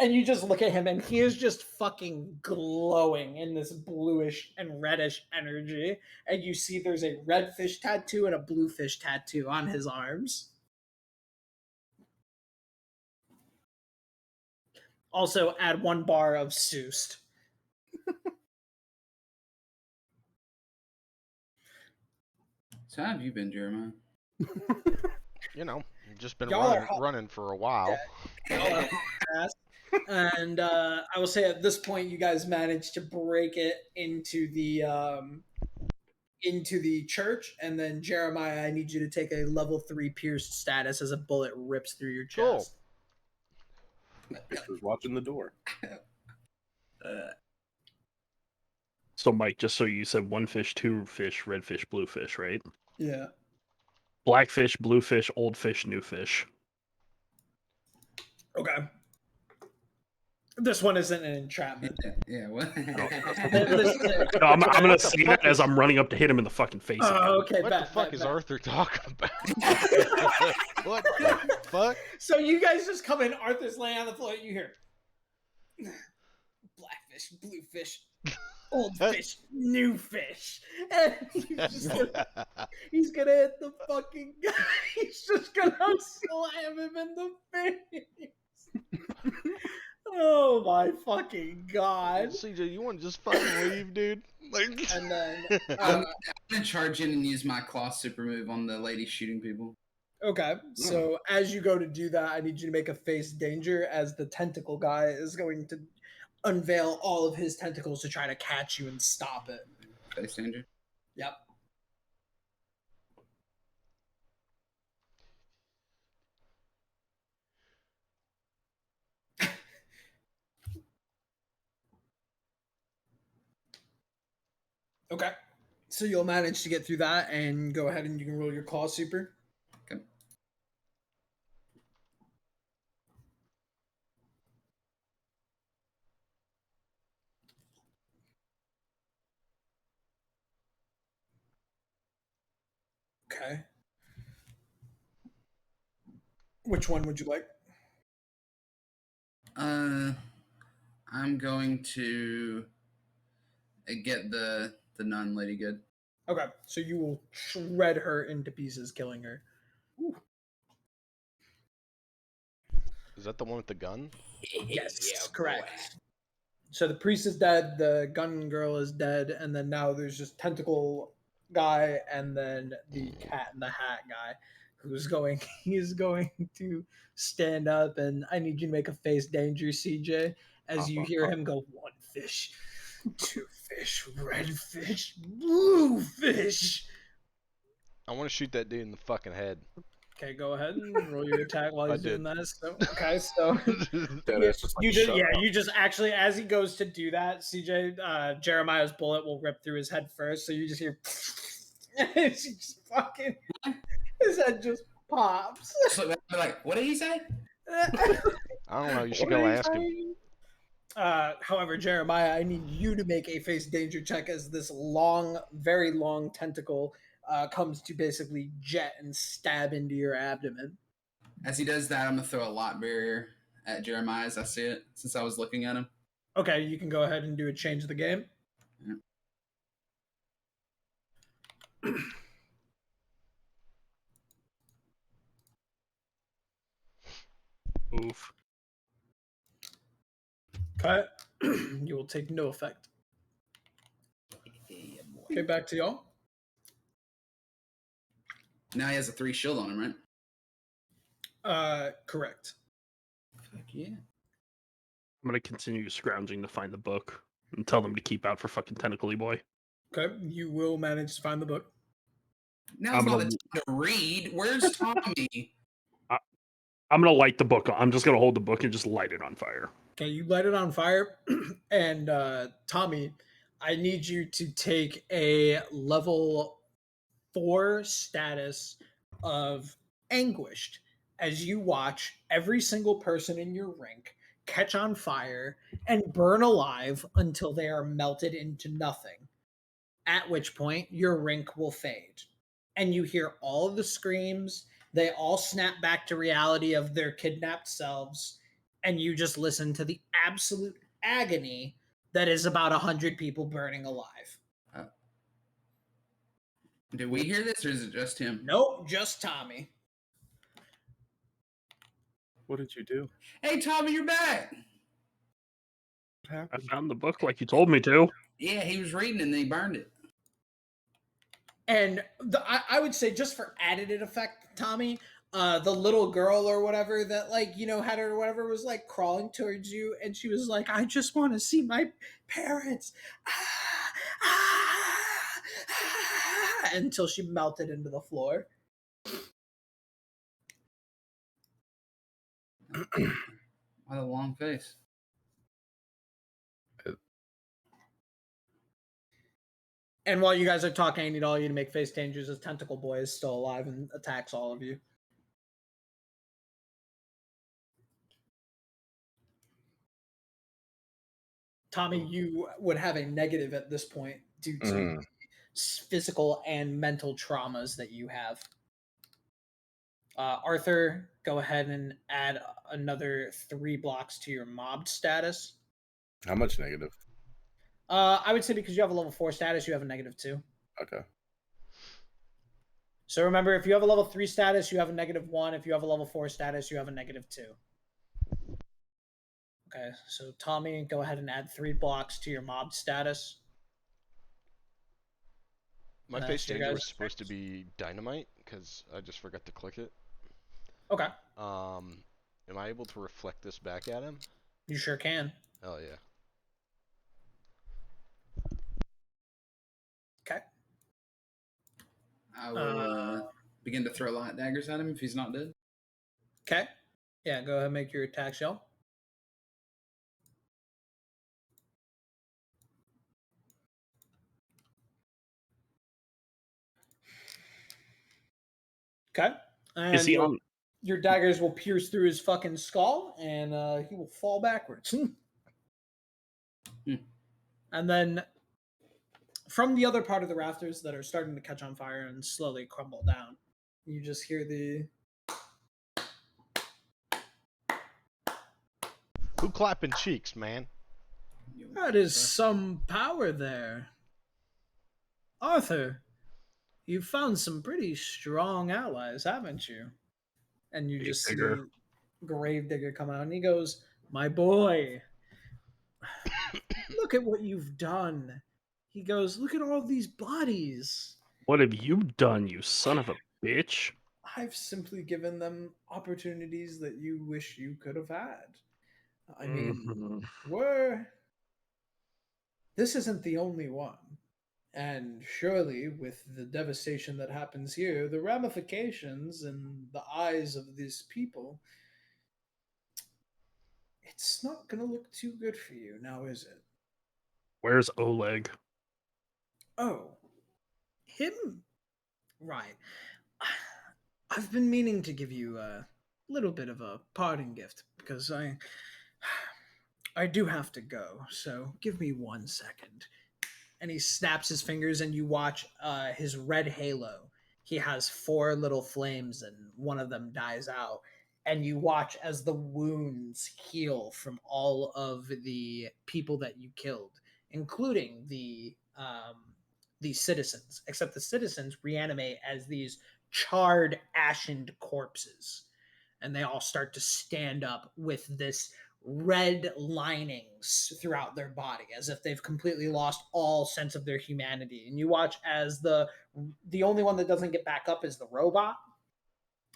Speaker 3: And you just look at him and he is just fucking glowing in this bluish and reddish energy. And you see there's a red fish tattoo and a blue fish tattoo on his arms. Also, add 1 bar of Seuss.
Speaker 5: So how have you been, Jeremiah?
Speaker 1: You know, just been
Speaker 3: Y'all are
Speaker 1: running for a while.
Speaker 3: Yeah. And I will say at this point, you guys managed to break it into the church, and then Jeremiah, I need you to take a level 3 pierced status as a bullet rips through your chest.
Speaker 6: Bitch was watching the door.
Speaker 4: So Mike, just so you said 1 fish, 2 fish, red fish, blue fish, right?
Speaker 3: Yeah.
Speaker 4: Black fish, blue fish, old fish, new fish.
Speaker 3: Okay. This one isn't an entrapment.
Speaker 5: Yeah, what?
Speaker 4: No, I'm gonna say that as I'm running up to hit him in the fucking face.
Speaker 3: Oh, okay.
Speaker 1: What the fuck is Arthur talking about? What the fuck?
Speaker 3: So you guys just come in, Arthur's laying on the floor, you hear black fish, blue fish, old fish, new fish. And he's gonna hit the fucking guy. He's just gonna slam him in the face. Oh my fucking god.
Speaker 1: CJ, you want to just fucking leave, dude? Like...
Speaker 3: And then
Speaker 5: I'm gonna charge in and use my claw super move on the lady shooting people.
Speaker 3: okay, so as you go to do that, I need you to make a face danger as the tentacle guy is going to unveil all of his tentacles to try to catch you and stop it.
Speaker 5: Face danger?
Speaker 3: Yep. Okay. So you'll manage to get through that and go ahead and you can roll your claw super.
Speaker 5: Okay.
Speaker 3: Okay. Which one would you like?
Speaker 5: I'm going to get the nun lady good.
Speaker 3: Okay, so you will shred her into pieces, killing her. Ooh.
Speaker 1: Is that the one with the gun?
Speaker 3: Yes, correct. So the priest is dead, the gun girl is dead, and then now there's just tentacle guy and then the cat in the hat guy who's going he's going to stand up, and I need you to make a face danger, CJ, as you hear him go, 1 fish, 2 fish, red fish, blue fish.
Speaker 1: I want to shoot that dude in the fucking head.
Speaker 3: Okay, go ahead and roll your attack while
Speaker 1: I
Speaker 3: he's doing
Speaker 1: did.
Speaker 3: this. So, okay, so
Speaker 9: Dennis just, like,
Speaker 3: you just
Speaker 9: shut
Speaker 3: yeah,
Speaker 9: up.
Speaker 3: you just actually, as he goes to do that, CJ, Jeremiah's bullet will rip through his head first, so you just hear she just fucking his head just pops.
Speaker 5: So they're like, what did he say?
Speaker 1: I don't know. You should go ask him.
Speaker 3: However, Jeremiah, I need you to make a face danger check as this long, very long tentacle comes to basically jet and stab into your abdomen.
Speaker 5: As he does that, I'm gonna throw a lot barrier at Jeremiah as I see it, since I was looking at him.
Speaker 3: Okay, you can go ahead and do a change of the game.
Speaker 4: Oof.
Speaker 3: Okay, you will take no effect. Okay, back to y'all.
Speaker 5: Now he has a 3 shield on him, right?
Speaker 3: Correct.
Speaker 5: Fuck yeah.
Speaker 4: I'm gonna continue scrounging to find the book and tell them to keep out for fucking Tentacly Boy.
Speaker 3: Okay, you will manage to find the book.
Speaker 5: Now's
Speaker 4: I'm
Speaker 5: not
Speaker 4: gonna-
Speaker 5: the time to read. Where's Tommy?
Speaker 4: I'm gonna light the book. I'm just gonna hold the book and just light it on fire.
Speaker 3: Okay, you light it on fire, and Tommy, I need you to take a level 4 status of anguished as you watch every single person in your rink catch on fire and burn alive until they are melted into nothing. At which point your rink will fade. And you hear all of the screams, they all snap back to reality of their kidnapped selves, and you just listen to the absolute agony that is about 100 people burning alive.
Speaker 5: Did we hear this, or is it just him?
Speaker 3: Nope, just Tommy.
Speaker 6: What did you do?
Speaker 5: Hey, Tommy, you're back.
Speaker 4: I found the book like you told me to.
Speaker 5: Yeah, he was reading and then he burned it.
Speaker 3: And I would say, just for added effect, Tommy, the little girl or whatever that, like, you know, had her or whatever was like crawling towards you, and she was like, I just want to see my parents. Until she melted into the floor.
Speaker 5: What a long face.
Speaker 3: And while you guys are talking, I need all of you to make face dangers as Tentacle Boy is still alive and attacks all of you. Tommy, you would have a negative at this point due to physical and mental traumas that you have. Arthur, go ahead and add another 3 blocks to your mobbed status.
Speaker 6: How much negative?
Speaker 3: I would say because you have a level 4 status, you have a -2.
Speaker 6: Okay.
Speaker 3: So remember, if you have a level 3 status, you have a -1. If you have a level 4 status, you have a -2. Okay, so Tommy, go ahead and add 3 blocks to your mob status.
Speaker 1: My face
Speaker 3: so you
Speaker 1: danger
Speaker 3: guys-
Speaker 1: was supposed to be dynamite because I just forgot to click it.
Speaker 3: Okay,
Speaker 1: Am I able to reflect this back at him?
Speaker 3: you sure can.
Speaker 1: Hell yeah.
Speaker 3: Okay.
Speaker 5: I will begin to throw light daggers at him if he's not dead.
Speaker 3: Okay. Yeah, go ahead and make your attack shell. Okay. And
Speaker 4: Is he on?
Speaker 3: your daggers will pierce through his fucking skull, and he will fall backwards. And then from the other part of the rafters that are starting to catch on fire and slowly crumble down, you just hear the...
Speaker 1: Who clapping cheeks, man?
Speaker 3: That is some power there. Arthur, you've found some pretty strong allies, haven't you? And you
Speaker 4: Big
Speaker 3: just
Speaker 4: figure.
Speaker 3: gravedigger come out and he goes, "My boy, look at what you've done." He goes, "Look at all these bodies.
Speaker 4: What have you done, you son of a bitch?
Speaker 3: I've simply given them opportunities that you wish you could have had. I mean,
Speaker 4: Mhm.
Speaker 3: this isn't the only one. And surely, with the devastation that happens here, the ramifications in the eyes of these people, it's not going to look too good for you, now is it?"
Speaker 4: Where's Oleg?
Speaker 3: Oh, him? Right. I've been meaning to give you a little bit of a parting gift because I do have to go. So give me 1 second. And he snaps his fingers, and you watch his red halo. He has 4 little flames, and one of them dies out. And you watch as the wounds heal from all of the people that you killed, including the citizens. Except the citizens reanimate as these charred, ashened corpses, and they all start to stand up with this red linings throughout their body as if they've completely lost all sense of their humanity. And you watch as the only one that doesn't get back up is the robot.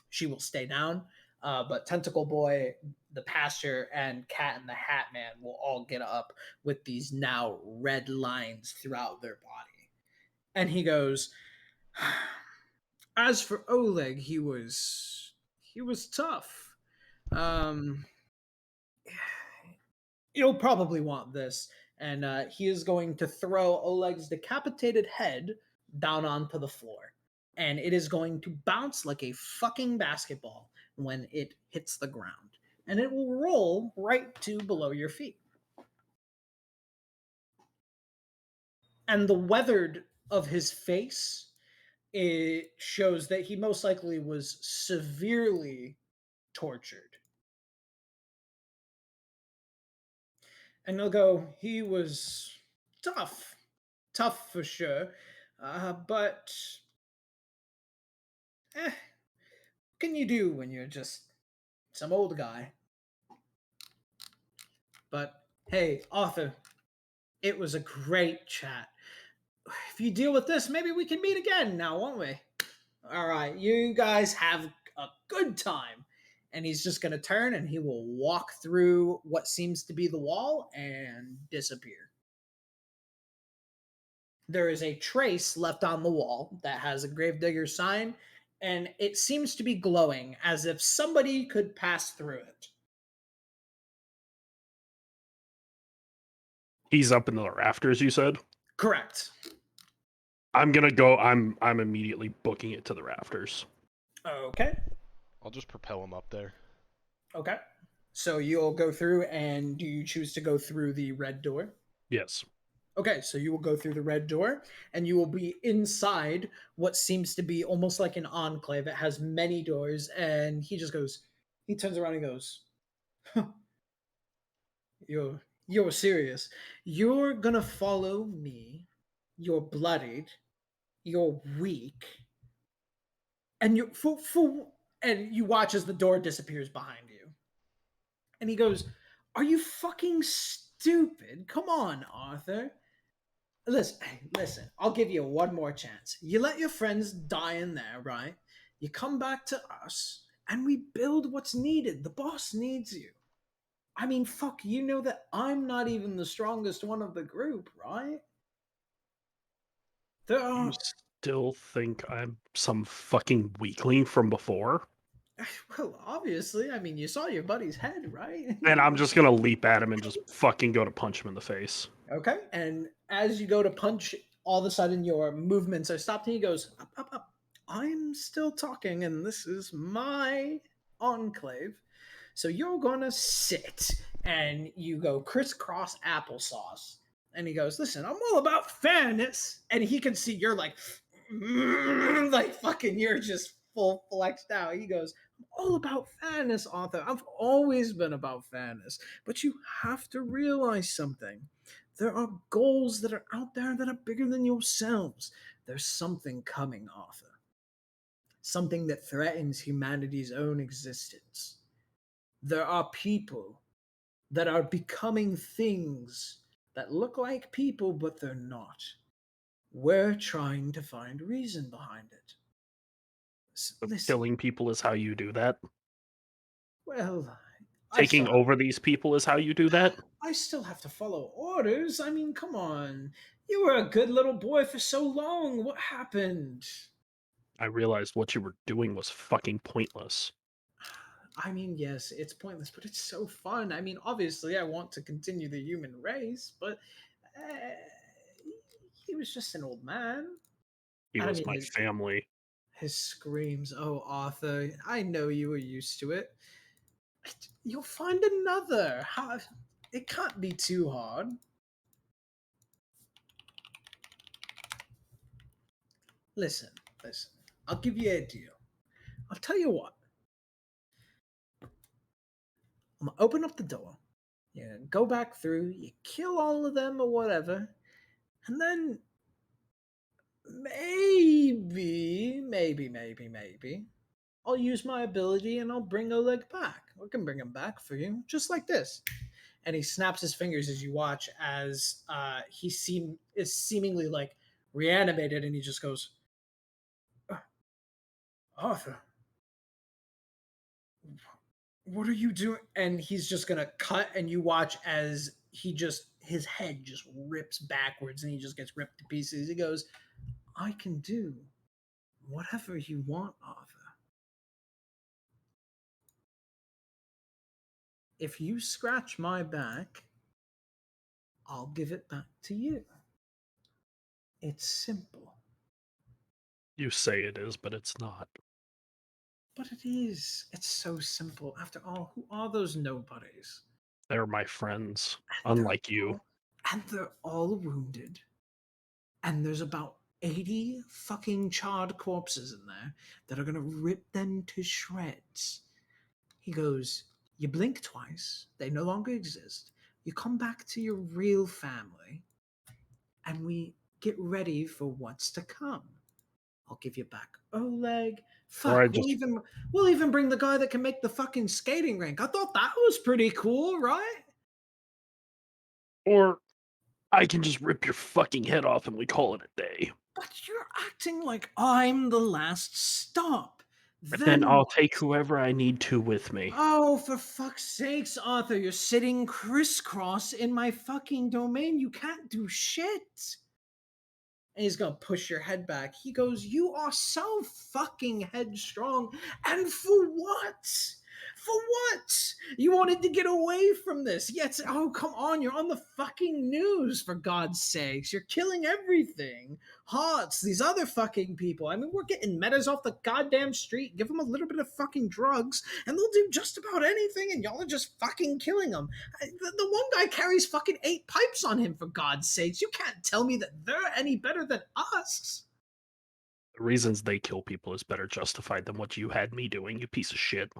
Speaker 3: She will stay down, but Tentacle Boy, the Pastor, and Cat and the Hat Man will all get up with these now red lines throughout their body. And he goes, "As for Oleg, he was tough. um You'll probably want this." And he is going to throw Oleg's decapitated head down onto the floor. And it is going to bounce like a fucking basketball when it hits the ground. And it will roll right to below your feet. And the weathered of his face, it shows that he most likely was severely tortured. And they'll go, "He was tough. Tough for sure. But what can you do when you're just some old guy?" But hey, Arthur, it was a great chat. If you deal with this, maybe we can meet again now, won't we? All right, you guys have a good time. And he's just going to turn and he will walk through what seems to be the wall and disappear. There is a trace left on the wall that has a gravedigger sign, and it seems to be glowing as if somebody could pass through it.
Speaker 4: He's up in the rafters, you said?
Speaker 3: Correct.
Speaker 4: I'm gonna go. I'm immediately booking it to the rafters.
Speaker 3: Okay.
Speaker 1: I'll just propel him up there.
Speaker 3: Okay. So you'll go through, and do you choose to go through the red door?
Speaker 4: Yes.
Speaker 3: Okay, so you will go through the red door, and you will be inside what seems to be almost like an enclave. It has many doors, and he turns around and goes, "Huh, you're serious. You're gonna follow me. You're bloodied. You're weak. And and you watch as the door disappears behind you. And he goes, "Are you fucking stupid? Come on, Arthur. Listen, I'll give you one more chance. You let your friends die in there, right? You come back to us, and we build what's needed. The boss needs you. I mean, fuck, you know that I'm not even the strongest one of the group, right? There are..."
Speaker 4: You still think I'm some fucking weakling from before?
Speaker 3: Well, obviously. I mean, you saw your buddy's head, right?
Speaker 4: And I'm just gonna leap at him and just fucking go to punch him in the face.
Speaker 3: Okay. And as you go to punch, all of a sudden your movements are stopped, and he goes, "Up, up, up. I'm still talking, and this is my enclave. So you're gonna sit." And you go crisscross applesauce. And he goes, "Listen, I'm all about fairness." And he can see you're like fucking, you're just full flexed out. He goes, "I'm all about fairness, Arthur. I've always been about fairness. But you have to realize something. There are goals that are out there that are bigger than yourselves. There's something coming, Arthur. Something that threatens humanity's own existence. There are people that are becoming things that look like people, but they're not. We're trying to find reason behind it. Listen,
Speaker 4: Killing people is how you do that.
Speaker 3: well,
Speaker 4: Taking over these people is how you do that.
Speaker 3: I still have to follow orders. I mean, come on. You were a good little boy for so long. What happened?
Speaker 4: I realized what you were doing was fucking pointless.
Speaker 3: I mean, yes, it's pointless, but it's so fun. I mean, obviously, I want to continue the human race, but uh, he was just an old man.
Speaker 4: He
Speaker 3: I
Speaker 4: was
Speaker 3: mean,
Speaker 4: my family.
Speaker 3: his screams. Oh, Arthur, I know you were used to it. You'll find another. How? It can't be too hard. Listen, listen. I'll give you a deal. I'll tell you what. I'm gonna open up the door. You go back through. You kill all of them or whatever, and then maybe I'll use my ability and I'll bring Oleg back. We can bring him back for you, just like this. And he snaps his fingers as you watch as he is seemingly like reanimated, and he just goes, Arthur, what are you doing? And he's just gonna cut, and you watch as his head just rips backwards, and he just gets ripped to pieces. He goes, I can do whatever you want, Arthur. If you scratch my back, I'll give it back to you. It's simple.
Speaker 4: You say it is, but it's not.
Speaker 3: But it is. It's so simple. After all, who are those nobodies?
Speaker 4: They're my friends,
Speaker 3: And
Speaker 4: unlike you.
Speaker 3: And they're all wounded. And there's about 80 fucking charred corpses in there that are gonna rip them to shreds. He goes, you blink twice, they no longer exist. You come back to your real family, and we get ready for what's to come. I'll give you back Oleg. Fuck, we'll even bring the guy that can make the fucking skating rink. I thought that was pretty cool, right?
Speaker 4: Or I can just rip your fucking head off and we call it a day.
Speaker 3: But you're acting like I'm the last stop.
Speaker 4: Then I'll take whoever I need to with me.
Speaker 3: Oh, for fuck's sakes, Arthur, you're sitting crisscross in my fucking domain. You can't do shit. And he's gonna push your head back. He goes, you are so fucking headstrong. And for what? For what? You wanted to get away from this. Yet, oh, come on, you're on the fucking news, for God's sakes. You're killing everything. Hearts, these other fucking people. I mean, we're getting metas off the goddamn street. Give them a little bit of fucking drugs, and they'll do just about anything, and y'all are just fucking killing them. The one guy carries fucking 8 pipes on him, for God's sakes. You can't tell me that they're any better than us.
Speaker 4: The reasons they kill people is better justified than what you had me doing, you piece of shit.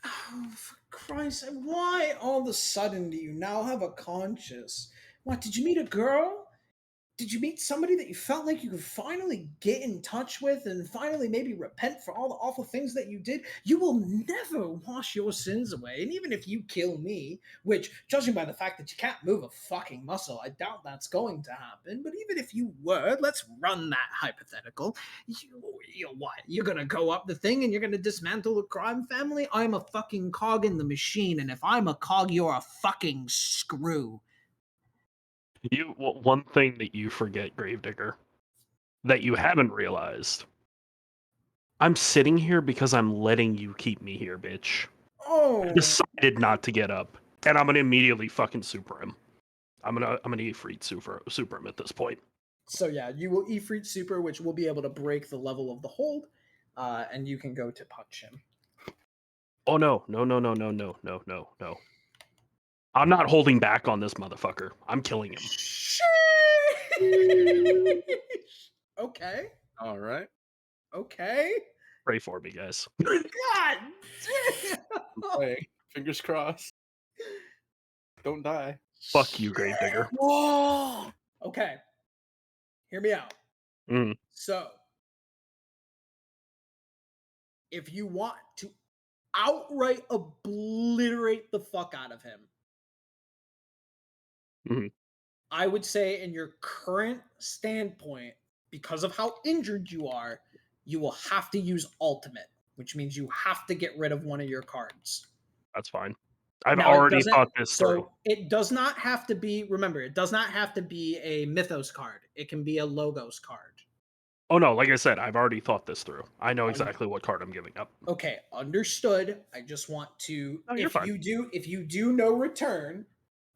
Speaker 3: Oh, for Christ's sake, why all of a sudden do you now have a conscience? What, did you meet a girl? Did you meet somebody that you felt like you could finally get in touch with and finally maybe repent for all the awful things that you did? You will never wash your sins away. And even if you kill me, which, judging by the fact that you can't move a fucking muscle, I doubt that's going to happen. But even if you were, let's run that hypothetical. What? You're going to go up the thing and you're going to dismantle the crime family? I'm a fucking cog in the machine. And if I'm a cog, you're a fucking screw.
Speaker 4: One thing that you forget, Gravedigger, that you haven't realized. I'm sitting here because I'm letting you keep me here, bitch.
Speaker 3: Oh.
Speaker 4: I decided not to get up, and I'm gonna immediately fucking super him. I'm gonna Ifrit super him at this point.
Speaker 3: So yeah, you will Ifrit super, which will be able to break the level of the hold, and you can go to punch him.
Speaker 4: Oh no. I'm not holding back on this motherfucker. I'm killing him.
Speaker 3: Okay.
Speaker 6: All right.
Speaker 3: Okay.
Speaker 4: Pray for me, guys.
Speaker 3: God damn.
Speaker 6: Hey, fingers crossed. Don't die.
Speaker 4: Fuck you, Gravedigger.
Speaker 3: Whoa. Okay. Hear me out.
Speaker 4: Mm.
Speaker 3: So, if you want to outright obliterate the fuck out of him.
Speaker 4: Mhm.
Speaker 3: I would say, in your current standpoint, because of how injured you are, you will have to use ultimate, which means you have to get rid of one of your cards.
Speaker 4: That's fine. I've
Speaker 3: Now, it
Speaker 4: already
Speaker 3: doesn't-
Speaker 4: thought this through.
Speaker 3: So it does not have to be, remember, it does not have to be a Mythos card. It can be a Logos card.
Speaker 4: Oh no, like I said, I've already thought this through. I know
Speaker 3: you-
Speaker 4: exactly what card I'm giving up.
Speaker 3: Okay, understood. I just want to,
Speaker 4: No, you're
Speaker 3: if
Speaker 4: fine.
Speaker 3: you do no return,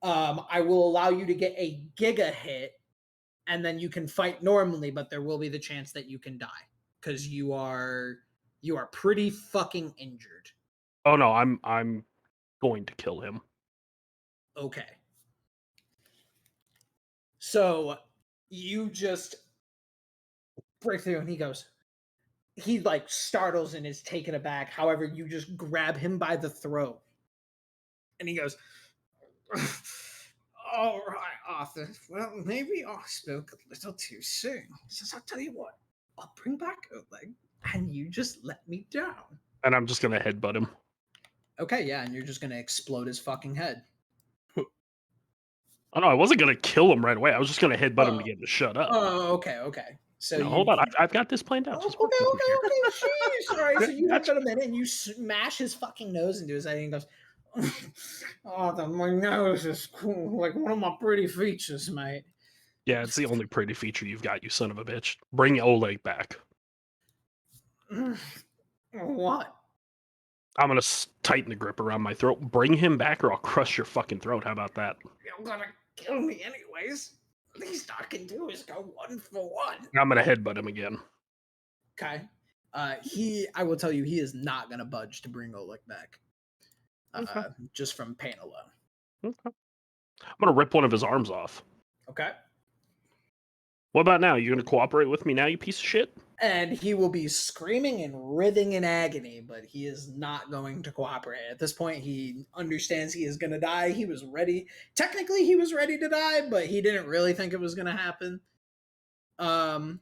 Speaker 3: I will allow you to get a Giga hit, and then you can fight normally, but there will be the chance that you can die because you are pretty fucking injured.
Speaker 4: Oh no, I'm going to kill him.
Speaker 3: Okay. So you just break through, and he like startles and is taken aback. However, you just grab him by the throat, and he goes, "All right, Arthur. Well, maybe I spoke a little too soon." He says, "I'll tell you what. I'll bring back Oleg, and you just let me down."
Speaker 4: And I'm just gonna headbutt him.
Speaker 3: Okay, yeah, and you're just gonna explode his fucking head.
Speaker 4: Oh no, I wasn't gonna kill him right away. I was just gonna headbutt him to get him to shut up.
Speaker 3: Oh, okay. So
Speaker 4: No, hold on, I've got this planned out.
Speaker 3: Oh,
Speaker 4: Just
Speaker 3: okay,
Speaker 4: work with me here.
Speaker 3: jeez. All right, so you
Speaker 4: That's-
Speaker 3: headbutt him in, and you smash his fucking nose into his head, and he goes, "Oh, my nose is cool, like one of my pretty features, mate."
Speaker 4: Yeah, it's the only pretty feature you've got, you son of a bitch. Bring Oleg back.
Speaker 3: What?
Speaker 4: I'm gonna tighten the grip around my throat. Bring him back, or I'll crush your fucking throat. How about that?
Speaker 3: You're gonna kill me anyways. Least I can do is go 1-for-1.
Speaker 4: I'm gonna headbutt him again.
Speaker 3: Okay. I will tell you, he is not gonna budge to bring Oleg back.
Speaker 4: Okay.
Speaker 3: Just from pain alone.
Speaker 4: Okay. I'm gonna rip one of his arms off.
Speaker 3: Okay.
Speaker 4: What about now? You gonna cooperate with me now, you piece of shit?
Speaker 3: And he will be screaming and writhing in agony, but he is not going to cooperate. At this point, he understands he is going to die. He was ready. Technically, he was ready to die, but he didn't really think it was going to happen. I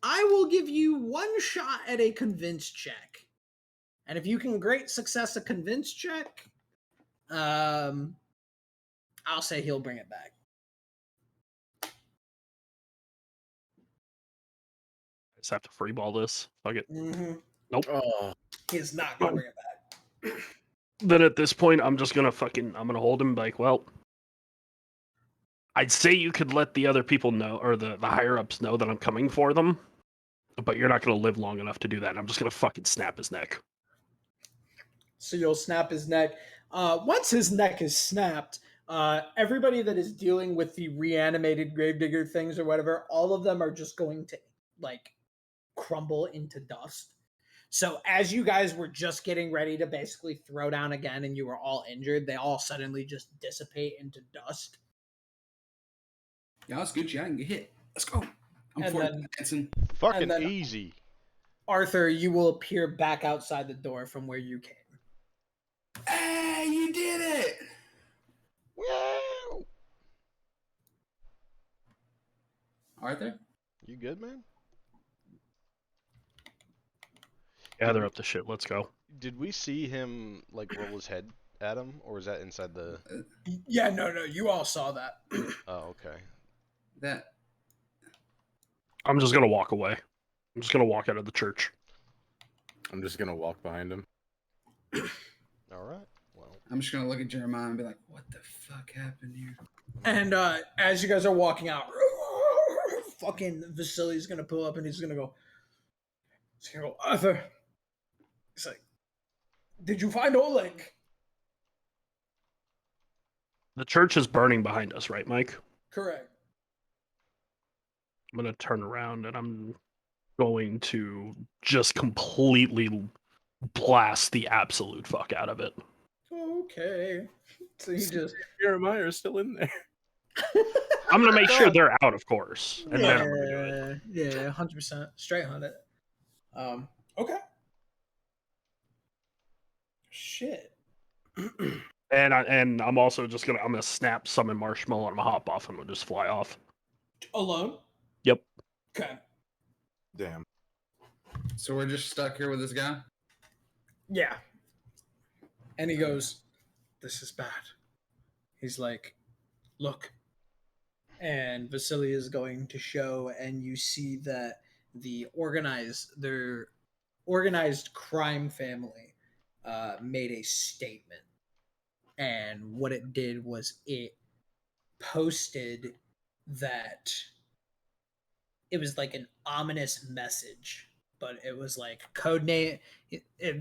Speaker 3: will give you one shot at a convince check. And if you can great success a convince check, I'll say he'll bring it back.
Speaker 4: Just have to freeball this. Fuck it.
Speaker 3: Mm-hmm.
Speaker 4: Nope.
Speaker 9: Oh,
Speaker 3: He is not going to bring it back.
Speaker 4: Then at this point, I'm just gonna I'm gonna hold him like, well, I'd say you could let the other people know, or the higher ups know that I'm coming for them, but you're not gonna live long enough to do that. I'm just gonna fucking snap his neck.
Speaker 3: So you'll snap his neck. Once his neck is snapped, everybody that is dealing with the reanimated gravedigger things or whatever, all of them are just going to like crumble into dust. So as you guys were just getting ready to basically throw down again and you were all injured, they all suddenly just dissipate into dust.
Speaker 5: Yeah, that's Gucci. I can get hit. Let's go. I'm
Speaker 3: And
Speaker 5: for
Speaker 3: then-
Speaker 5: dancing.
Speaker 1: Fucking
Speaker 3: then-
Speaker 1: easy.
Speaker 3: Arthur, you will appear back outside the door from where you came.
Speaker 5: Hey, you did it!
Speaker 1: Wow.
Speaker 5: Arthur?
Speaker 1: You good, man?
Speaker 4: Gather up the shit. Let's go.
Speaker 1: Did we see him like roll his head at him, or was that inside the?
Speaker 3: Yeah, no, you all saw that.
Speaker 1: Oh, okay.
Speaker 5: That
Speaker 4: I'm just gonna walk away. I'm just gonna walk out of the church.
Speaker 6: I'm just gonna walk behind him.
Speaker 1: All right. Well,
Speaker 5: I'm just gonna look at Jeremiah and be like, what the fuck happened here?
Speaker 3: And as you guys are walking out, fucking Vasily's gonna pull up and he's gonna go, Arthur. He's like, did you find Oleg?
Speaker 4: The church is burning behind us, right, Mike?
Speaker 3: Correct.
Speaker 4: I'm gonna turn around and I'm going to just completely blast the absolute fuck out of it.
Speaker 3: Okay. So he just
Speaker 6: Jeremiah is still in there.
Speaker 4: I'm gonna make sure they're out, of course, and then I'm gonna do it.
Speaker 3: yeah, 100%. Straight hunt it. Okay. Shit.
Speaker 4: And I'm also just I'm gonna snap summon marshmallow and I'm gonna hop off and we'll just fly off.
Speaker 3: Alone?
Speaker 4: Yep.
Speaker 3: Okay.
Speaker 9: damn.
Speaker 5: So we're just stuck here with this guy?
Speaker 3: Yeah. And he goes, "This is bad." He's like, "Look." And Vasily is going to show, and you see that their organized crime family made a statement. And what it did was it posted that it was like an ominous message, but it was like code name.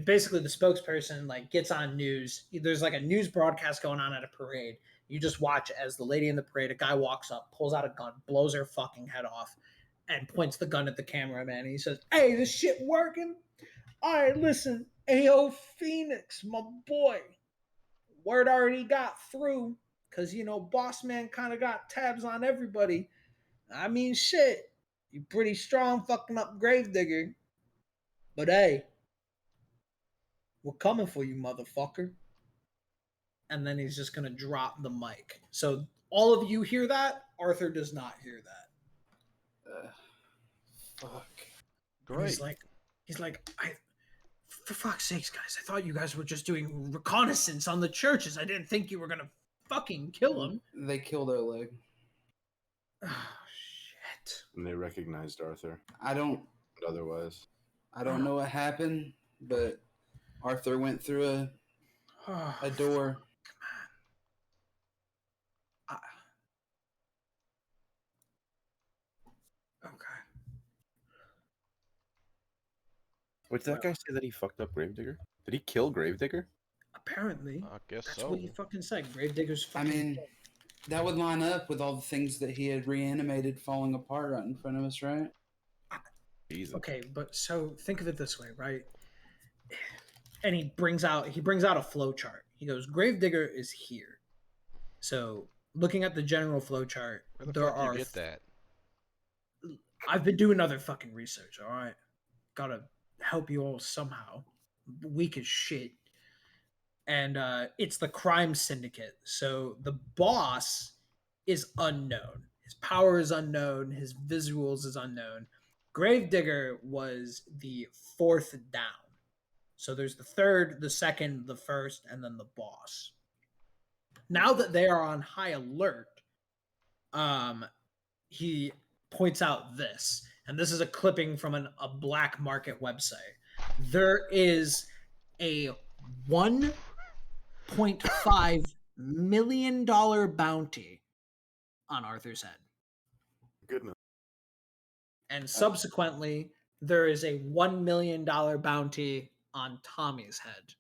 Speaker 3: Basically, the spokesperson like gets on news. There's like a news broadcast going on at a parade. You just watch as the lady in the parade, a guy walks up, pulls out a gun, blows her fucking head off, and points the gun at the cameraman. And he says, "Hey, this shit working? All right, listen, Ayo Phoenix, my boy. Word already got through, because, Boss Man kind of got tabs on everybody. I mean, shit, you pretty strong fucking up Gravedigger. But hey, we're coming for you, motherfucker." And then he's just going to drop the mic. So all of you hear that. Arthur does not hear that.
Speaker 5: Fuck.
Speaker 3: And
Speaker 1: Great.
Speaker 3: he's like, for fuck's sakes, guys, I thought you guys were just doing reconnaissance on the churches. I didn't think you were going to fucking kill him.
Speaker 5: They killed Oleg.
Speaker 3: Oh, shit.
Speaker 6: And they recognized Arthur.
Speaker 5: I don't
Speaker 6: Otherwise,
Speaker 5: know what happened, but Arthur went through a door.
Speaker 3: Okay.
Speaker 6: wait, did that guy say that he fucked up Gravedigger? Did he kill Gravedigger?
Speaker 3: Apparently.
Speaker 1: I guess
Speaker 3: That's
Speaker 1: so.
Speaker 3: what he fucking said. Gravedigger's
Speaker 5: I
Speaker 3: fucking
Speaker 5: mean, that would line up with all the things that he had reanimated falling apart right in front of us, right?
Speaker 6: Jesus.
Speaker 3: Okay, but so think of it this way, right? And he brings out a flow chart. He goes, Gravedigger is here. So looking at the general flow chart,
Speaker 1: Where the
Speaker 3: there
Speaker 1: fuck
Speaker 3: are
Speaker 1: you get that?
Speaker 3: I've been doing other fucking research, all right? Gotta help you all somehow. Weak as shit. And it's the crime syndicate. So the boss is unknown. His power is unknown. His visuals is unknown. Gravedigger was the fourth down. So there's the third, the second, the first, and then the boss. Now that they are on high alert, he points out this, and this is a clipping from a black market website. There is a $1.5 million bounty on Arthur's head.
Speaker 9: Goodness.
Speaker 3: And subsequently, there is a $1 million bounty on Tommy's head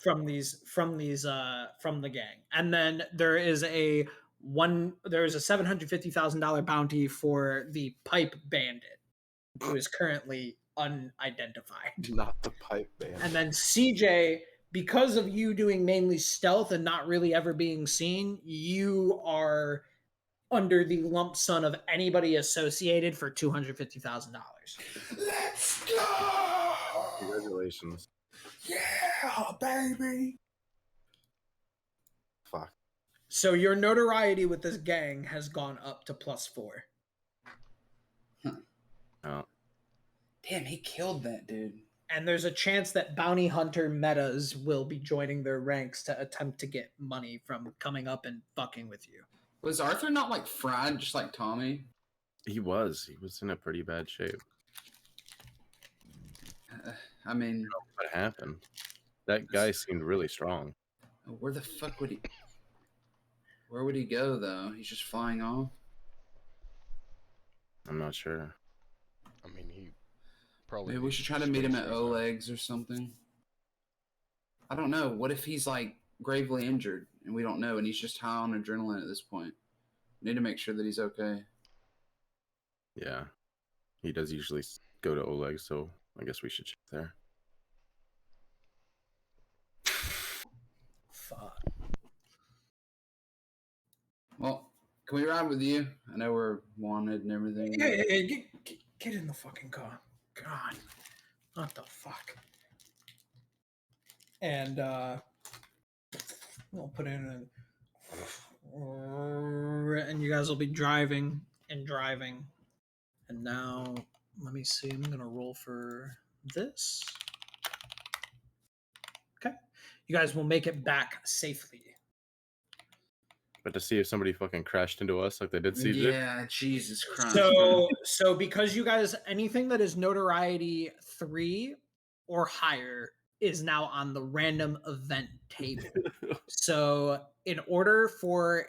Speaker 3: from the gang. And then there is a $750,000 bounty for the Pipe Bandit, who is currently unidentified.
Speaker 9: Not the pipe band.
Speaker 3: And then CJ, because of you doing mainly stealth and not really ever being seen, you are under the lump sum of anybody associated for $250,000.
Speaker 5: Let's go!
Speaker 9: Congratulations.
Speaker 5: Yeah, baby!
Speaker 9: Fuck.
Speaker 3: So your notoriety with this gang has gone up to +4.
Speaker 6: Oh.
Speaker 5: Damn, he killed that dude.
Speaker 3: And there's a chance that bounty hunter metas will be joining their ranks to attempt to get money from coming up and fucking with you.
Speaker 5: Was Arthur not like fried just like Tommy?
Speaker 6: He was in a pretty bad shape.
Speaker 5: I mean,
Speaker 6: What happened? That guy seemed really strong.
Speaker 5: where the fuck would he... Where would he go, though? He's just flying off?
Speaker 6: I'm not sure.
Speaker 1: I mean, he probably.
Speaker 5: Maybe we should try to meet him at Oleg's or something. I don't know. What if he's, like, gravely injured and we don't know and he's just high on adrenaline at this point? We need to make sure that he's okay.
Speaker 6: Yeah. He does usually go to Oleg, so I guess we should check there.
Speaker 3: Fuck.
Speaker 5: Well, can we ride with you? I know we're wanted and everything.
Speaker 3: Yeah, get in the fucking car. God. What the fuck? And we'll put in and you guys will be driving. And now, let me see. I'm going to roll for this. Okay. You guys will make it back safely.
Speaker 6: But to see if somebody fucking crashed into us like they did CJ.
Speaker 5: Yeah, Jesus Christ. man.
Speaker 3: So because you guys, anything that is notoriety 3 or higher is now on the random event table. So in order for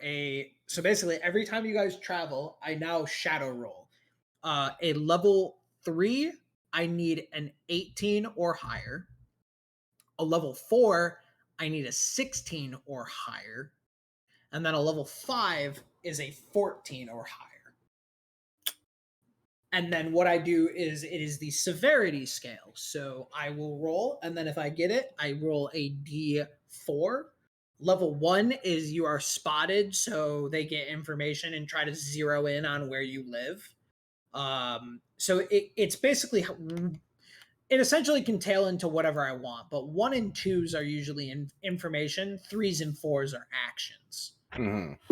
Speaker 3: so basically every time you guys travel, I now shadow roll. A level 3, I need an 18 or higher. A level 4, I need a 16 or higher. And then a level 5 is a 14 or higher. And then what I do is it is the severity scale. So I will roll, and then if I get it, I roll a d4. Level 1 is you are spotted, so they get information and try to zero in on where you live. So it's basically, it essentially can tail into whatever I want, but 1 and 2s are usually information, 3s and 4s are actions.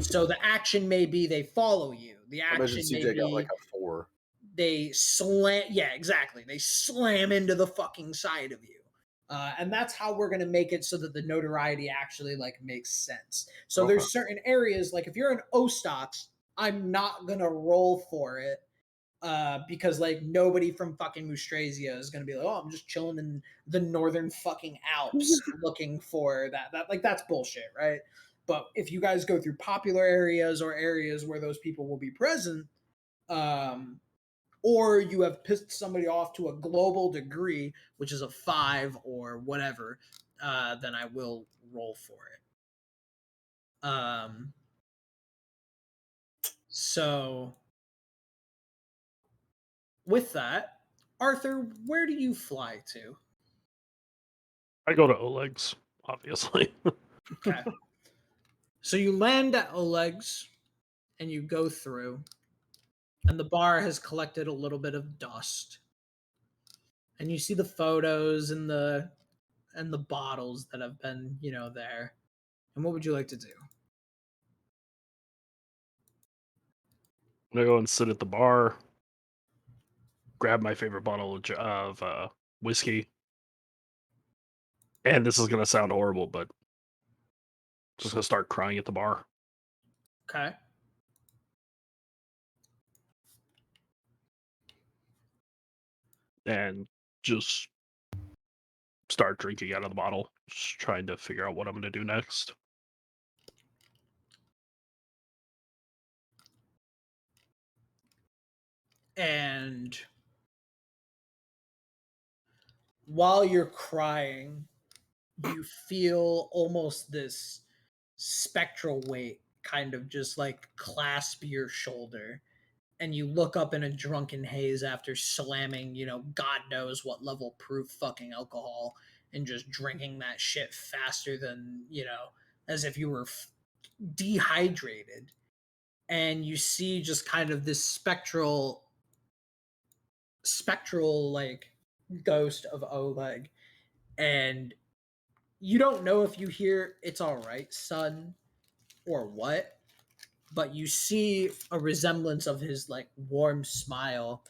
Speaker 3: So the action may be they follow you. The
Speaker 9: I imagine
Speaker 3: action may
Speaker 9: CJ got
Speaker 3: be
Speaker 9: like a 4.
Speaker 3: they slam. Yeah, exactly. They slam into the fucking side of you, and that's how we're gonna make it so that the notoriety actually like makes sense. So
Speaker 9: Okay.
Speaker 3: there's certain areas like if you're in Ostox, I'm not gonna roll for it. Because like nobody from fucking Mustrasia is gonna be like, oh, I'm just chilling in the northern fucking Alps looking for that. Like that's bullshit, right? But if you guys go through popular areas or areas where those people will be present, or you have pissed somebody off to a global degree, which is a 5 or whatever, then I will roll for it. So with that, Arthur, where do you fly to?
Speaker 4: I go to Oleg's, obviously.
Speaker 3: Okay. So you land at Oleg's and you go through, and the bar has collected a little bit of dust. And you see the photos and the bottles that have been, there. And what would you like to do?
Speaker 4: I'm gonna go and sit at the bar, grab my favorite bottle of whiskey, and this is gonna sound horrible, but just gonna start crying at the bar.
Speaker 3: Okay.
Speaker 4: And just start drinking out of the bottle, just trying to figure out what I'm gonna do next.
Speaker 3: And while you're crying, you feel almost this spectral weight kind of just like clasp your shoulder. And you look up in a drunken haze after slamming, God knows what level proof fucking alcohol and just drinking that shit faster than, as if you were dehydrated. And you see just kind of this spectral like ghost of Oleg, and you don't know if you hear "It's all right, son" or what, but you see a resemblance of his like warm smile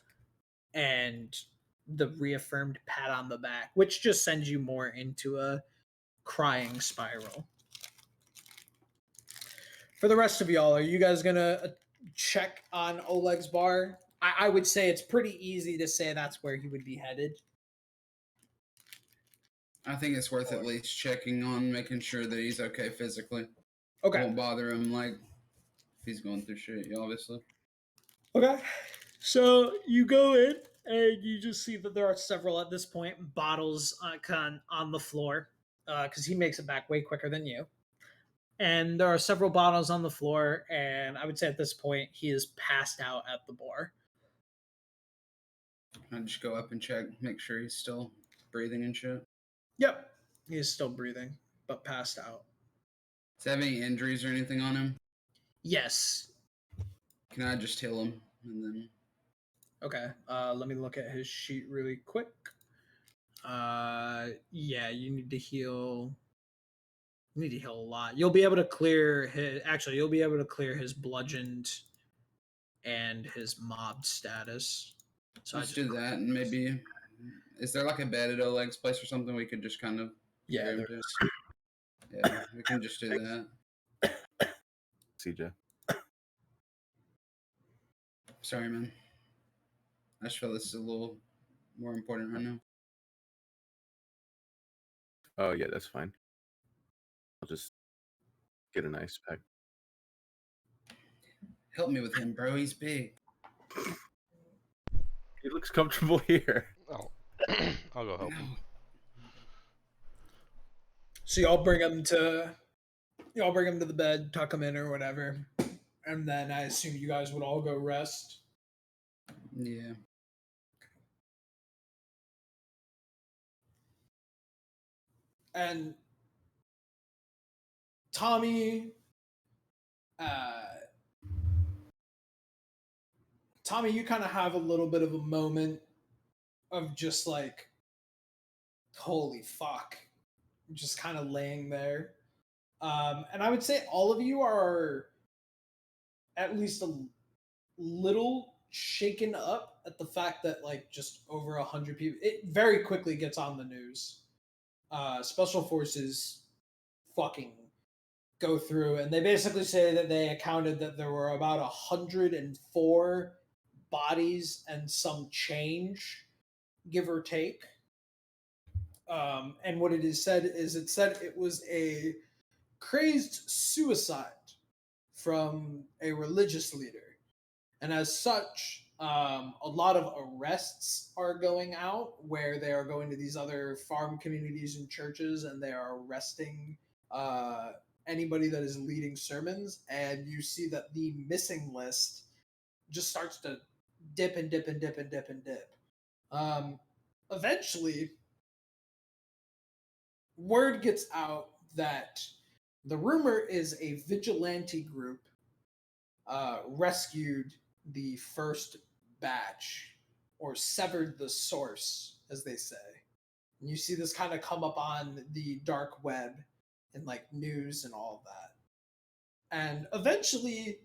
Speaker 3: and the reaffirmed pat on the back, which just sends you more into a crying spiral. For the rest of y'all, are you guys gonna check on Oleg's bar? I would say it's pretty easy to say that's where he would be headed.
Speaker 5: I think it's worth at least checking on, making sure that he's okay physically.
Speaker 3: Okay.
Speaker 5: Won't bother him like if he's going through shit, obviously.
Speaker 3: Okay. So you go in and you just see that there are several at this point bottles on the floor because he makes it back way quicker than you. And there are several bottles on the floor, and I would say at this point he is passed out at the bar.
Speaker 5: I just go up and check, make sure he's still breathing and shit.
Speaker 3: Yep, he is still breathing, but passed out.
Speaker 5: Does he have any injuries or anything on him?
Speaker 3: Yes.
Speaker 5: Can I just heal him and then?
Speaker 3: Okay. Let me look at his sheet really quick. Yeah, you need to heal. You need to heal a lot. You'll be able to clear his. Actually, you'll be able to clear his bludgeoned and his mobbed status. So
Speaker 5: Let's do that, and maybe is there like a bed at Oleg's place or something we could just kind of
Speaker 3: Yeah,
Speaker 5: there
Speaker 3: there
Speaker 5: is. Yeah, we can just do that.
Speaker 6: CJ.
Speaker 5: Sorry, man. I just feel this is a little more important right now.
Speaker 6: Oh yeah, that's fine. I'll just get an ice pack.
Speaker 5: Help me with him, bro. He's big.
Speaker 6: He looks comfortable here.
Speaker 1: Oh, I'll go help him.
Speaker 3: So y'all bring him to the bed, tuck him in or whatever, and then I assume you guys would all go rest.
Speaker 5: Yeah.
Speaker 3: And Tommy, you kind of have a little bit of a moment of just like, holy fuck, just kind of laying there. And I would say all of you are at least a little shaken up at the fact that like just over 100 people. It very quickly gets on the news. Special forces fucking go through, and they basically say that they accounted that there were about 104 bodies and some change, give or take. And what it is said is it was a crazed suicide from a religious leader. And as such, a lot of arrests are going out where they are going to these other farm communities and churches and they are arresting anybody that is leading sermons. And you see that the missing list just starts to dip and dip and dip and dip and dip. Eventually, word gets out that the rumor is a vigilante group rescued the first batch, or severed the source, as they say. And you see this kind of come up on the dark web and like news and all of that. And eventually,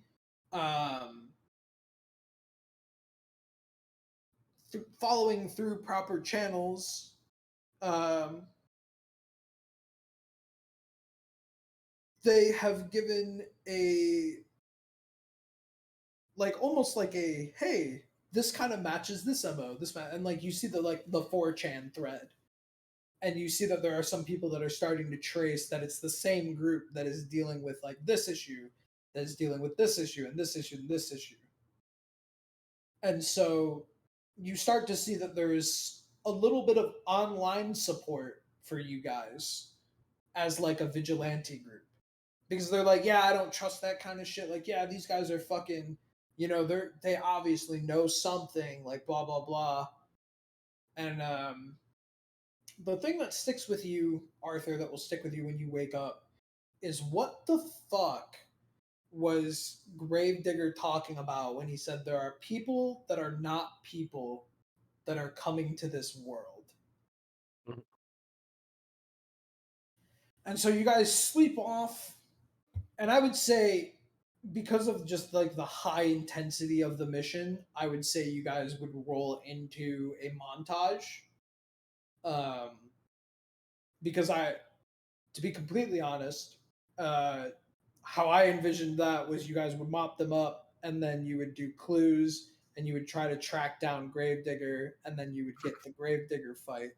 Speaker 3: following through proper channels, they have given a like almost like a hey, this kind of matches this MO, and like you see the 4chan thread, and you see that there are some people that are starting to trace that it's the same group that is dealing with like this issue, that is dealing with this issue and this issue and this issue. And so you start to see that there's a little bit of online support for you guys as like a vigilante group, because they're like, yeah, I don't trust that kind of shit. Like, yeah, these guys are fucking, they obviously know something, like blah blah blah. And the thing that sticks with you, Arthur, that will stick with you when you wake up, is what the fuck was Gravedigger talking about when he said there are people that are not people that are coming to this world?
Speaker 4: Mhm.
Speaker 3: And so you guys sleep off, and I would say, because of just like the high intensity of the mission, I would say you guys would roll into a montage. Because to be completely honest, how I envisioned that was you guys would mop them up, and then you would do clues, and you would try to track down Gravedigger, and then you would get the Gravedigger fight.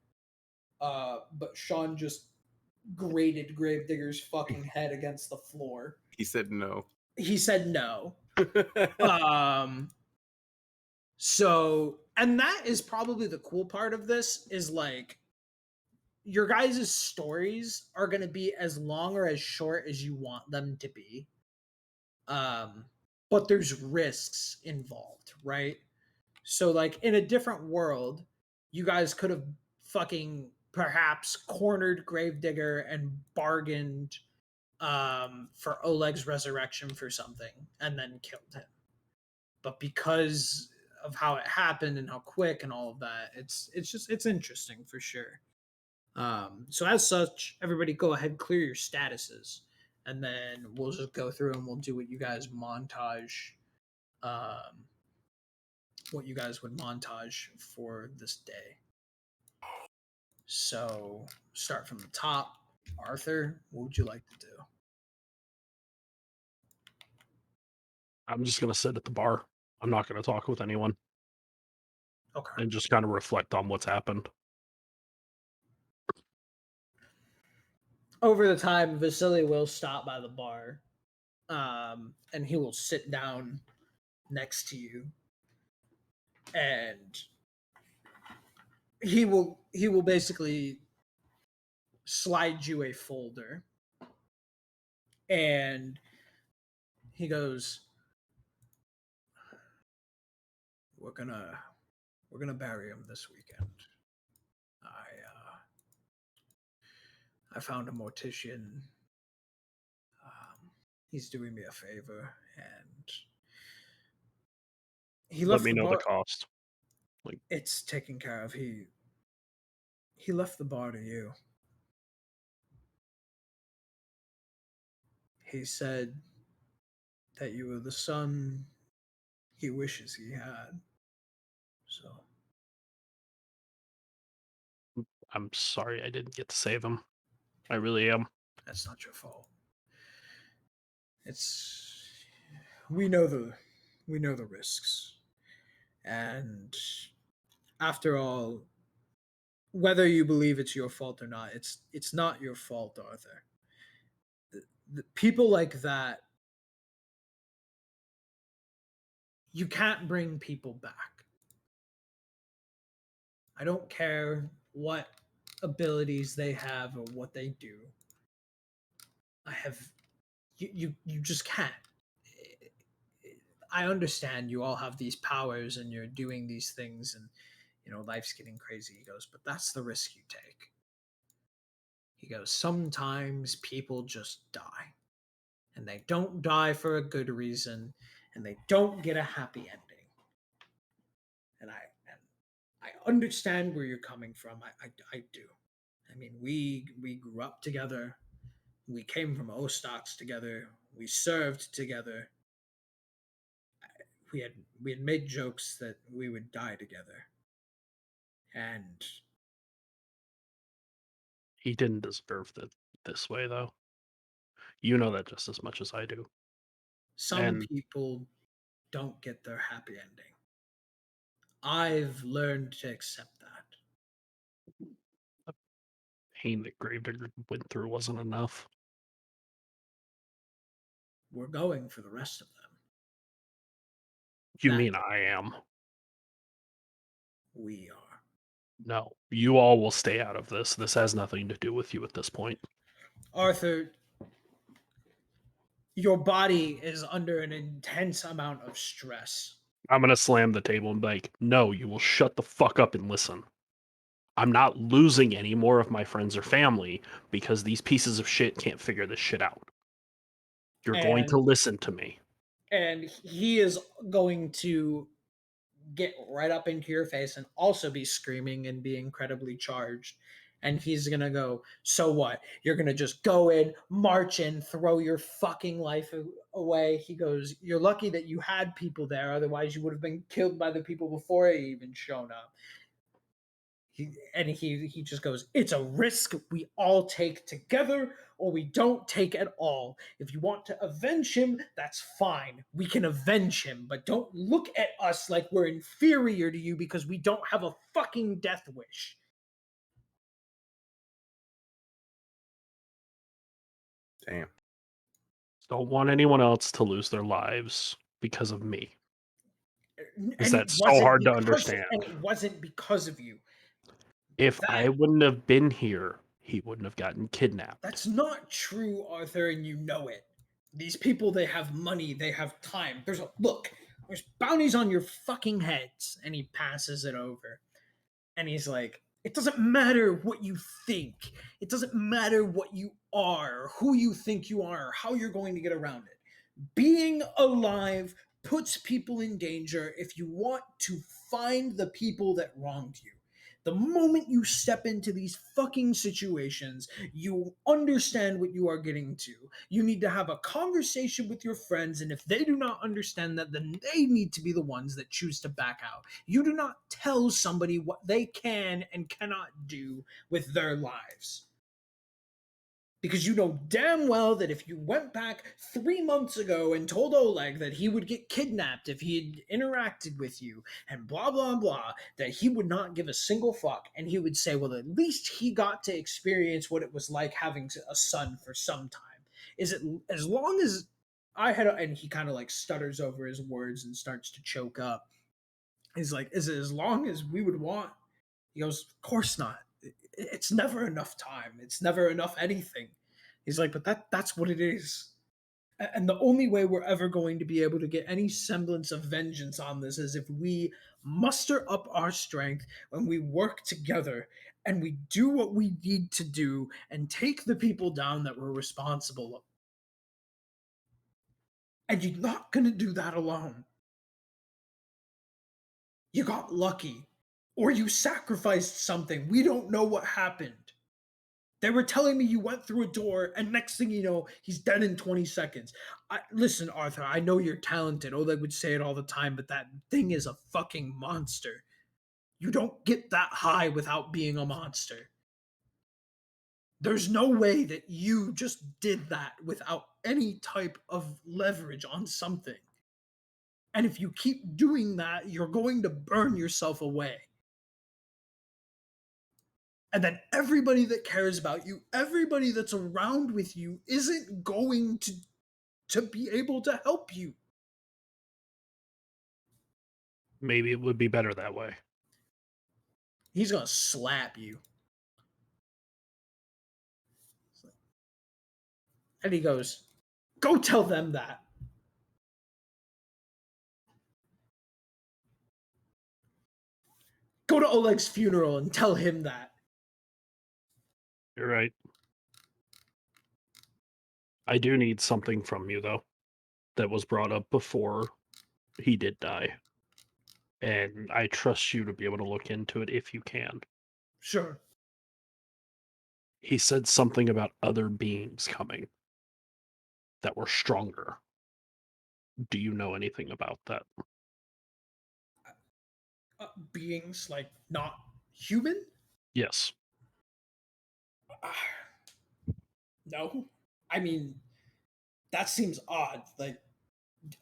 Speaker 3: But Sean just grated Gravedigger's fucking head against the floor.
Speaker 6: He said no.
Speaker 3: He said no. So, and that is probably the cool part of this, is like, your guys' stories are going to be as long or as short as you want them to be. But there's risks involved, right? So like in a different world, you guys could have fucking perhaps cornered Gravedigger and bargained for Oleg's resurrection for something and then killed him. But because of how it happened and how quick and all of that, it's interesting for sure. So as such, everybody go ahead, clear your statuses, and then we'll just go through and we'll do what you guys montage, what you guys would montage for this day. So start from the top. Arthur, what would you like to do?
Speaker 4: I'm just gonna sit at the bar. I'm not gonna talk with anyone
Speaker 3: Okay.
Speaker 4: and just kind of reflect on what's happened.
Speaker 3: Over the time, Vasily will stop by the bar, and he will sit down next to you, and he will basically slide you a folder, and he goes, we're gonna bury him this weekend. I found a mortician. He's doing me a favor, and he
Speaker 4: Let
Speaker 3: left
Speaker 4: me
Speaker 3: the
Speaker 4: know
Speaker 3: bar.
Speaker 4: the cost.
Speaker 3: It's taken care of. He left the bar to you. He said that you were the son he wishes he had. So
Speaker 4: I'm sorry I didn't get to save him. I really am.
Speaker 3: that's not your fault. It's we know the risks. And after all, whether you believe it's your fault or not, it's not your fault, Arthur. The people like that, you can't bring people back. I don't care what abilities they have or what they do. You just can't. I understand you all have these powers and you're doing these things, and life's getting crazy. He goes, but that's the risk you take. He goes, sometimes people just die, and they don't die for a good reason, and they don't get a happy ending. And I understand where you're coming from. I do. I mean, we grew up together. We came from Ostocks together. We served together. We had made jokes that we would die together. And
Speaker 4: He didn't deserve this way, though. You know that just as much as I do.
Speaker 3: some
Speaker 4: And
Speaker 3: people don't get their happy ending. I've learned to accept that.
Speaker 4: the pain that Gravedigger went through wasn't enough.
Speaker 3: We're going for the rest of them.
Speaker 4: You
Speaker 3: That
Speaker 4: mean I am?
Speaker 3: we are.
Speaker 4: No, you all will stay out of this. This has nothing to do with you at this point.
Speaker 3: Arthur, your body is under an intense amount of stress.
Speaker 4: I'm gonna slam the table and be like, no, you will shut the fuck up and listen. I'm not losing any more of my friends or family because these pieces of shit can't figure this shit out. You're going to
Speaker 3: And
Speaker 4: listen to me.
Speaker 3: and he is going to get right up into your face and also be screaming and be incredibly charged. And he's gonna go, so what? You're gonna just go in, march in, throw your fucking life away. He goes, you're lucky that you had people there, otherwise you would have been killed by the people before he even shown up. He just goes, it's a risk we all take together, or we don't take at all. If you want to avenge him, that's fine. We can avenge him, but don't look at us like we're inferior to you because we don't have a fucking death wish.
Speaker 6: Damn.
Speaker 4: Don't want anyone else to lose their lives because of me. Is
Speaker 3: And
Speaker 4: that so hard to understand?
Speaker 3: And it wasn't because of you.
Speaker 4: If
Speaker 3: That-
Speaker 4: I wouldn't have been here, he wouldn't have gotten kidnapped.
Speaker 3: That's not true, Arthur, and you know it. These people, they have money, they have time. There's bounties on your fucking heads. And he passes it over. And he's like, it doesn't matter what you think. It doesn't matter what you are, who you think you are, or how you're going to get around it. Being alive puts people in danger if you want to find the people that wronged you. The moment you step into these fucking situations, you understand what you are getting to. You need to have a conversation with your friends, and if they do not understand that, then they need to be the ones that choose to back out. You do not tell somebody what they can and cannot do with their lives. Because you know damn well that if you went back 3 months ago and told Oleg that he would get kidnapped if he had interacted with you and blah, blah, blah, that he would not give a single fuck. And he would say, well, at least he got to experience what it was like having a son for some time. Is it as long as I had, and he kind of like stutters over his words and starts to choke up. He's like, is it as long as we would want? He goes, of course not. It's never enough time. It's never enough anything. He's like, but that's what it is. And the only way we're ever going to be able to get any semblance of vengeance on this is if we muster up our strength and we work together and we do what we need to do and take the people down that we're responsible of. And you're not going to do that alone. You got lucky. Or you sacrificed something. We don't know what happened. They were telling me you went through a door, and next thing you know, he's dead in 20 seconds. Listen, Arthur, I know you're talented. Oleg would say it all the time, but that thing is a fucking monster. You don't get that high without being a monster. There's no way that you just did that without any type of leverage on something. And if you keep doing that, you're going to burn yourself away. And then everybody that cares about you, everybody that's around with you, isn't going to be able to help you.
Speaker 4: Maybe it would be better that way.
Speaker 3: He's going to slap you. And he goes, go tell them that. Go to Oleg's funeral and tell him that.
Speaker 4: You're right. I do need something from you, though, that was brought up before he did die. And I trust you to be able to look into it if you can.
Speaker 3: Sure.
Speaker 4: He said something about other beings coming that were stronger. Do you know anything about that?
Speaker 3: Beings like not human?
Speaker 4: Yes.
Speaker 3: No. I mean, that seems odd. Like,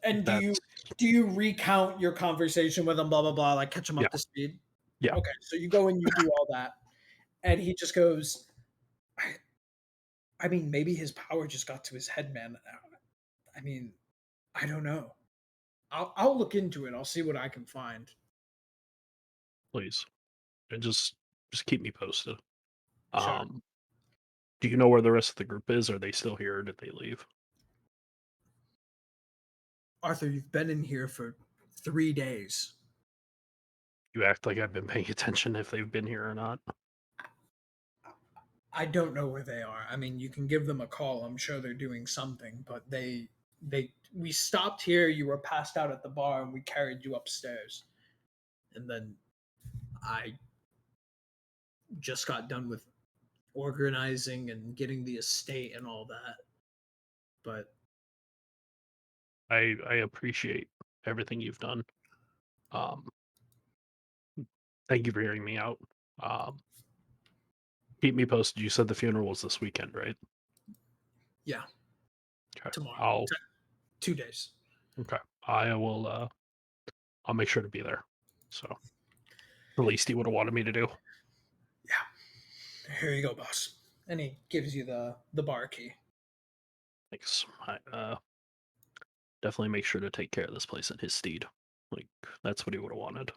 Speaker 3: and
Speaker 4: That's-
Speaker 3: do you recount your conversation with him, blah blah blah, like catch him
Speaker 4: Yeah.
Speaker 3: up to speed?
Speaker 4: Yeah.
Speaker 3: Okay, so you go and you do all that, and he just goes, I mean, maybe his power just got to his head, man. I mean, I don't know. I'll look into it. I'll see what I can find.
Speaker 4: Please. And just keep me posted.
Speaker 3: Sure.
Speaker 4: Do you know where the rest of the group is? Are they still here or did they leave?
Speaker 3: Arthur, you've been in here for 3 days.
Speaker 4: You act like I've been paying attention if they've been here or not.
Speaker 3: I don't know where they are. I mean, you can give them a call. I'm sure they're doing something, but we stopped here, you were passed out at the bar, and we carried you upstairs. And then I just got done with organizing and getting the estate and all that. But
Speaker 4: I appreciate everything you've done. Thank you for hearing me out. Keep me posted. You said the funeral was this weekend, right?
Speaker 3: yeah,
Speaker 4: Okay.
Speaker 3: tomorrow. 2 days.
Speaker 4: Okay. I will I'll make sure to be there. So the least he would have wanted me to do.
Speaker 3: Yeah. Here you go, boss. And he gives you the bar key.
Speaker 4: Thanks. I definitely make sure to take care of this place in his stead. Like, that's what he would have wanted.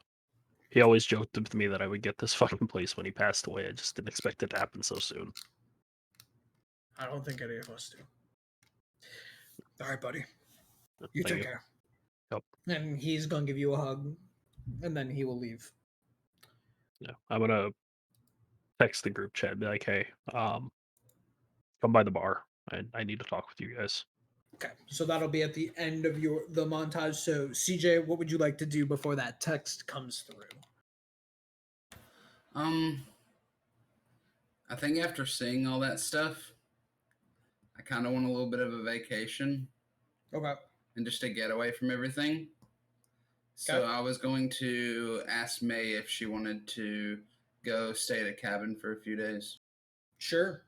Speaker 4: He always joked with me that I would get this fucking place when he passed away. I just didn't expect it to happen so soon.
Speaker 3: I don't think any of us do. All right, buddy. You
Speaker 4: Thank
Speaker 3: take
Speaker 4: you.
Speaker 3: care.
Speaker 4: Yep.
Speaker 3: And he's gonna give you a hug, and then he will leave.
Speaker 4: Yeah. I'm gonna text the group chat, be like, hey, come by the bar. I need to talk with you guys.
Speaker 3: Okay, so that'll be at the end of the montage. So, CJ, what would you like to do before that text comes through?
Speaker 5: I think after seeing all that stuff, I kind of want a little bit of a vacation
Speaker 3: Okay.
Speaker 5: and just a getaway from everything. So
Speaker 3: Okay.
Speaker 5: I was going to ask May if she wanted to go stay at a cabin for a few days.
Speaker 3: Sure.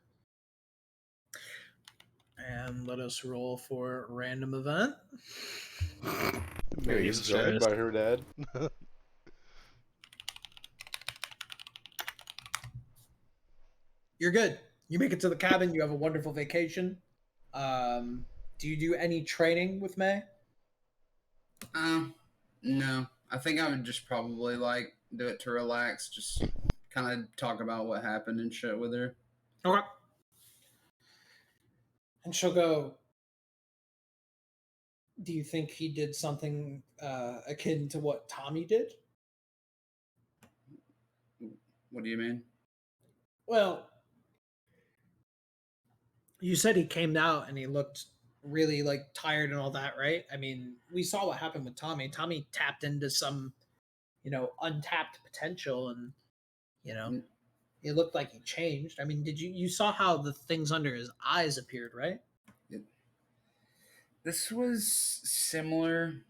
Speaker 3: And let us roll for random event.
Speaker 6: Here,
Speaker 9: He's
Speaker 6: he's
Speaker 9: joined by her dad.
Speaker 3: You're good. You make it to the cabin. You have a wonderful vacation. Do you do any training with May?
Speaker 5: No. I think I would just probably like do it to relax, just kind of talk about what happened and shit with her.
Speaker 3: Okay. And she'll go, do you think he did something akin to what Tommy did?
Speaker 5: What do you mean?
Speaker 3: Well, you said he came out and he looked really like tired and all that, right? I mean, we saw what happened with Tommy. Tommy tapped into some, untapped potential, and it looked like he changed. I mean, you saw how the things under his eyes appeared, right?
Speaker 5: This was similar,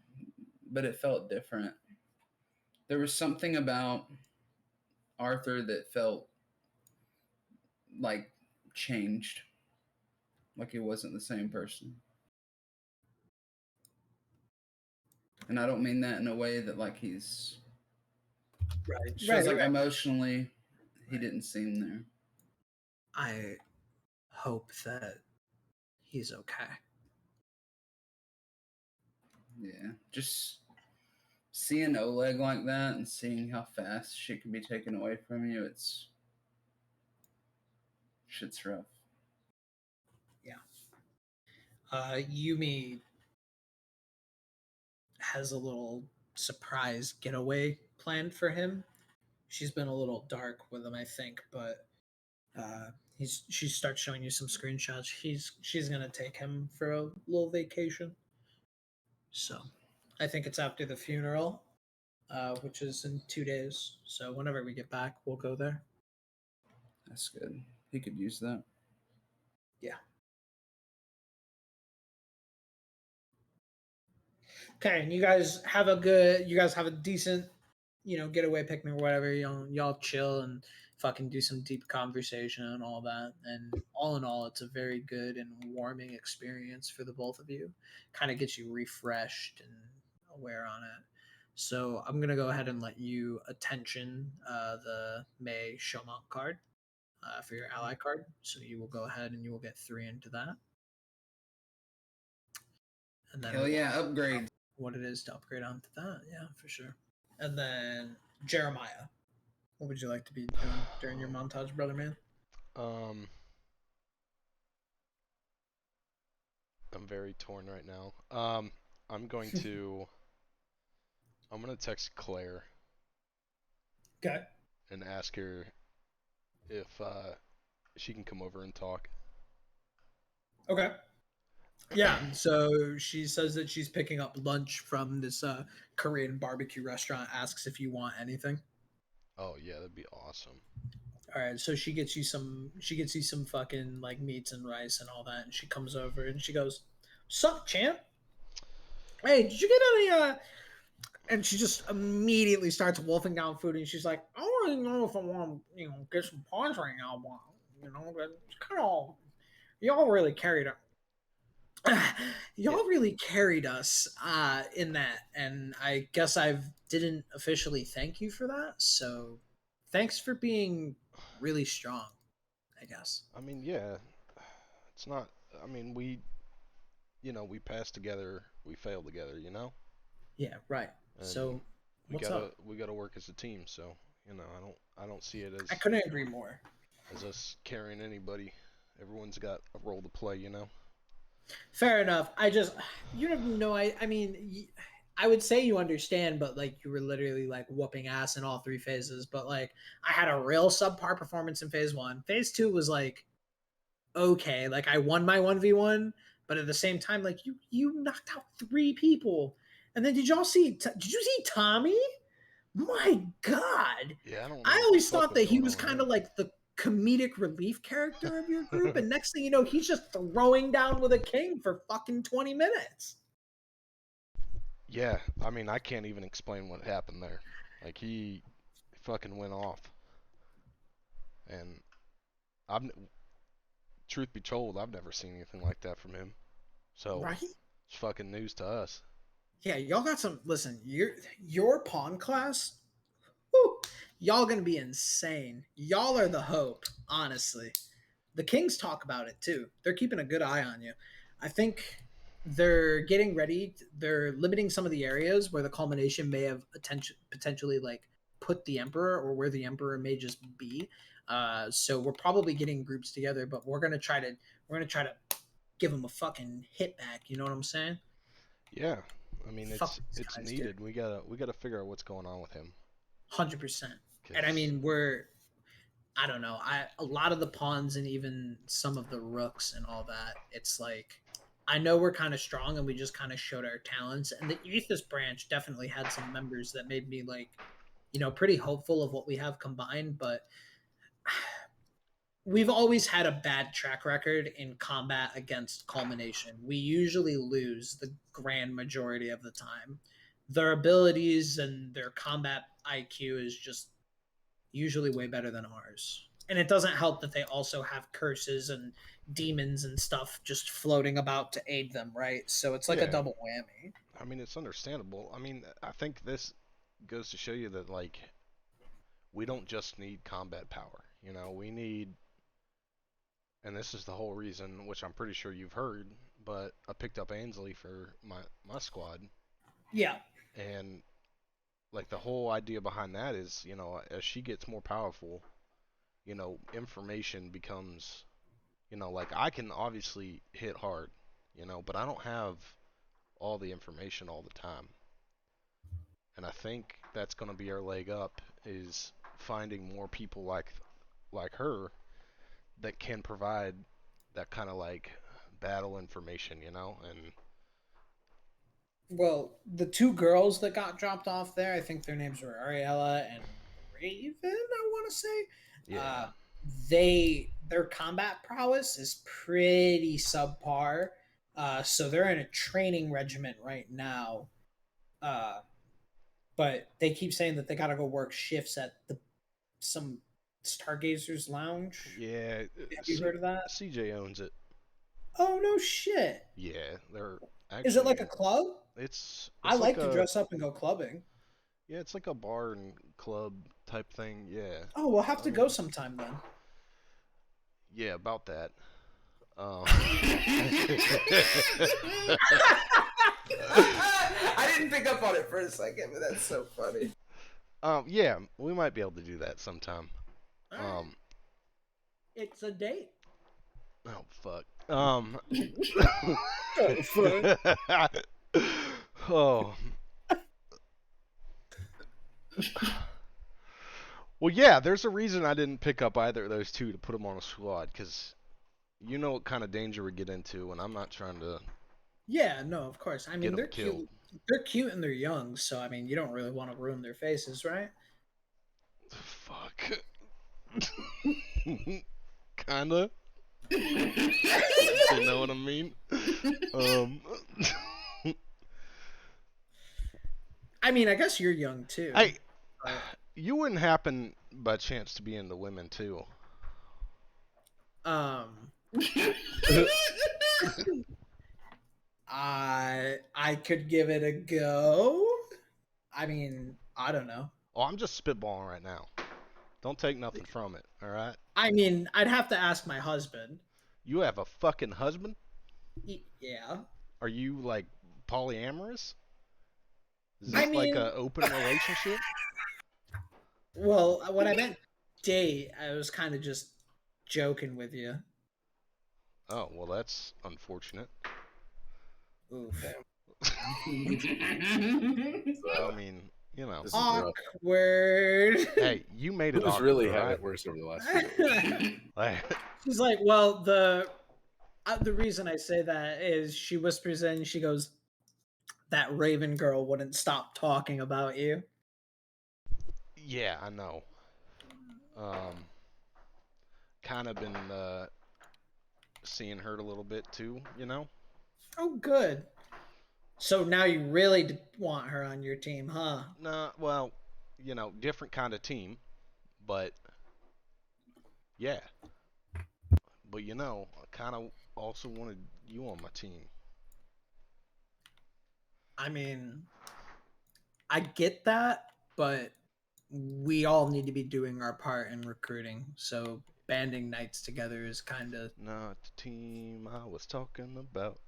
Speaker 5: but it felt different. There was something about Arthur that felt like changed, like he wasn't the same person. And I don't mean that in a way that like he's
Speaker 3: Right.
Speaker 5: feels like emotionally he didn't seem there.
Speaker 3: I hope that he's okay.
Speaker 5: Yeah, just seeing Oleg like that and seeing how fast shit can be taken away from you, shit's rough.
Speaker 3: Yumi has a little surprise getaway planned for him. She's been a little dark with him, I think, but she starts showing you some screenshots. She's gonna take him for a little vacation. So I think it's after the funeral, which is in 2 days. So whenever we get back, we'll go there.
Speaker 5: That's good. He could use that.
Speaker 3: Yeah. Okay, and you guys have a decent, getaway picnic or whatever. Y'all chill and fucking do some deep conversation and all that. And all in all, it's a very good and warming experience for the both of you. Kind of gets you refreshed and aware on it. So I'm gonna go ahead and let you attention the May Showmount card for your ally card. So you will go ahead and you will get 3 into that. And then
Speaker 5: Hell yeah, upgrade.
Speaker 3: what it is to upgrade onto that. Yeah, for sure. And then Jeremiah, what would you like to be doing during your montage, brother man?
Speaker 1: I'm very torn right now. I'm going to text Claire.
Speaker 3: Okay.
Speaker 1: And ask her if she can come over and talk.
Speaker 3: Okay. Yeah, so she says that she's picking up lunch from this Korean barbecue restaurant, asks if you want anything.
Speaker 1: Oh yeah, that'd be awesome.
Speaker 3: All right, so she gets you some fucking like meats and rice and all that, and she comes over and she goes, "Sup, champ? Hey, did you get any and she just immediately starts wolfing down food, and she's like, "I don't really know if I want to, get some pause right now, but it's kind of y'all really carried it." Y'all really carried us in that, and I guess I didn't officially thank you for that, so thanks for being really strong, I guess.
Speaker 1: I mean, yeah, it's not. I mean, we passed together, we failed together,
Speaker 3: Yeah, right.
Speaker 1: And
Speaker 3: so
Speaker 1: we
Speaker 3: what's
Speaker 1: gotta
Speaker 3: up?
Speaker 1: we gotta work as a team. So I don't see it as
Speaker 3: I couldn't agree more.
Speaker 1: as us carrying anybody. Everyone's got a role to play,
Speaker 3: Fair enough. You have no. I mean, I would say you understand, but like you were literally like whooping ass in all 3 phases. But like I had a real subpar performance in phase 1. Phase 2 was like okay. Like I won my 1v1, but at the same time, like you knocked out 3 people. And then did you see Tommy? My God.
Speaker 1: Yeah, I don't know.
Speaker 3: I
Speaker 1: what
Speaker 3: always
Speaker 1: the fuck
Speaker 3: thought that he
Speaker 1: going
Speaker 3: was
Speaker 1: on
Speaker 3: kind
Speaker 1: there.
Speaker 3: of like the comedic relief character of your group, and next thing you know, he's just throwing down with a king for fucking 20 minutes.
Speaker 1: Yeah, I mean, I can't even explain what happened there. Like he fucking went off, and truth be told, I've never seen anything like that from him. So
Speaker 3: Right?
Speaker 1: it's fucking news to us.
Speaker 3: Yeah, y'all got some. Listen, your pawn class. Whew, y'all gonna be insane. Y'all are the hope, honestly. The Kings talk about it too. They're keeping a good eye on you. I think they're getting ready. They're limiting some of the areas where the culmination may have potentially like put the Emperor, or where the Emperor may just be. So we're probably getting groups together, but we're gonna try to give them a fucking hit back. You know what I'm saying?
Speaker 1: Yeah, I mean
Speaker 3: Fuck these
Speaker 1: it's
Speaker 3: guys,
Speaker 1: needed. We gotta figure out what's going on with him.
Speaker 3: 100%. And I
Speaker 1: 'Cause-
Speaker 3: mean, I don't know. A lot of the pawns and even some of the rooks and all that, it's like, I know we're kind of strong and we just kind of showed our talents. And the Ethos branch definitely had some members that made me like, pretty hopeful of what we have combined. But we've always had a bad track record in combat against culmination. We usually lose the grand majority of the time. Their abilities and their combat IQ is just usually way better than ours. And it doesn't help that they also have curses and demons and stuff just floating about to aid them, right? So it's like a
Speaker 1: Yeah.
Speaker 3: double whammy.
Speaker 1: I mean, it's understandable. I mean, I think this goes to show you that, like, we don't just need combat power. You know, we need, and this is the whole reason, which I'm pretty sure you've heard, but I picked up Ainsley for my squad,
Speaker 3: Yeah.
Speaker 1: and like the whole idea behind that is, as she gets more powerful, information becomes, like I can obviously hit hard, but I don't have all the information all the time. And I think that's going to be our leg up, is finding more people like her that can provide that kind of like battle information, and
Speaker 3: Well, the two girls that got dropped off there, I think their names were Ariella and Raven, I want to say.
Speaker 1: yeah.
Speaker 3: Their combat prowess is pretty subpar. So they're in a training regiment right now. But they keep saying that they gotta go work shifts at some Stargazer's Lounge.
Speaker 1: Yeah,
Speaker 3: Have you heard of that?
Speaker 1: CJ owns it.
Speaker 3: Oh no shit!
Speaker 1: Yeah, they're actually.
Speaker 3: Is it like a club?
Speaker 1: It's
Speaker 3: I like to
Speaker 1: a,
Speaker 3: dress up and go clubbing.
Speaker 1: Yeah, it's like a bar and club type thing. Yeah.
Speaker 3: Oh, we'll have to
Speaker 1: I
Speaker 3: go
Speaker 1: mean,
Speaker 3: sometime then.
Speaker 1: Yeah, about that.
Speaker 8: I didn't pick up on it for a second, but that's so funny.
Speaker 1: Yeah, we might be able to do that sometime.
Speaker 3: All right. It's a date.
Speaker 1: Oh fuck. Oh. Well, yeah, there's a reason I didn't pick up either of those two to put them on a squad, because you know what kind of danger we get into, and I'm not trying to
Speaker 3: Yeah, no, of course. I mean,
Speaker 1: get them
Speaker 3: they're
Speaker 1: killed.
Speaker 3: cute. They're cute and they're young, so I mean, you don't really want to ruin their faces, right?
Speaker 1: Fuck. Kinda. You know what I mean?
Speaker 3: I mean, I guess you're young too.
Speaker 1: You wouldn't happen by chance to be into women too?
Speaker 3: I could give it a go. I mean, I don't know.
Speaker 1: Oh, I'm just spitballing right now. Don't take nothing from it, alright?
Speaker 3: I mean, I'd have to ask my husband.
Speaker 1: You have a fucking husband?
Speaker 3: Yeah.
Speaker 1: Are you, like, polyamorous? Is
Speaker 3: I
Speaker 1: this like
Speaker 3: mean-
Speaker 1: an open relationship?
Speaker 3: Well, when I meant date, I was kind of just joking with you.
Speaker 1: Oh, well, that's unfortunate.
Speaker 3: Oof.
Speaker 1: I mean, you know.
Speaker 6: This is rough.
Speaker 3: Awkward.
Speaker 1: Hey, you made it
Speaker 6: Who's
Speaker 1: awkward,
Speaker 6: really had
Speaker 1: alright?
Speaker 6: it worse over the last few days?
Speaker 1: Like,
Speaker 3: She's like, well, the reason I say that is she whispers in, she goes, that Raven girl wouldn't stop talking about you.
Speaker 1: yeah, I know. Kind of been seeing her a little bit too, you know?
Speaker 3: Oh, good. So now you really want her on your team, huh?
Speaker 1: Nah, well, you know, different kind of team, but yeah. But you know, I kind of also wanted you on my team.
Speaker 3: I mean, I get that, but we all need to be doing our part in recruiting. So banding knights together is kind of.
Speaker 1: Not the team I was talking about.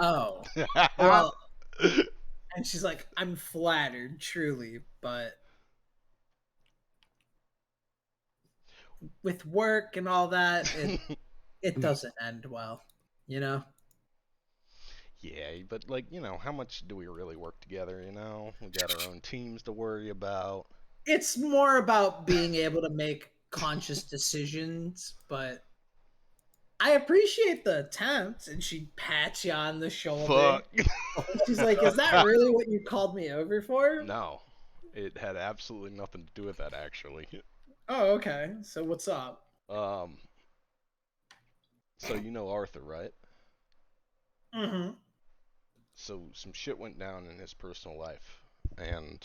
Speaker 3: Oh, well. And she's like, I'm flattered, truly, but with work and all that, it doesn't end well, you know?
Speaker 1: Yeah, but like, you know, how much do we really work together, you know? We got our own teams to worry about.
Speaker 3: It's more about being able to make conscious decisions, but I appreciate the attempt. And she pats you on the shoulder.
Speaker 1: Fuck.
Speaker 3: She's like, is that really what you called me over for?
Speaker 1: No. It had absolutely nothing to do with that, actually.
Speaker 3: Oh, okay. So what's up?
Speaker 1: So you know Arthur, right?
Speaker 3: Mm-hmm.
Speaker 1: So some shit went down in his personal life, and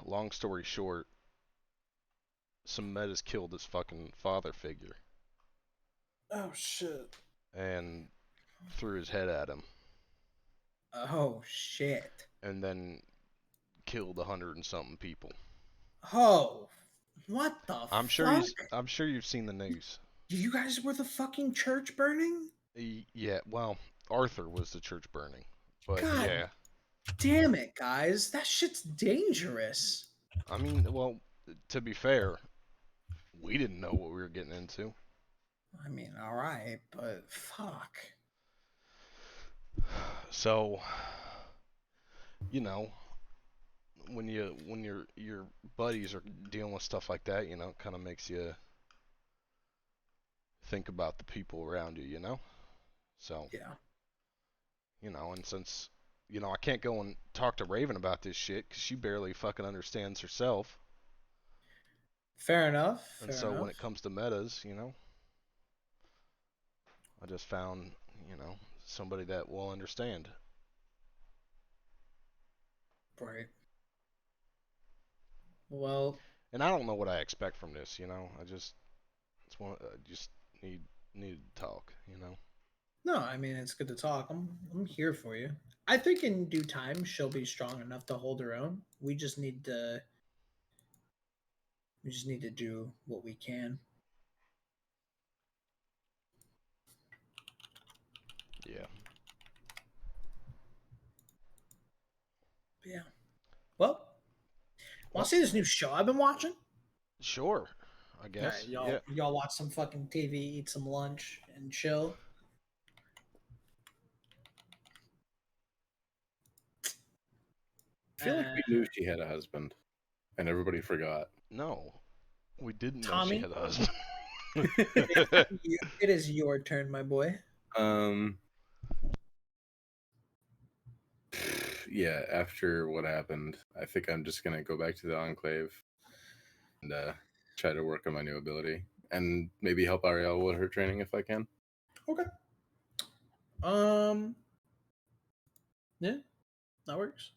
Speaker 1: long story short, some metas killed his fucking father figure
Speaker 3: Oh, shit.
Speaker 1: and threw his head at him,
Speaker 3: Oh, shit.
Speaker 1: and then killed 100 and something people.
Speaker 3: Oh, what the
Speaker 1: I'm
Speaker 3: fuck?
Speaker 1: sure you've seen the news.
Speaker 3: You guys were the fucking church burning?
Speaker 1: Yeah, well, Arthur was the church burning, but
Speaker 3: God.
Speaker 1: yeah.
Speaker 3: Damn it, guys. That shit's dangerous.
Speaker 1: I mean, well, to be fair, we didn't know what we were getting into.
Speaker 3: I mean, alright, but fuck.
Speaker 1: So, you know, when your buddies are dealing with stuff like that, you know, it kind of makes you think about the people around you, you know? So,
Speaker 3: Yeah.
Speaker 1: you know, and since, you know, I can't go and talk to Raven about this shit because she barely fucking understands herself.
Speaker 3: Fair enough.
Speaker 1: And
Speaker 3: Fair
Speaker 1: so
Speaker 3: enough.
Speaker 1: when it comes to metas, you know, I just found, you know, somebody that will understand.
Speaker 3: Right. Well,
Speaker 1: And I don't know what I expect from this, you know. I just need to talk, you know.
Speaker 3: no, I mean it's good to talk. I'm here for you. I think in due time she'll be strong enough to hold her own. We just need to do what we can.
Speaker 1: Yeah.
Speaker 3: Yeah. Well, want to see this new show I've been watching?
Speaker 1: Sure, I guess.
Speaker 3: Alright, y'all watch some fucking TV, eat some lunch, and chill.
Speaker 6: I feel like we knew she had a husband, and everybody forgot.
Speaker 1: No, we didn't
Speaker 3: Tommy?
Speaker 1: know she had a husband.
Speaker 3: It is your turn, my boy.
Speaker 6: Yeah, after what happened, I think I'm just gonna go back to the Enclave and try to work on my new ability, and maybe help Ariel with her training if I can.
Speaker 3: Okay. Yeah, that works.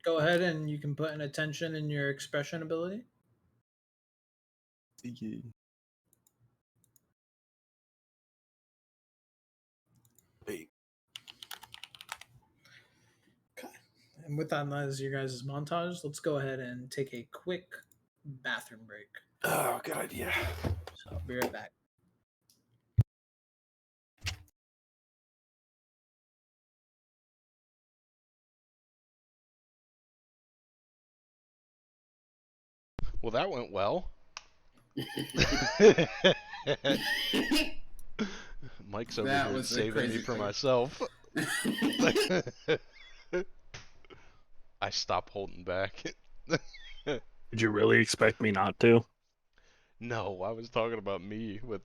Speaker 3: Go ahead and you can put an attention in your expression ability.
Speaker 9: Wait.
Speaker 3: Okay. And with that as your guys' montage, let's go ahead and take a quick bathroom break.
Speaker 9: Oh, good idea.
Speaker 3: So I'll be right back.
Speaker 1: Well, that went well. Mike's over
Speaker 5: That
Speaker 1: here
Speaker 5: was a
Speaker 1: saving me
Speaker 5: crazy
Speaker 1: for
Speaker 5: thing.
Speaker 1: myself. I stopped holding back.
Speaker 4: Did you really expect me not to?
Speaker 1: No, I was talking about me with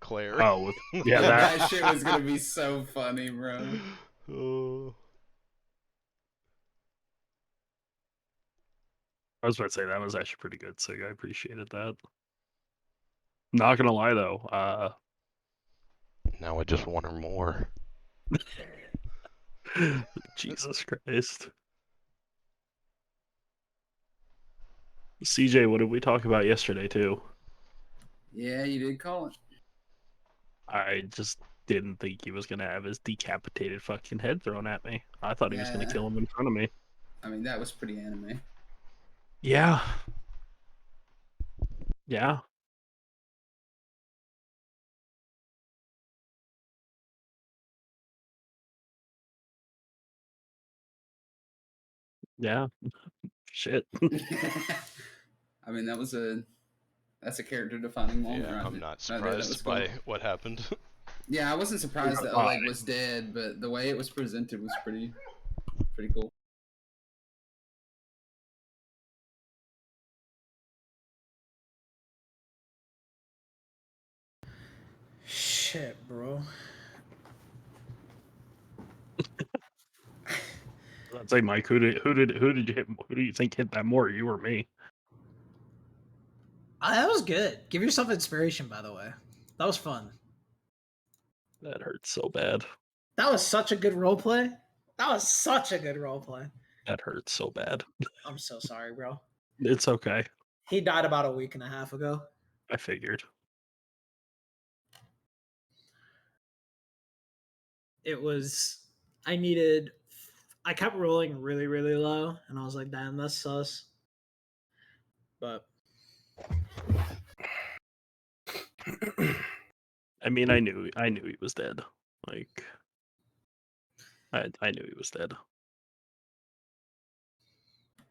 Speaker 1: Claire.
Speaker 4: Oh, yeah,
Speaker 5: that shit was gonna be so funny, bro.
Speaker 1: Oh.
Speaker 4: I was about to say that was actually pretty good, so I appreciated that. Not gonna lie though,
Speaker 1: Now I just want her more.
Speaker 4: Jesus Christ. CJ, what did we talk about yesterday too?
Speaker 5: Yeah, you did call it.
Speaker 4: I just didn't think he was gonna have his decapitated fucking head thrown at me. I thought he was gonna
Speaker 5: Yeah.
Speaker 4: kill him in front of me.
Speaker 5: I mean, that was pretty anime.
Speaker 4: Yeah. Yeah. Yeah. Shit.
Speaker 5: I mean, that's a character defining moment.
Speaker 1: Yeah,
Speaker 5: right
Speaker 1: I'm
Speaker 5: there.
Speaker 1: not
Speaker 5: Right there, that was
Speaker 1: surprised
Speaker 5: cool.
Speaker 1: by what happened.
Speaker 5: Yeah, I wasn't surprised that Oleg was dead, but the way it was presented was pretty cool.
Speaker 3: Shit, bro.
Speaker 4: I'd say, Mike, who did you hit? Who do you think hit that more, you or me?
Speaker 3: That was good. Give yourself inspiration, by the way. That was fun.
Speaker 4: That hurts so bad.
Speaker 3: That was such a good role play. That was such a good role play.
Speaker 4: That hurts so bad.
Speaker 3: I'm so sorry, bro.
Speaker 4: It's okay.
Speaker 3: He died about a week and a half ago.
Speaker 4: I figured.
Speaker 3: It was. I kept rolling really, really low, and I was like, damn, that's sus. But
Speaker 4: I mean, I knew he was dead. Like, I knew he was dead.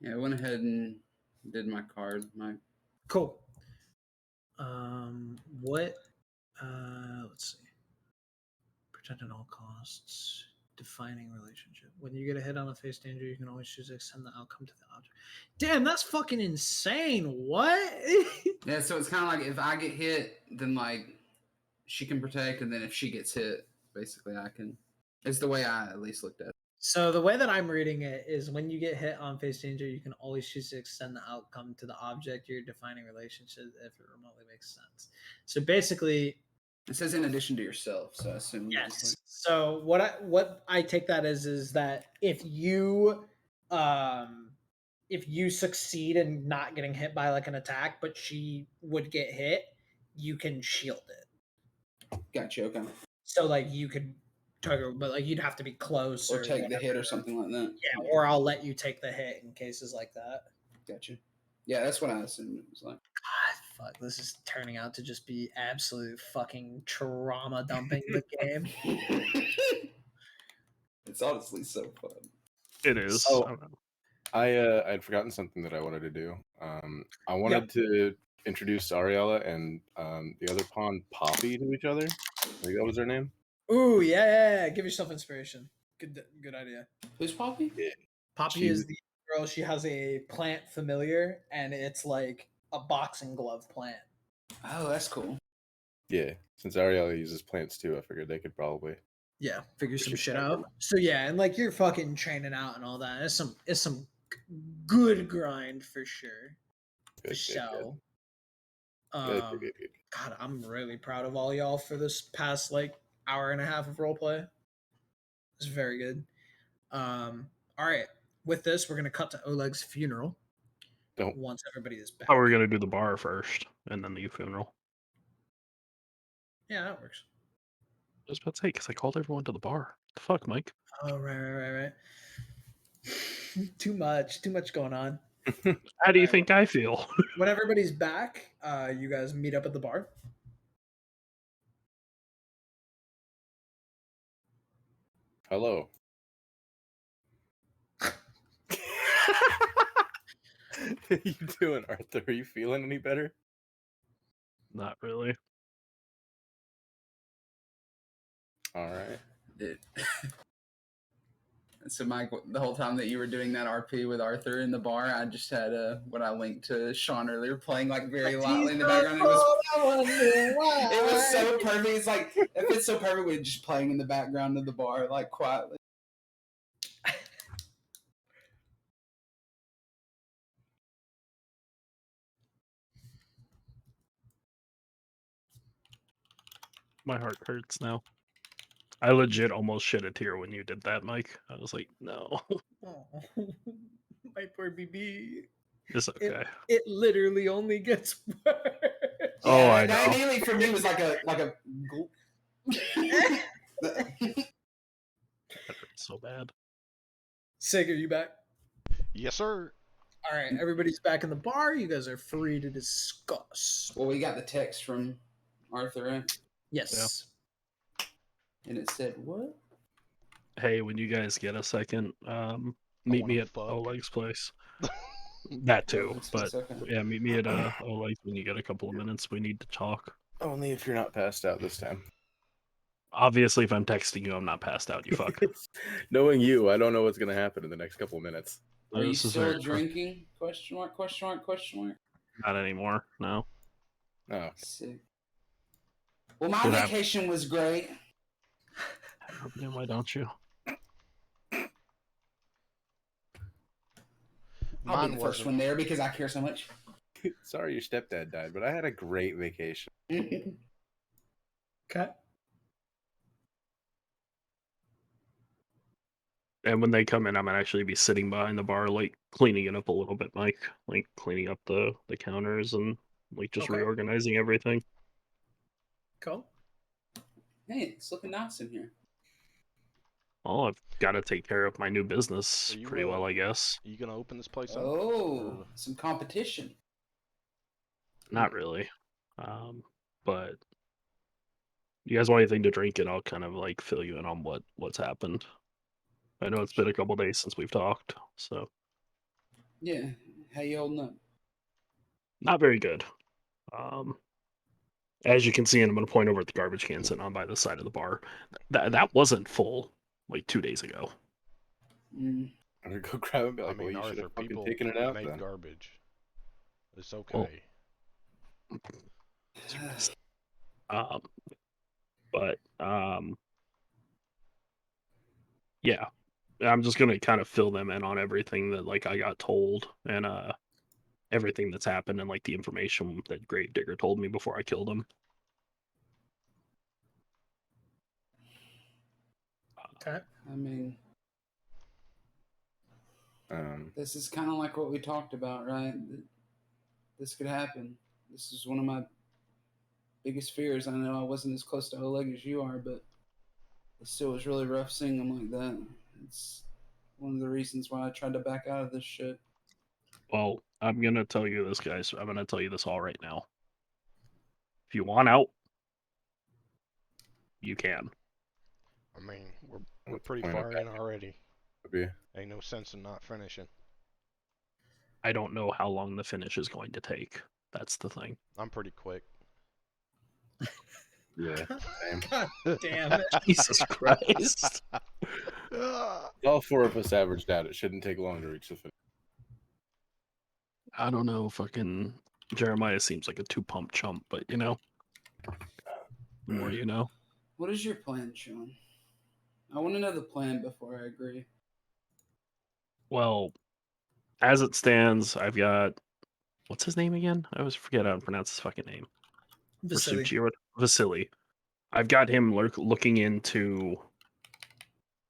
Speaker 5: Yeah, I went ahead and did my card.
Speaker 3: cool. What? Let's see. Protect at all costs. Defining relationship. When you get a hit on a face danger, you can always choose to extend the outcome to the object. Damn, that's fucking insane. What?
Speaker 5: Yeah, so it's kind of like if I get hit, then like she can protect, and then if she gets hit, basically I can. It's the way I at least looked at it.
Speaker 3: So the way that I'm reading it is when you get hit on face danger, you can always choose to extend the outcome to the object you're defining relationship if it remotely makes sense. So basically,
Speaker 5: It says in addition to yourself, so I assume.
Speaker 3: yes. So what I take that as is that if you succeed in not getting hit by like an attack, but she would get hit, you can shield it.
Speaker 5: Gotcha. Okay.
Speaker 3: So like you could target, but like you'd have to be close
Speaker 5: Or take the
Speaker 3: whatever.
Speaker 5: hit or something like that.
Speaker 3: Yeah, or I'll let you take the hit in cases like that.
Speaker 5: Gotcha. Yeah, that's what I assumed it was like.
Speaker 3: God, fuck, this is turning out to just be absolute fucking trauma dumping the game.
Speaker 5: It's honestly so fun.
Speaker 4: It is.
Speaker 6: So, I'd forgotten something that I wanted to do. I wanted to introduce Ariella and the other pawn Poppy to each other. I think that was her name.
Speaker 3: Ooh, yeah. Give yourself inspiration. Good idea.
Speaker 5: Who's Poppy?
Speaker 3: Poppy is the girl. She has a plant familiar, and it's like a boxing glove plant.
Speaker 5: Oh, that's cool.
Speaker 6: Yeah, since Ariella uses plants too, I figured they could probably
Speaker 3: figure some shit out. So yeah, and like you're fucking training out and all that. It's some good grind for sure.
Speaker 6: Good.
Speaker 3: God, I'm really proud of all y'all for this past like hour and a half of roleplay. It's very good. All right. With this, we're gonna cut to Oleg's funeral. Once everybody is back.
Speaker 4: Oh, we're gonna do the bar first, and then the funeral.
Speaker 3: Yeah, that works.
Speaker 4: I was about to say, because I called everyone to the bar. The fuck, Mike?
Speaker 3: Oh, right. Too much going on.
Speaker 4: How do you think I feel?
Speaker 3: When everybody's back, you guys meet up at the bar.
Speaker 6: Hello. How you doing, Arthur? Are you feeling any better?
Speaker 4: Not really.
Speaker 6: All right.
Speaker 5: So, Mike, the whole time that you were doing that RP with Arthur in the bar, I just had what I linked to Sean earlier, playing like very lightly in the background. It was so perfect. It's like it's so perfect with just playing in the background of the bar, like quietly.
Speaker 4: My heart hurts now. I legit almost shed a tear when you did that, Mike. I was like, no.
Speaker 3: Oh, my poor BB.
Speaker 4: It's okay.
Speaker 3: It literally only gets worse.
Speaker 4: Oh, I
Speaker 8: that
Speaker 4: know.
Speaker 8: immediately for me was like a gulp.
Speaker 4: That hurts so bad.
Speaker 3: Sig, are you back?
Speaker 1: Yes, sir.
Speaker 3: All right, everybody's back in the bar. You guys are free to discuss.
Speaker 5: Well, we got the text from Arthur, right?
Speaker 3: Yes.
Speaker 5: And it said what?
Speaker 4: Hey, when you guys get a second, meet me
Speaker 1: wanna
Speaker 4: at
Speaker 1: fuck.
Speaker 4: Oleg's place. That too,
Speaker 5: Oleg's
Speaker 4: but
Speaker 5: place, okay.
Speaker 4: yeah, meet me at Oleg's when you get a couple of minutes. We need to talk.
Speaker 6: Only if you're not passed out this time.
Speaker 4: Obviously, if I'm texting you, I'm not passed out. You fuck.
Speaker 6: Knowing you, I don't know what's gonna happen in the next couple of minutes.
Speaker 5: Are you
Speaker 4: This is
Speaker 5: still
Speaker 4: very true.
Speaker 5: drinking? Question mark, question mark, question mark.
Speaker 4: Not anymore. No.
Speaker 6: Oh,
Speaker 5: Sick. Well, my
Speaker 4: What happened?
Speaker 5: vacation was great.
Speaker 4: Then why don't you?
Speaker 5: I'll
Speaker 1: Mine
Speaker 5: be the first
Speaker 1: wasn't.
Speaker 5: one there because I care so much.
Speaker 6: sorry your stepdad died, but I had a great vacation.
Speaker 3: Okay.
Speaker 4: And when they come in, I'm gonna actually be sitting behind the bar, like cleaning it up a little bit, Mike. Like cleaning up the counters and like just
Speaker 3: Okay.
Speaker 4: reorganizing everything.
Speaker 3: Cool.
Speaker 5: Hey, it's looking nice in here.
Speaker 4: Well, I've got to take care of my new business
Speaker 1: Are you,
Speaker 4: pretty well, I guess.
Speaker 1: Are you gonna open this place up?
Speaker 5: Oh, some competition.
Speaker 4: Not really. But you guys want anything to drink, and I'll kind of like fill you in on what's happened. I know it's been a couple days since we've talked, so
Speaker 5: Yeah. How you holding up?
Speaker 4: not very good. As you can see, and I'm gonna point over at the garbage can sitting on by the side of the bar. That wasn't full like 2 days ago.
Speaker 5: Mm.
Speaker 6: I'm gonna go grab it and be
Speaker 1: I
Speaker 6: like, well,
Speaker 1: mean,
Speaker 6: you should
Speaker 1: Arthur,
Speaker 6: have fucking
Speaker 1: people
Speaker 6: taken it out
Speaker 1: make
Speaker 6: then.
Speaker 1: garbage. It's okay.
Speaker 4: Um, but yeah, I'm just gonna kind of fill them in on everything that like I got told and everything that's happened and like the information that Gravedigger told me before I killed him.
Speaker 3: Okay.
Speaker 5: I mean,
Speaker 6: Um,
Speaker 5: this is kind of like what we talked about, right? This could happen. This is one of my biggest fears. I know I wasn't as close to Oleg as you are, but it still was really rough seeing him like that. It's one of the reasons why I tried to back out of this shit.
Speaker 4: Well, I'm gonna tell you this, guys. I'm gonna tell you this all right now. If you want out, you can.
Speaker 1: I mean, we're
Speaker 6: What's the
Speaker 1: pretty
Speaker 6: point of
Speaker 1: far
Speaker 6: that?
Speaker 1: in already.
Speaker 6: be-
Speaker 1: Ain't no sense in not finishing.
Speaker 4: I don't know how long the finish is going to take. That's the thing.
Speaker 1: I'm pretty quick.
Speaker 6: yeah, same.
Speaker 3: God damn it.
Speaker 4: Jesus Christ.
Speaker 6: All four of us averaged out. It shouldn't take long to reach the finish.
Speaker 4: I don't know, fucking Jeremiah seems like a 2-pump chump, but you know. The more you know.
Speaker 5: What is your plan, Sean? I want to know the plan before I agree.
Speaker 4: Well, as it stands, I've got what's his name again? I always forget how to pronounce his fucking name.
Speaker 3: Vasily.
Speaker 4: Versucci or Vasily. I've got him looking into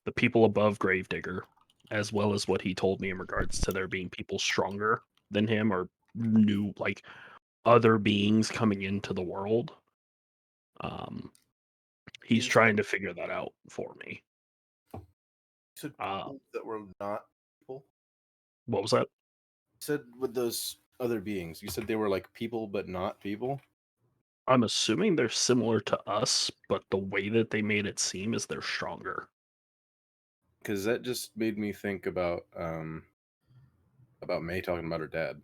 Speaker 4: the people above Gravedigger, as well as what he told me in regards to there being people stronger than him or new, like, other beings coming into the world. He's trying to figure that out for me.
Speaker 9: You said
Speaker 4: Uh,
Speaker 9: people that were not people.
Speaker 4: What was that?
Speaker 6: You said with those other beings, you said they were like people but not people.
Speaker 4: I'm assuming they're similar to us, but the way that they made it seem is they're stronger.
Speaker 6: Because that just made me think about May talking about her dad.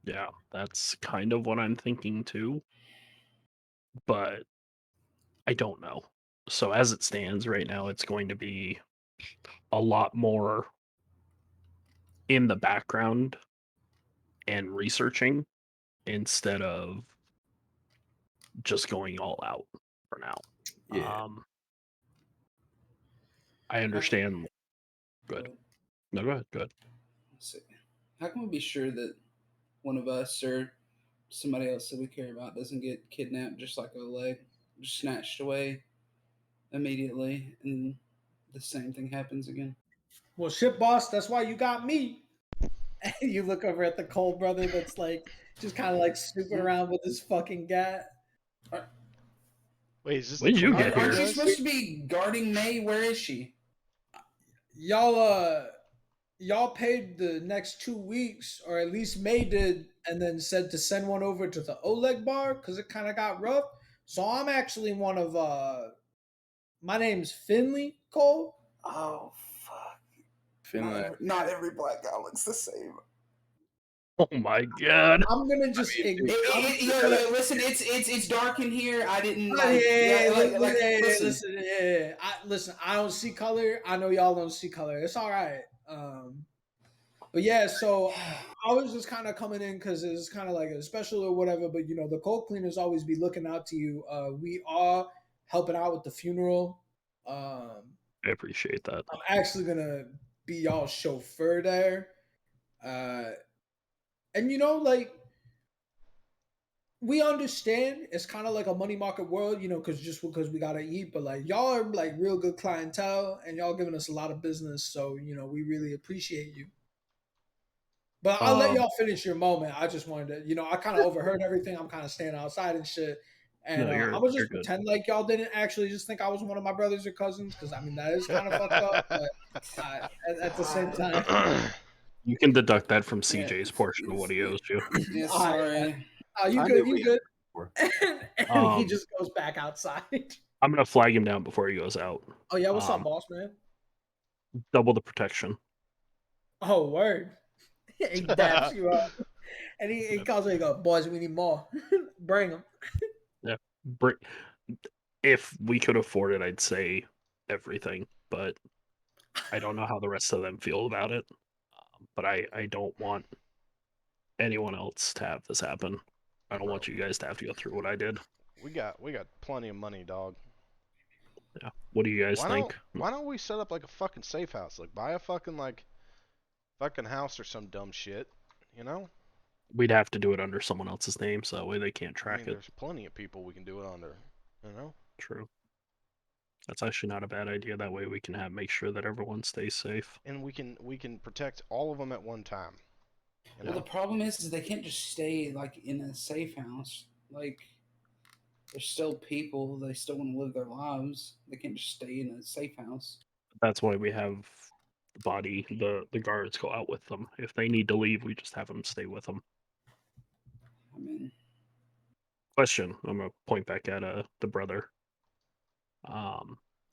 Speaker 4: Yeah, that's kind of what I'm thinking too. But I don't know. So as it stands right now, it's going to be a lot more in the background and researching instead of just going all out for now.
Speaker 6: Yeah.
Speaker 4: I understand. Good. No, go ahead. Good.
Speaker 5: Let's see. How can we be sure that one of us or somebody else that we care about doesn't get kidnapped just like Oleg, just snatched away immediately, and the same thing happens again?
Speaker 3: Well, shit, boss. That's why you got me. And you look over at the Cole brother that's like just kind of like snooping around with his fucking gat.
Speaker 1: Wait, is this
Speaker 4: When
Speaker 1: the
Speaker 4: did you
Speaker 1: cleanup
Speaker 4: get
Speaker 5: Aren't
Speaker 4: here?
Speaker 5: you
Speaker 1: guys?
Speaker 5: supposed to be guarding May? Where is she?
Speaker 3: Y'all paid the next 2 weeks, or at least May did, and then said to send one over to the Oleg bar because it kind of got rough. So I'm actually one of my name's Finley Cole.
Speaker 8: Oh fuck!
Speaker 6: Finland.
Speaker 8: Not every black guy looks the same.
Speaker 4: Oh my god.
Speaker 3: I'm gonna just
Speaker 5: Yo, listen, it's dark in here. I didn't like. Listen.
Speaker 3: Listen. I don't see color. I know y'all don't see color. It's all right. But yeah, so I was just kind of coming in because it's kind of like a special or whatever. But the cold cleaners always be looking out to you. We are helping out with the funeral.
Speaker 4: I appreciate that.
Speaker 3: I'm actually gonna be y'all chauffeur there. And like we understand it's kind of like a money market world, because we gotta eat, but like y'all are like real good clientele and y'all giving us a lot of business, so we really appreciate you. But I'll let y'all finish your moment. I just wanted to, I kind of overheard everything. I'm kind of standing outside and shit. And
Speaker 4: No,
Speaker 3: I'm gonna just
Speaker 4: good.
Speaker 3: pretend like y'all didn't actually just think I was one of my brothers or cousins, because I mean that is kind of fucked up. But at the same time,
Speaker 4: You can deduct that from CJ's portion of what he owes you.
Speaker 5: Yeah,
Speaker 3: All right,
Speaker 5: sorry.
Speaker 3: you
Speaker 6: I
Speaker 3: good?
Speaker 6: knew
Speaker 3: You
Speaker 6: we
Speaker 3: good?
Speaker 6: were.
Speaker 3: And he just goes back outside.
Speaker 4: I'm gonna flag him down before he goes out.
Speaker 3: Oh yeah, what's up, boss man?
Speaker 4: Double the protection.
Speaker 3: Oh word. He daps you up, and he calls me, he goes, "Boys, we need more. Bring them."
Speaker 4: Yeah. If we could afford it, I'd say everything, but I don't know how the rest of them feel about it. But I don't want anyone else to have this happen. I don't want you guys to have to go through what I did.
Speaker 1: We got plenty of money, dog.
Speaker 4: Yeah. What do you guys think?
Speaker 1: Why don't we set up like a fucking safe house? Like buy a fucking house or some dumb shit,
Speaker 4: We'd have to do it under someone else's name, so that way they can't
Speaker 1: I
Speaker 4: track
Speaker 1: mean,
Speaker 4: it.
Speaker 1: there's plenty of people we can do it under,
Speaker 4: True. That's actually not a bad idea. That way we can make sure that everyone stays safe.
Speaker 1: And we can protect all of them at one time.
Speaker 5: Well, the problem is they can't just stay like in a safe house. Like, they're still people. They still want to live their lives. They can't just stay in a safe house.
Speaker 4: That's why we have the guards go out with them. If they need to leave, we just have them stay with them.
Speaker 5: I mean,
Speaker 4: question. I'm gonna point back at the brother.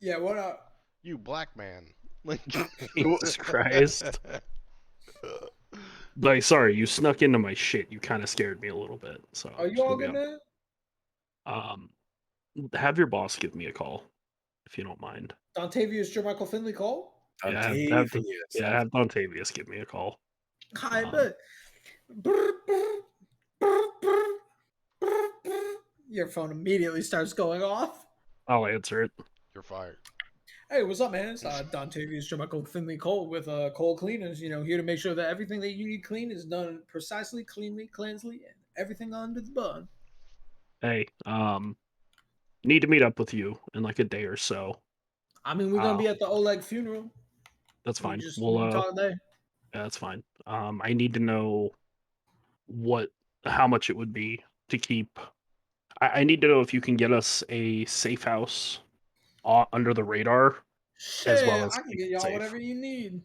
Speaker 3: Yeah, what up?
Speaker 1: You black man.
Speaker 4: Jesus Christ. Like, sorry, you snuck into my shit. You kind of scared me a little bit. So
Speaker 3: Are you all good, man?
Speaker 4: Have your boss give me a call, if you don't mind.
Speaker 3: Dontavius Jermichael Finley Cole?
Speaker 4: Have Dontavius give me a call.
Speaker 3: I bet. Your phone immediately starts going off.
Speaker 4: I'll answer it.
Speaker 1: You're fired.
Speaker 3: Hey, what's up, man? It's Dontavius Jermichael Finley Cole with Cole Cleaners. Here to make sure that everything that you need clean is done precisely, cleanly, cleansely, and everything under the bun.
Speaker 4: Hey, need to meet up with you in like a day or so.
Speaker 3: I mean, we're gonna be at the Oleg funeral.
Speaker 4: That's fine.
Speaker 3: We'll talk there.
Speaker 4: Yeah, that's fine. I need to know how much it would be to keep. I need to know if you can get us a safe house under the radar,
Speaker 3: as well as I can get y'all safe. Whatever you need.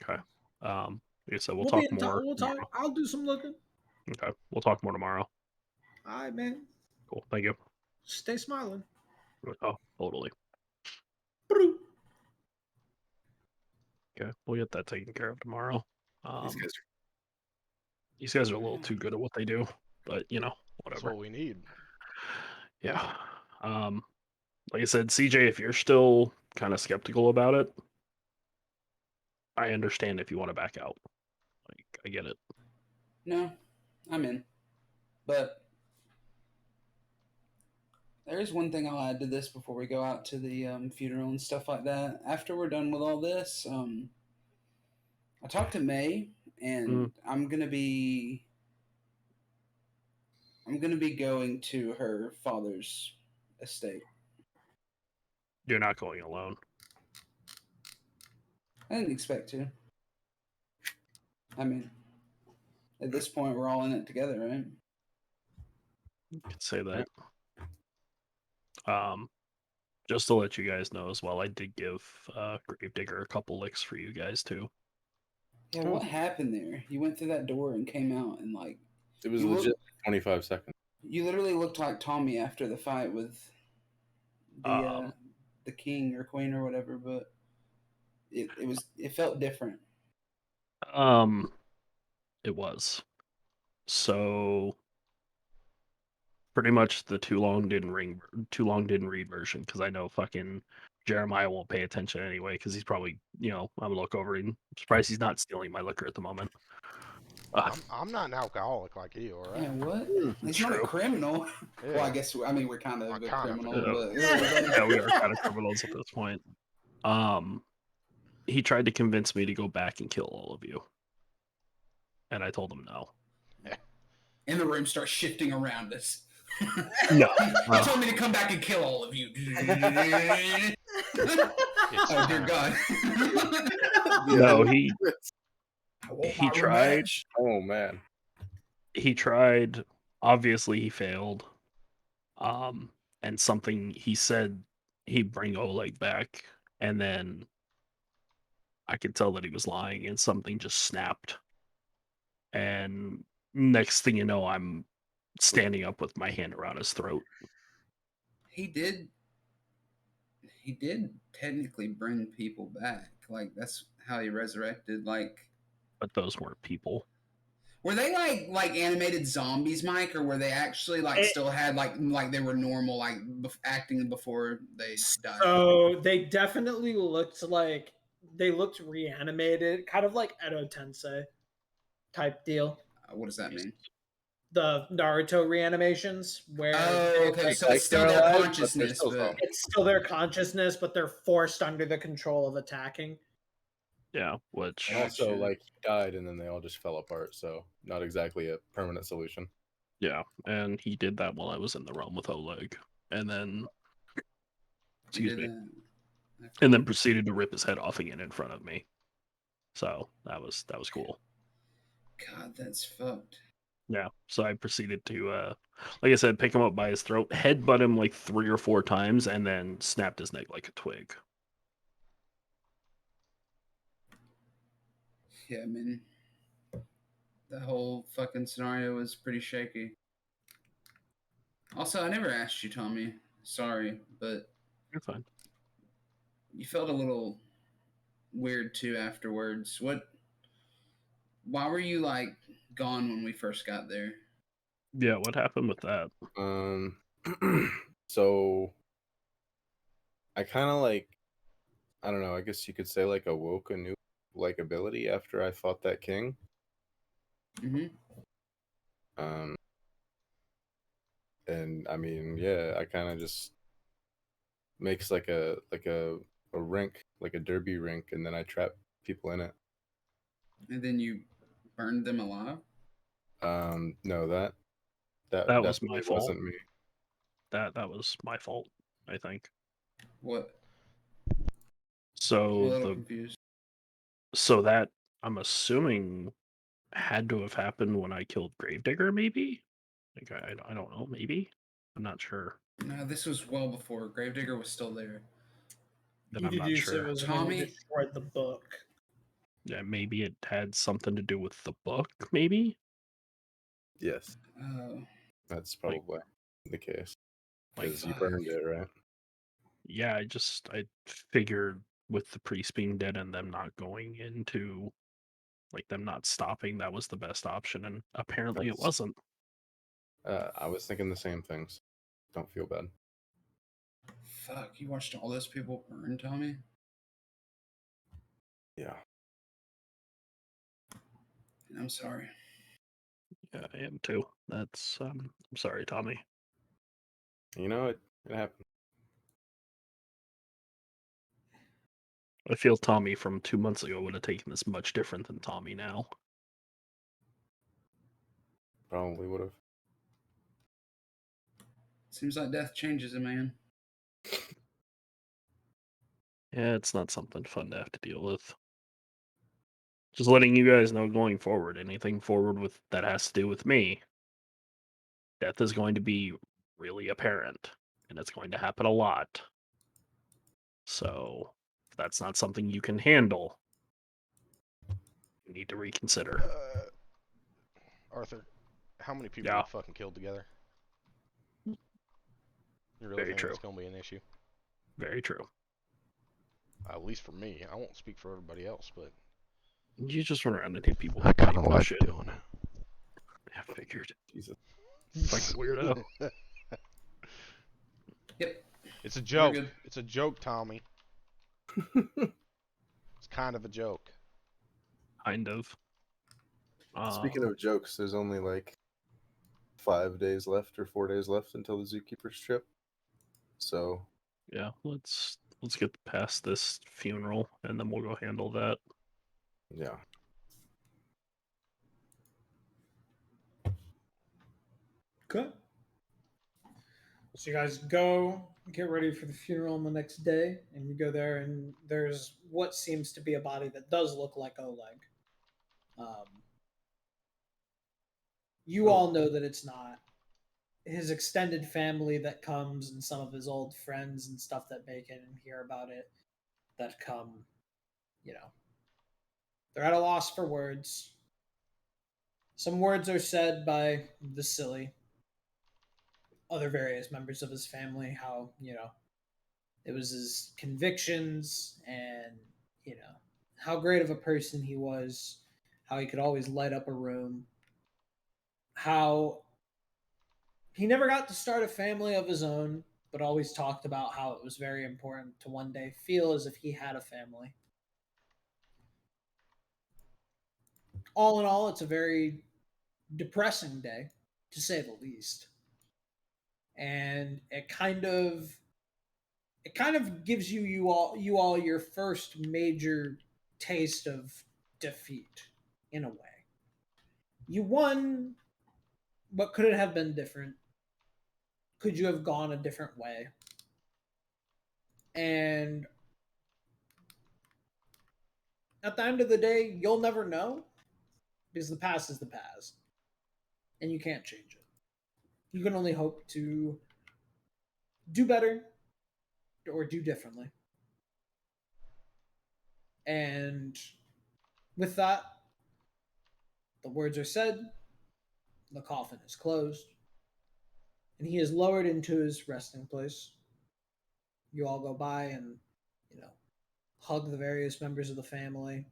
Speaker 4: Okay. Like I said, we'll talk more.
Speaker 3: We'll talk. I'll do some looking.
Speaker 4: Okay. We'll talk more tomorrow.
Speaker 3: All right, man.
Speaker 4: Cool. Thank you.
Speaker 3: Stay smiling.
Speaker 4: Oh, totally. Okay, we'll get that taken care of tomorrow. These guys are a little too good at what they do, but whatever.
Speaker 1: That's what we need.
Speaker 4: Yeah. Like I said, CJ, if you're still kind of skeptical about it, I understand if you want to back out. Like, I get it.
Speaker 5: No, I'm in. But there is one thing I'll add to this before we go out to the funeral and stuff like that. After we're done with all this, I talked to May, and I'm gonna be going to her father's estate.
Speaker 4: You're not going alone.
Speaker 5: I didn't expect to. I mean, At this point, we're all in it together, right?
Speaker 4: You could say that. Just to let you guys know as well, I did give Gravedigger a couple licks for you guys too.
Speaker 5: Yeah, what happened there? You went through that door and came out, and like
Speaker 6: It was
Speaker 5: You
Speaker 6: legit
Speaker 5: look-
Speaker 6: 25 seconds.
Speaker 5: you literally looked like Tommy after the fight with the king or queen or whatever. But it felt different.
Speaker 4: It was. So pretty much the too long didn't read version, because I know fucking Jeremiah won't pay attention anyway, because he's probably, I'm gonna look over and I'm surprised he's not stealing my liquor at the moment.
Speaker 1: I'm not an alcoholic like you, all right?
Speaker 5: Yeah, what? He's not a
Speaker 4: true.
Speaker 5: criminal.
Speaker 1: Yeah.
Speaker 5: Well, I guess we're kind of
Speaker 1: We're
Speaker 5: a
Speaker 1: kind of,
Speaker 5: criminal,
Speaker 1: yeah.
Speaker 5: but
Speaker 4: Yeah, we are kind of criminals at this point. He tried to convince me to go back and kill all of you, and I told him no.
Speaker 5: and the room starts shifting around us.
Speaker 4: No.
Speaker 5: He told me to come back and kill all of you. Oh dear God.
Speaker 4: No, he
Speaker 5: I want
Speaker 4: He
Speaker 5: my
Speaker 4: tried.
Speaker 5: revenge.
Speaker 6: Oh man.
Speaker 4: he tried. Obviously, he failed. And something he said he'd bring Oleg back, and then I could tell that he was lying, and something just snapped. And next thing you know, I'm standing up with my hand around his throat.
Speaker 5: He did technically bring people back. Like that's how he resurrected. Like,
Speaker 4: But those weren't people.
Speaker 5: were they like animated zombies, Mike, or were they actually like still had like they were normal, like acting before they died?
Speaker 3: So they definitely looked reanimated, kind of like Edo Tensei type deal.
Speaker 5: What does that mean?
Speaker 3: The Naruto reanimations, where
Speaker 5: okay, so
Speaker 6: like
Speaker 5: it's still
Speaker 6: they're
Speaker 5: their
Speaker 6: alive, but they're
Speaker 5: consciousness,
Speaker 6: still
Speaker 5: but
Speaker 6: zombies.
Speaker 3: it's still their consciousness, but they're forced under the control of attacking.
Speaker 4: Yeah, which
Speaker 6: And also,
Speaker 5: Gotcha.
Speaker 6: like, he died and then they all just fell apart, so not exactly a permanent solution.
Speaker 4: yeah, and he did that while I was in the realm with Oleg, and then excuse me, and then proceeded to rip his head off again in front of me. So that was cool.
Speaker 5: God, that's fucked.
Speaker 4: Yeah, so I proceeded to, like I said, pick him up by his throat, headbutt him like 3 or 4 times, and then snapped his neck like a twig.
Speaker 5: Yeah, I mean, the whole fucking scenario was pretty shaky. Also, I never asked you, Tommy. Sorry, but
Speaker 4: You're fine.
Speaker 5: you felt a little weird too afterwards. Why were you like gone when we first got there?
Speaker 4: Yeah, what happened with that?
Speaker 6: So I kind of like, I don't know, I guess you could say like awoke a new like ability after I fought that king.
Speaker 5: Mm-hmm.
Speaker 6: And I mean, yeah, I kind of just makes like a rink, like a derby rink, and then I trap people in it.
Speaker 5: And then you burned them alive?
Speaker 6: No, that
Speaker 4: was my fault.
Speaker 6: Wasn't me.
Speaker 4: That was my fault, I think.
Speaker 5: What?
Speaker 4: So
Speaker 5: I'm a little confused.
Speaker 4: So that, I'm assuming, had to have happened when I killed Gravedigger, maybe? Like, I don't know, maybe? I'm not sure.
Speaker 5: No, this was well before. Gravedigger was still there.
Speaker 4: Then
Speaker 3: You
Speaker 4: I'm not
Speaker 3: deduce
Speaker 4: sure.
Speaker 3: it was when
Speaker 5: Tommy?
Speaker 3: you destroyed the book.
Speaker 4: Yeah, maybe it had something to do with the book, maybe?
Speaker 6: Yes,
Speaker 5: Oh,
Speaker 6: that's probably the case.
Speaker 5: like
Speaker 6: Because you
Speaker 5: fuck.
Speaker 6: burned it, right?
Speaker 4: Yeah, I figured with the priest being dead and them not going into, like, them not stopping, that was the best option, and apparently it
Speaker 6: That's-
Speaker 4: wasn't.
Speaker 6: I was thinking the same things. Don't feel bad.
Speaker 5: Fuck, you watched all those people burn, Tommy?
Speaker 6: Yeah.
Speaker 5: And I'm sorry.
Speaker 4: Yeah, I am too. That's, I'm sorry, Tommy.
Speaker 6: You know, it happened.
Speaker 4: I feel Tommy from 2 months ago would have taken this much different than Tommy now.
Speaker 6: Probably would have.
Speaker 5: Seems like death changes a man.
Speaker 4: Yeah, it's not something fun to have to deal with. Just letting you guys know going forward, anything forward with that has to do with me, death is going to be really apparent, and it's going to happen a lot. So, if that's not something you can handle, you need to reconsider.
Speaker 1: Arthur, how many people
Speaker 4: Yeah.
Speaker 1: we fucking killed together? You really
Speaker 4: Very
Speaker 1: think
Speaker 4: true.
Speaker 1: it's gonna be an issue?
Speaker 4: Very true.
Speaker 1: At least for me. I won't speak for everybody else, but
Speaker 4: You just run around and hit people.
Speaker 1: I
Speaker 4: with
Speaker 1: kind
Speaker 4: petty
Speaker 1: of like
Speaker 4: bullshit.
Speaker 1: doing it.
Speaker 4: I figured.
Speaker 6: Jesus.
Speaker 4: Fucking weirdo.
Speaker 5: Yep.
Speaker 1: It's a joke.
Speaker 5: good.
Speaker 1: It's a joke, Tommy. It's kind of a joke.
Speaker 4: Kind of.
Speaker 6: Speaking of jokes, there's only like 5 days left or 4 days left until the zookeeper's trip. So
Speaker 4: yeah, let's get past this funeral and then we'll go handle that.
Speaker 6: yeah.
Speaker 3: Okay. So you guys go get ready for the funeral on the next day, and you go there, and there's what seems to be a body that does look like Oleg. You all know that it's not. His extended family that comes, and some of his old friends and stuff that make it and hear about it, that come, they're at a loss for words. Some words are said by Vasily, other various members of his family, how, it was his convictions and, how great of a person he was, how he could always light up a room, how he never got to start a family of his own, but always talked about how it was very important to one day feel as if he had a family. All in all, it's a very depressing day, to say the least. And it kind of gives you all your first major taste of defeat in a way. You won, but could it have been different? Could you have gone a different way? And at the end of the day, you'll never know, because the past is the past and you can't change it. You can only hope to do better or do differently. And with that, the words are said, the coffin is closed, and he is lowered into his resting place. You all go by and, hug the various members of the family.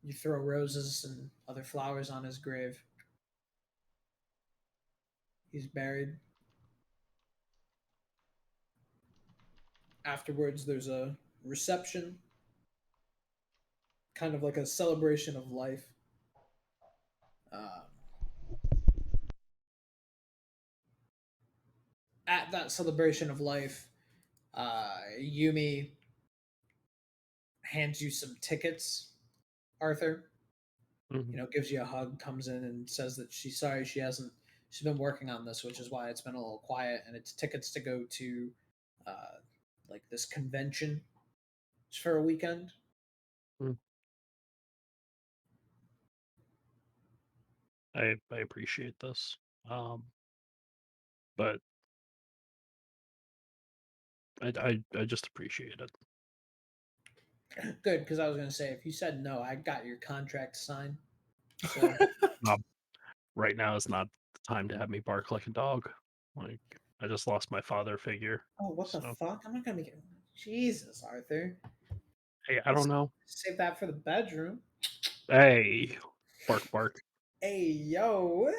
Speaker 3: You throw roses and other flowers on his grave. He's buried. Afterwards, there's a reception, kind of like a celebration of life. At that celebration of life, Yumi hands you some tickets, Arthur. Gives you a hug, comes in and says that she's sorry she's been working on this, which is why it's been a little quiet, and it's tickets to go to like this convention for a weekend.
Speaker 4: I appreciate this. But I just appreciate it.
Speaker 3: Good, because I was going to say, if you said no, I got your contract signed. So
Speaker 4: right now is not the time to have me bark like a dog. Like, I just lost my father figure.
Speaker 3: Oh, what the fuck? I'm not going to make it. Jesus, Arthur.
Speaker 4: Hey, I don't know.
Speaker 3: Save that for the bedroom.
Speaker 4: Hey, bark, bark.
Speaker 3: Hey, yo.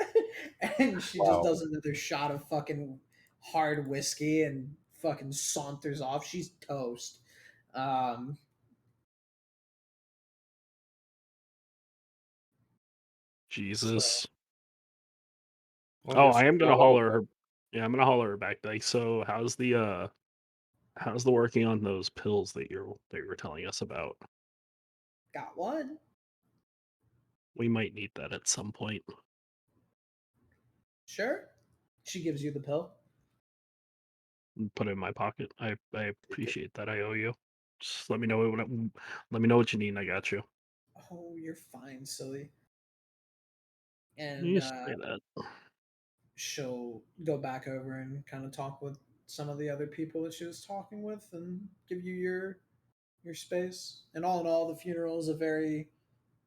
Speaker 3: And she just does another shot of fucking hard whiskey and fucking saunters off. She's toast.
Speaker 4: Jesus.
Speaker 6: Well,
Speaker 4: I am gonna holler her. Yeah, I'm gonna holler her back. Like, so how's the working on those pills that you were telling us about?
Speaker 3: Got one.
Speaker 4: We might need that at some point.
Speaker 3: Sure. She gives you the pill.
Speaker 4: Put it in my pocket. I appreciate that. I owe you. Just let me know let me know what you need, and I got you.
Speaker 3: Oh, you're fine, silly.
Speaker 4: You
Speaker 3: And
Speaker 4: say that.
Speaker 3: she'll go back over and kind of talk with some of the other people that she was talking with, and give you your space. And all in all, the funeral is a very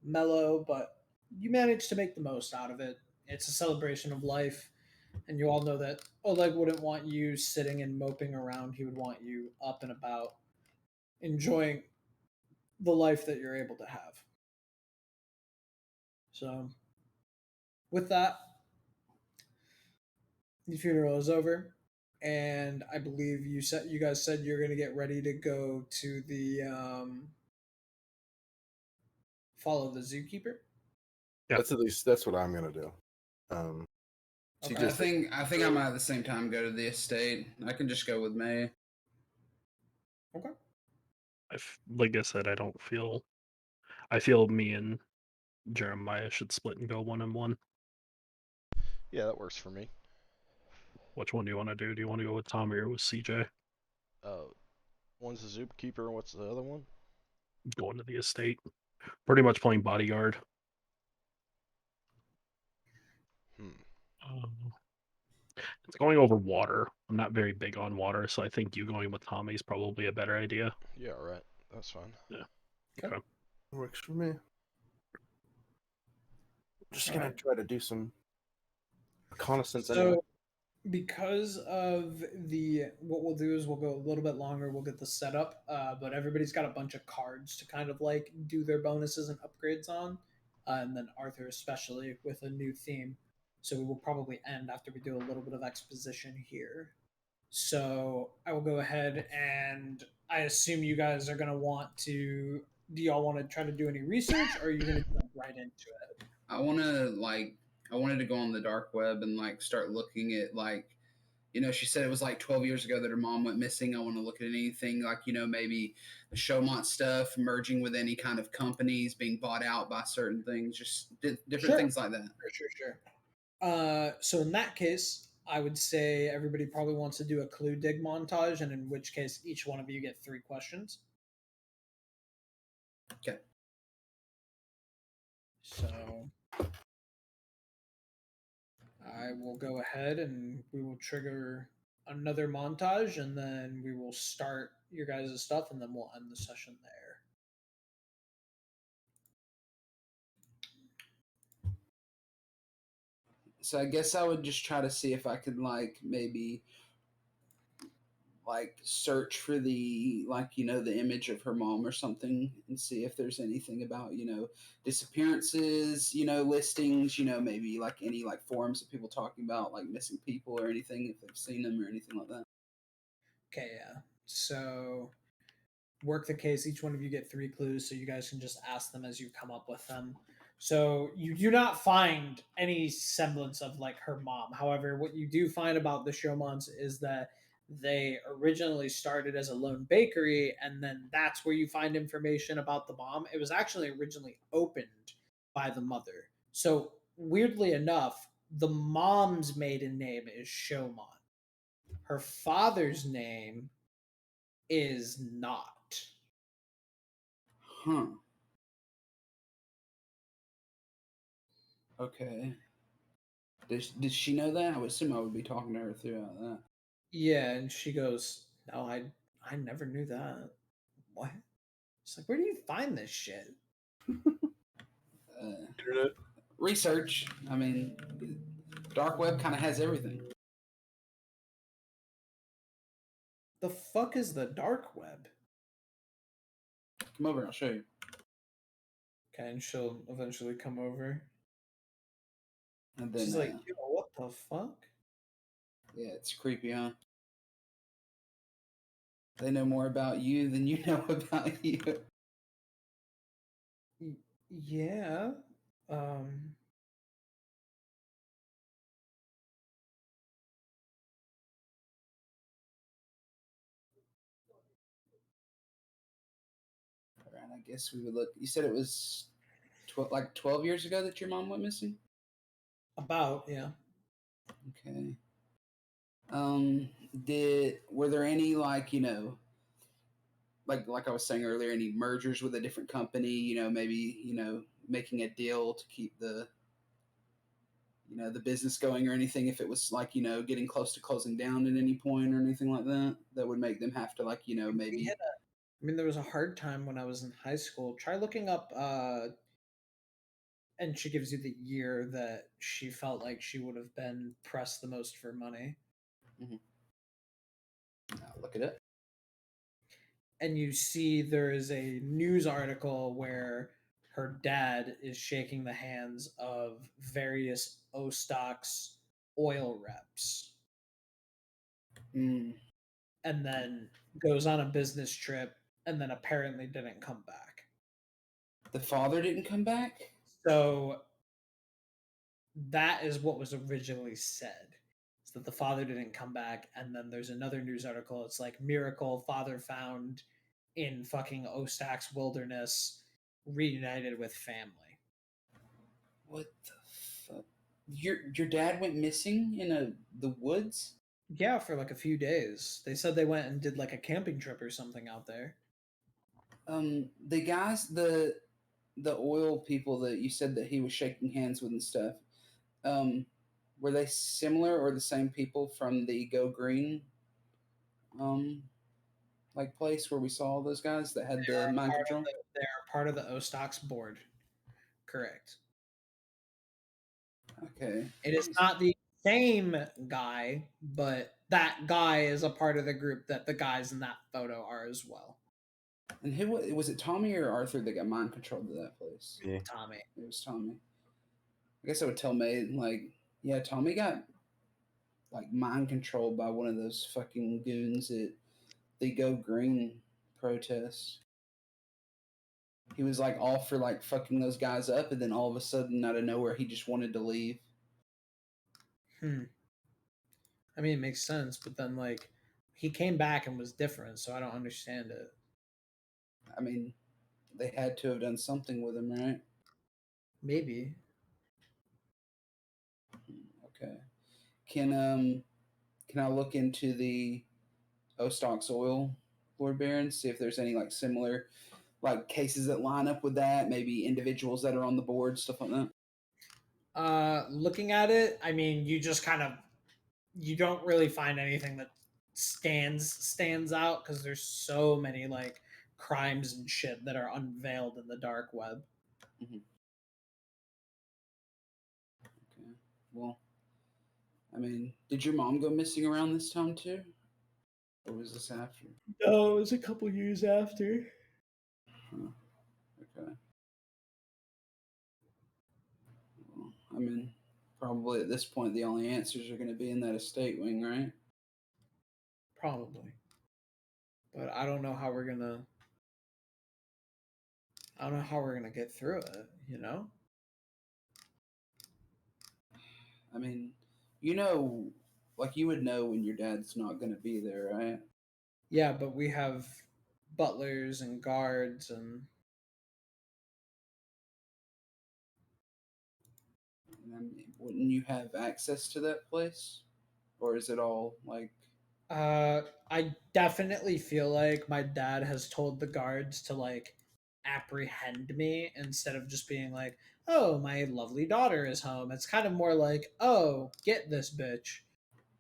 Speaker 3: mellow, but you manage to make the most out of it. It's a celebration of life, and you all know that Oleg wouldn't want you sitting and moping around. He would want you up and about, enjoying the life that you're able to have. So, with that, the funeral is over, and I believe you guys said you're going to get ready to go to the follow the zookeeper.
Speaker 4: Yep.
Speaker 9: That's at least that's what I'm gonna do. Um, she
Speaker 3: Okay.
Speaker 5: I think I might at the same time go to the estate. I can just go with May.
Speaker 3: Okay.
Speaker 4: Like I said, I feel me and Jeremiah should split and go 1-on-1.
Speaker 1: Yeah, that works for me.
Speaker 4: Which one do you want to do? Do you want to go with Tommy or with CJ?
Speaker 1: One's the zookeeper, and what's the other one?
Speaker 4: Going to the estate. Pretty much playing bodyguard. Um, it's going over water. I'm not very big on water, so I think you going with Tommy is probably a better idea.
Speaker 1: Yeah, right. That's fine.
Speaker 4: Yeah.
Speaker 3: Okay.
Speaker 4: Okay.
Speaker 9: works for me. Just
Speaker 3: All
Speaker 9: gonna
Speaker 3: right.
Speaker 9: try to do some reconnaissance
Speaker 3: So,
Speaker 9: anyway.
Speaker 3: because of what we'll do is we'll go a little bit longer. We'll get the setup, but everybody's got a bunch of cards to kind of like do their bonuses and upgrades on, and then Arthur especially with a new theme. So we will probably end after we do a little bit of exposition here. So I will go ahead, and I assume you guys are going to want to. Do y'all want to try to do any research, or are you going to jump right into it?
Speaker 5: I wanted to go on the dark web and like start looking at like, you know, she said it was like 12 years ago that her mom went missing. I want to look at anything like, you know, maybe the Showmont stuff, merging with any kind of companies, being bought out by certain things, just different
Speaker 3: Sure.
Speaker 5: things like that.
Speaker 3: Sure. So in that case, I would say everybody probably wants to do a clue dig montage, and in which case each one of you get 3 questions.
Speaker 5: Okay.
Speaker 3: So I will go ahead and we will trigger another montage, and then we will start your guys' stuff, and then we'll end the session there.
Speaker 5: So I guess I would just try to see if I could like maybe like search for the like, you know, the image of her mom or something and see if there's anything about, you know, disappearances, you know, listings, you know, maybe like any like forums of people talking about like missing people or anything, if they've seen them or anything like that.
Speaker 3: Okay, yeah. So work the case. Each one of you get 3 clues, so you guys can just ask them as you come up with them. So you do not find any semblance of like her mom. However, what you do find about the Showmans is that they originally started as a lone bakery, and then that's where you find information about the mom. It was actually originally opened by the mother. So weirdly enough, the mom's maiden name is Showman. Her father's name is not.
Speaker 5: Huh. Okay. Did she know that? I would assume I would be talking to her throughout that.
Speaker 3: Yeah, and she goes, "No, I never knew that." What? She's like, "Where do you find this shit?"
Speaker 5: Uh, research. I mean, dark web kind of has everything.
Speaker 3: The fuck is the dark web?
Speaker 5: Come over, I'll show you.
Speaker 3: Okay, and she'll eventually come over.
Speaker 5: And then,
Speaker 3: She's like, "Yo, what the fuck?"
Speaker 5: yeah, it's creepy, huh? They know more about you than you know about you.
Speaker 3: Yeah. Um.
Speaker 5: Alright, I guess we would look. You said it was 12 years ago that your mom went missing?
Speaker 3: About, yeah.
Speaker 5: Okay. Were there any like, you know, like I was saying earlier, any mergers with a different company, maybe, making a deal to keep the the business going or anything, if it was like, getting close to closing down at any point or anything like that, that would make them have to like,
Speaker 3: We
Speaker 5: maybe.
Speaker 3: had I mean, there was a hard time when I was in high school. Try looking up, and she gives you the year that she felt like she would have been pressed the most for money.
Speaker 5: Look at it.
Speaker 3: And you see there is a news article where her dad is shaking the hands of various Ostox oil reps
Speaker 5: Mm.
Speaker 3: and then goes on a business trip and then apparently didn't come back.
Speaker 5: The father didn't come back?
Speaker 3: So that is what was originally said. Is that the father didn't come back, and then there's another news article. It's like miracle father found in fucking Ostax wilderness, reunited with family.
Speaker 5: What the fuck? Your dad went missing in the woods?
Speaker 3: Yeah, for like a few days. They said they went and did like a camping trip or something out there.
Speaker 5: The guys, the oil people that you said that he was shaking hands with and stuff, were they similar or the same people from the Go Green like place where we saw all those guys that had the mind control?
Speaker 3: They are part of the Ostox board. Correct.
Speaker 5: Okay.
Speaker 3: It is not the same guy, but that guy is a part of the group that the guys in that photo are as well.
Speaker 5: And who was it? Tommy or Arthur that got mind controlled to that place?
Speaker 9: Yeah.
Speaker 3: Tommy.
Speaker 5: It was Tommy. I guess I would tell May, like, yeah, Tommy got like mind controlled by one of those fucking goons at the Go Green protest. He was like all for like fucking those guys up, and then all of a sudden, out of nowhere, he just wanted to leave.
Speaker 3: I mean, it makes sense, but then like he came back and was different, so I don't understand it.
Speaker 5: I mean, they had to have done something with him, right?
Speaker 3: Maybe.
Speaker 5: Okay. Can I look into the Ostox oil, Lord Baron, see if there's any like similar like cases that line up with that, maybe individuals that are on the board, stuff like that?
Speaker 3: Looking at it, I mean, you just kind of you don't really find anything that stands out because there's so many like crimes and shit that are unveiled in the dark web.
Speaker 5: Okay. Well, I mean, did your mom go missing around this time too? Or was this after?
Speaker 3: No, it was a couple years after.
Speaker 5: Huh. Okay. Well, I mean, probably at this point, the only answers are going to be in that estate wing, right?
Speaker 3: Probably. But I don't know how we're gonna get through it, you know?
Speaker 5: I mean, like you would know when your dad's not going to be there, right?
Speaker 3: Yeah, but we have butlers and guards and
Speaker 5: I mean, wouldn't you have access to that place? Or is it all like...
Speaker 3: I definitely feel like my dad has told the guards to like apprehend me instead of just being like, "Oh, my lovely daughter is home." It's kind of more like, "Oh, get this bitch."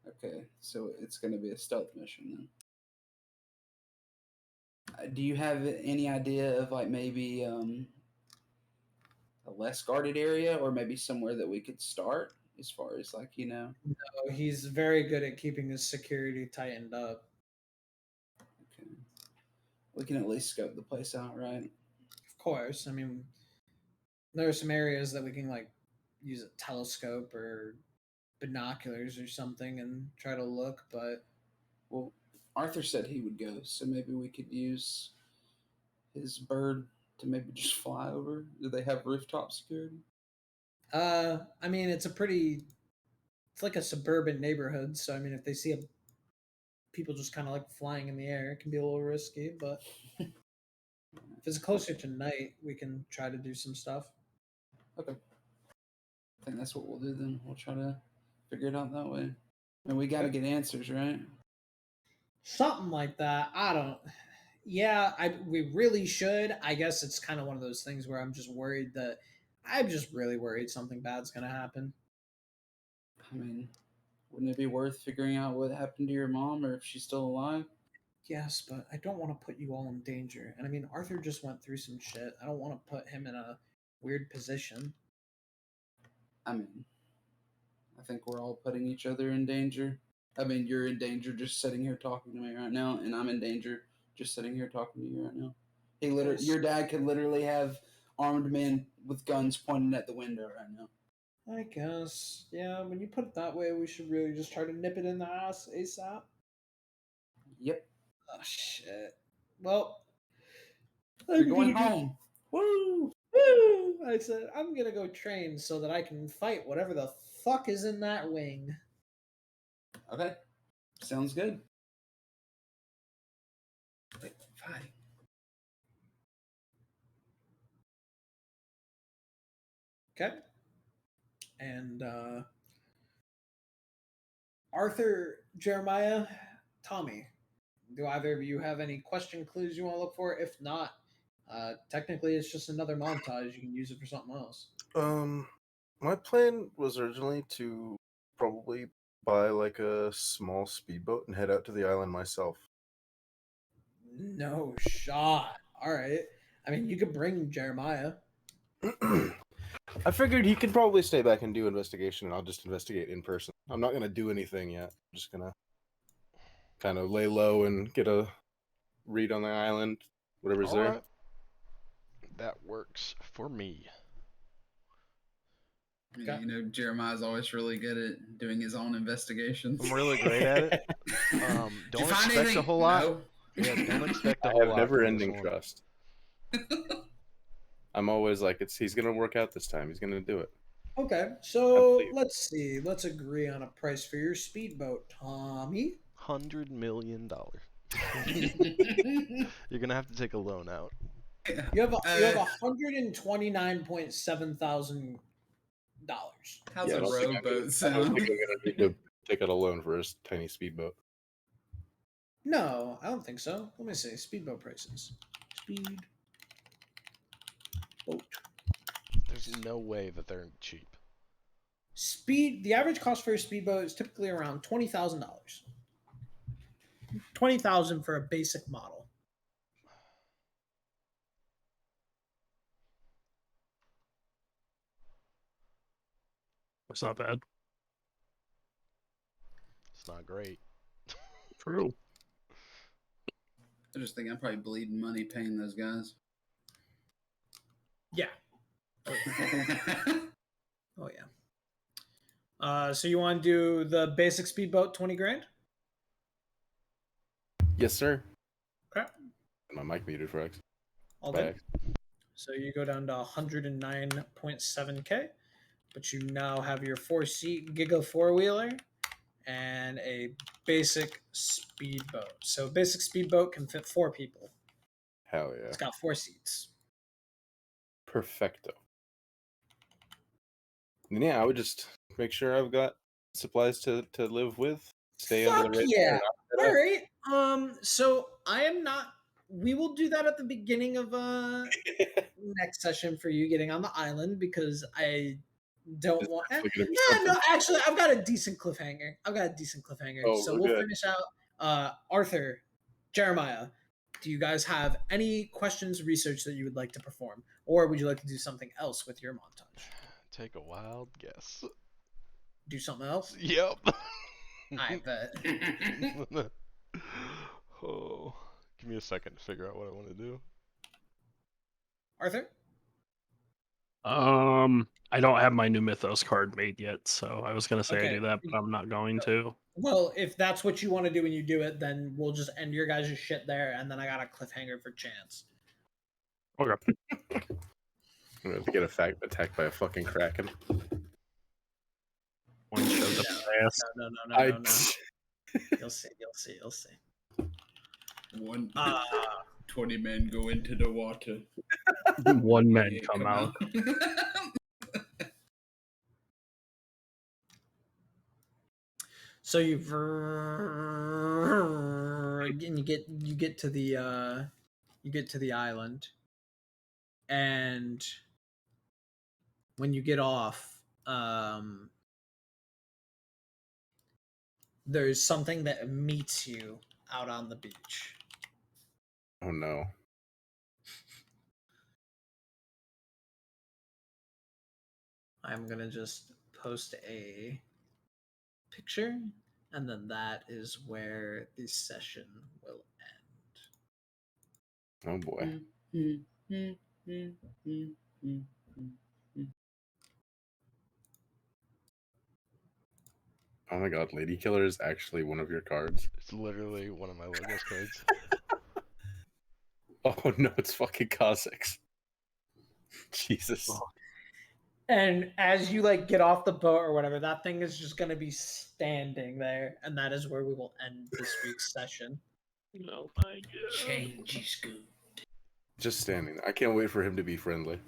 Speaker 5: Okay, so it's going to be a stealth mission then. Do you have any idea of like maybe a less guarded area or maybe somewhere that we could start as far as like,
Speaker 3: No, he's very good at keeping his security tightened up.
Speaker 5: Okay. We can at least scope the place out, right?
Speaker 3: Of course. I mean, there are some areas that we can like use a telescope or binoculars or something and try to look, but
Speaker 5: Well, Arthur said he would go, so maybe we could use his bird to maybe just fly over. Do they have rooftop security?
Speaker 3: I mean, it's like a suburban neighborhood, so I mean, if they see people just kind of like flying in the air, it can be a little risky, but if it's closer to night, we can try to do some stuff.
Speaker 5: Okay. I think that's what we'll do then. We'll try to figure it out that way. And we got to get answers, right?
Speaker 3: Something like that. I don't. yeah, we really should. I guess it's kind of one of those things where I'm just really worried something bad's gonna happen.
Speaker 5: I mean, wouldn't it be worth figuring out what happened to your mom or if she's still alive?
Speaker 3: Yes, but I don't want to put you all in danger. And I mean, Arthur just went through some shit. I don't want to put him in a weird position.
Speaker 5: I mean, I think we're all putting each other in danger. I mean, you're in danger just sitting here talking to me right now, and I'm in danger just sitting here talking to you right now. Your dad could literally have armed men with guns pointed at the window right now.
Speaker 3: I guess. Yeah, when you put it that way, we should really just try to nip it in the ass ASAP.
Speaker 5: Yep.
Speaker 3: Oh, shit. Well,
Speaker 5: You're going home.
Speaker 3: Woo! Woo! I said, I'm gonna go train so that I can fight whatever the fuck is in that wing.
Speaker 5: Okay. Sounds good. Wait, fighting.
Speaker 3: Okay. And Arthur, Jeremiah, Tommy, do either of you have any question clues you want to look for? If not, technically it's just another montage. You can use it for something else.
Speaker 9: My plan was originally to probably buy like a small speedboat and head out to the island myself.
Speaker 3: No shot. All right. I mean, you could bring Jeremiah.
Speaker 9: I figured he could probably stay back and do investigation, and I'll just investigate in person. I'm not gonna do anything yet. I'm just gonna kind of lay low and get a read on the island, whatever's there.
Speaker 1: Alright. That works for me.
Speaker 5: Yeah, you know, Jeremiah's always really good at doing his own investigations.
Speaker 1: I'm really great at it.
Speaker 5: Did you
Speaker 1: Don't
Speaker 5: find
Speaker 1: expect
Speaker 5: anything?
Speaker 1: a whole lot.
Speaker 5: No.
Speaker 1: Yeah, don't expect a
Speaker 6: I
Speaker 1: whole
Speaker 6: have
Speaker 1: lot.
Speaker 6: never-ending
Speaker 1: from this one.
Speaker 6: trust. I'm always like, he's gonna work out this time. He's gonna do it.
Speaker 3: Okay, so
Speaker 6: believe.
Speaker 3: let's see. Let's agree on a price for your speedboat, Tommy.
Speaker 1: $100 million. You're gonna have to take a loan out.
Speaker 3: You have $129,700.
Speaker 5: How's
Speaker 6: Yeah, I
Speaker 5: a
Speaker 6: don't think I
Speaker 5: rowboat
Speaker 6: I don't
Speaker 5: sound?
Speaker 6: think I'm gonna need to take out a loan for his tiny speedboat.
Speaker 3: No, I don't think so. Let me see. Speedboat prices. Speed boat.
Speaker 1: There's no way that they're cheap.
Speaker 3: The average cost for a speedboat is typically around $20,000. $20,000 for a basic model.
Speaker 4: It's not bad.
Speaker 1: It's not great.
Speaker 4: True.
Speaker 5: I just think I'm probably bleeding money paying those guys.
Speaker 3: Yeah. Oh yeah. So you want to do the basic speedboat 20 grand?
Speaker 6: Yes, sir.
Speaker 3: Okay.
Speaker 6: My mic muted for X.
Speaker 3: All
Speaker 6: By
Speaker 3: good.
Speaker 6: X.
Speaker 3: So you go down to 109.7K, but you now have your 4-seat Giga 4-wheeler and a basic speedboat. So basic speedboat can fit 4 people.
Speaker 6: Hell yeah.
Speaker 3: It's got 4 seats.
Speaker 6: Perfecto. And yeah, I would just make sure I've got supplies to live with. Stay under
Speaker 3: Fuck
Speaker 6: the radar.
Speaker 3: yeah.
Speaker 6: and
Speaker 3: All
Speaker 6: I'll
Speaker 3: right. So I am not. We will do that at the beginning of next session for you getting on the island because I don't
Speaker 6: It's
Speaker 3: want.
Speaker 6: definitely gonna be
Speaker 3: No,
Speaker 6: something.
Speaker 3: actually, I've got a decent cliffhanger.
Speaker 6: Oh,
Speaker 3: So
Speaker 6: we're
Speaker 3: we'll
Speaker 6: good.
Speaker 3: finish out. Arthur, Jeremiah, do you guys have any questions, research that you would like to perform, or would you like to do something else with your montage?
Speaker 1: Take a wild guess.
Speaker 3: Do something else?
Speaker 1: Yep.
Speaker 3: I bet.
Speaker 1: Oh, give me a second to figure out what I want to do.
Speaker 3: Arthur?
Speaker 4: I don't have my new Mythos card made yet, so I was gonna say I
Speaker 3: Okay.
Speaker 4: do that, but I'm not going to.
Speaker 3: Well, if that's what you want to do when you do it, then we'll just end your guys' shit there, and then I got a cliffhanger for Chance.
Speaker 4: Okay.
Speaker 6: I'm gonna have to get attacked by a fucking kraken.
Speaker 4: One shows up fast.
Speaker 3: No.
Speaker 6: I-
Speaker 3: You'll see.
Speaker 5: One,
Speaker 3: Uh,
Speaker 5: 20 men go into the water.
Speaker 4: One man
Speaker 5: They
Speaker 4: come out.
Speaker 3: so again, you get to the island, and when you get off, there's something that meets you out on the beach.
Speaker 6: Oh no.
Speaker 3: I'm gonna just post a picture, and then that is where the session will end.
Speaker 6: Oh boy. Oh my god, Lady Killer is actually one of your cards.
Speaker 1: It's literally one of my Logos cards.
Speaker 6: Oh no, it's fucking Kha'Zix. Jesus.
Speaker 3: And as you like get off the boat or whatever, that thing is just gonna be standing there, and that is where we will end this week's session.
Speaker 4: Oh my god.
Speaker 5: Change is good.
Speaker 6: Just standing there. I can't wait for him to be friendly.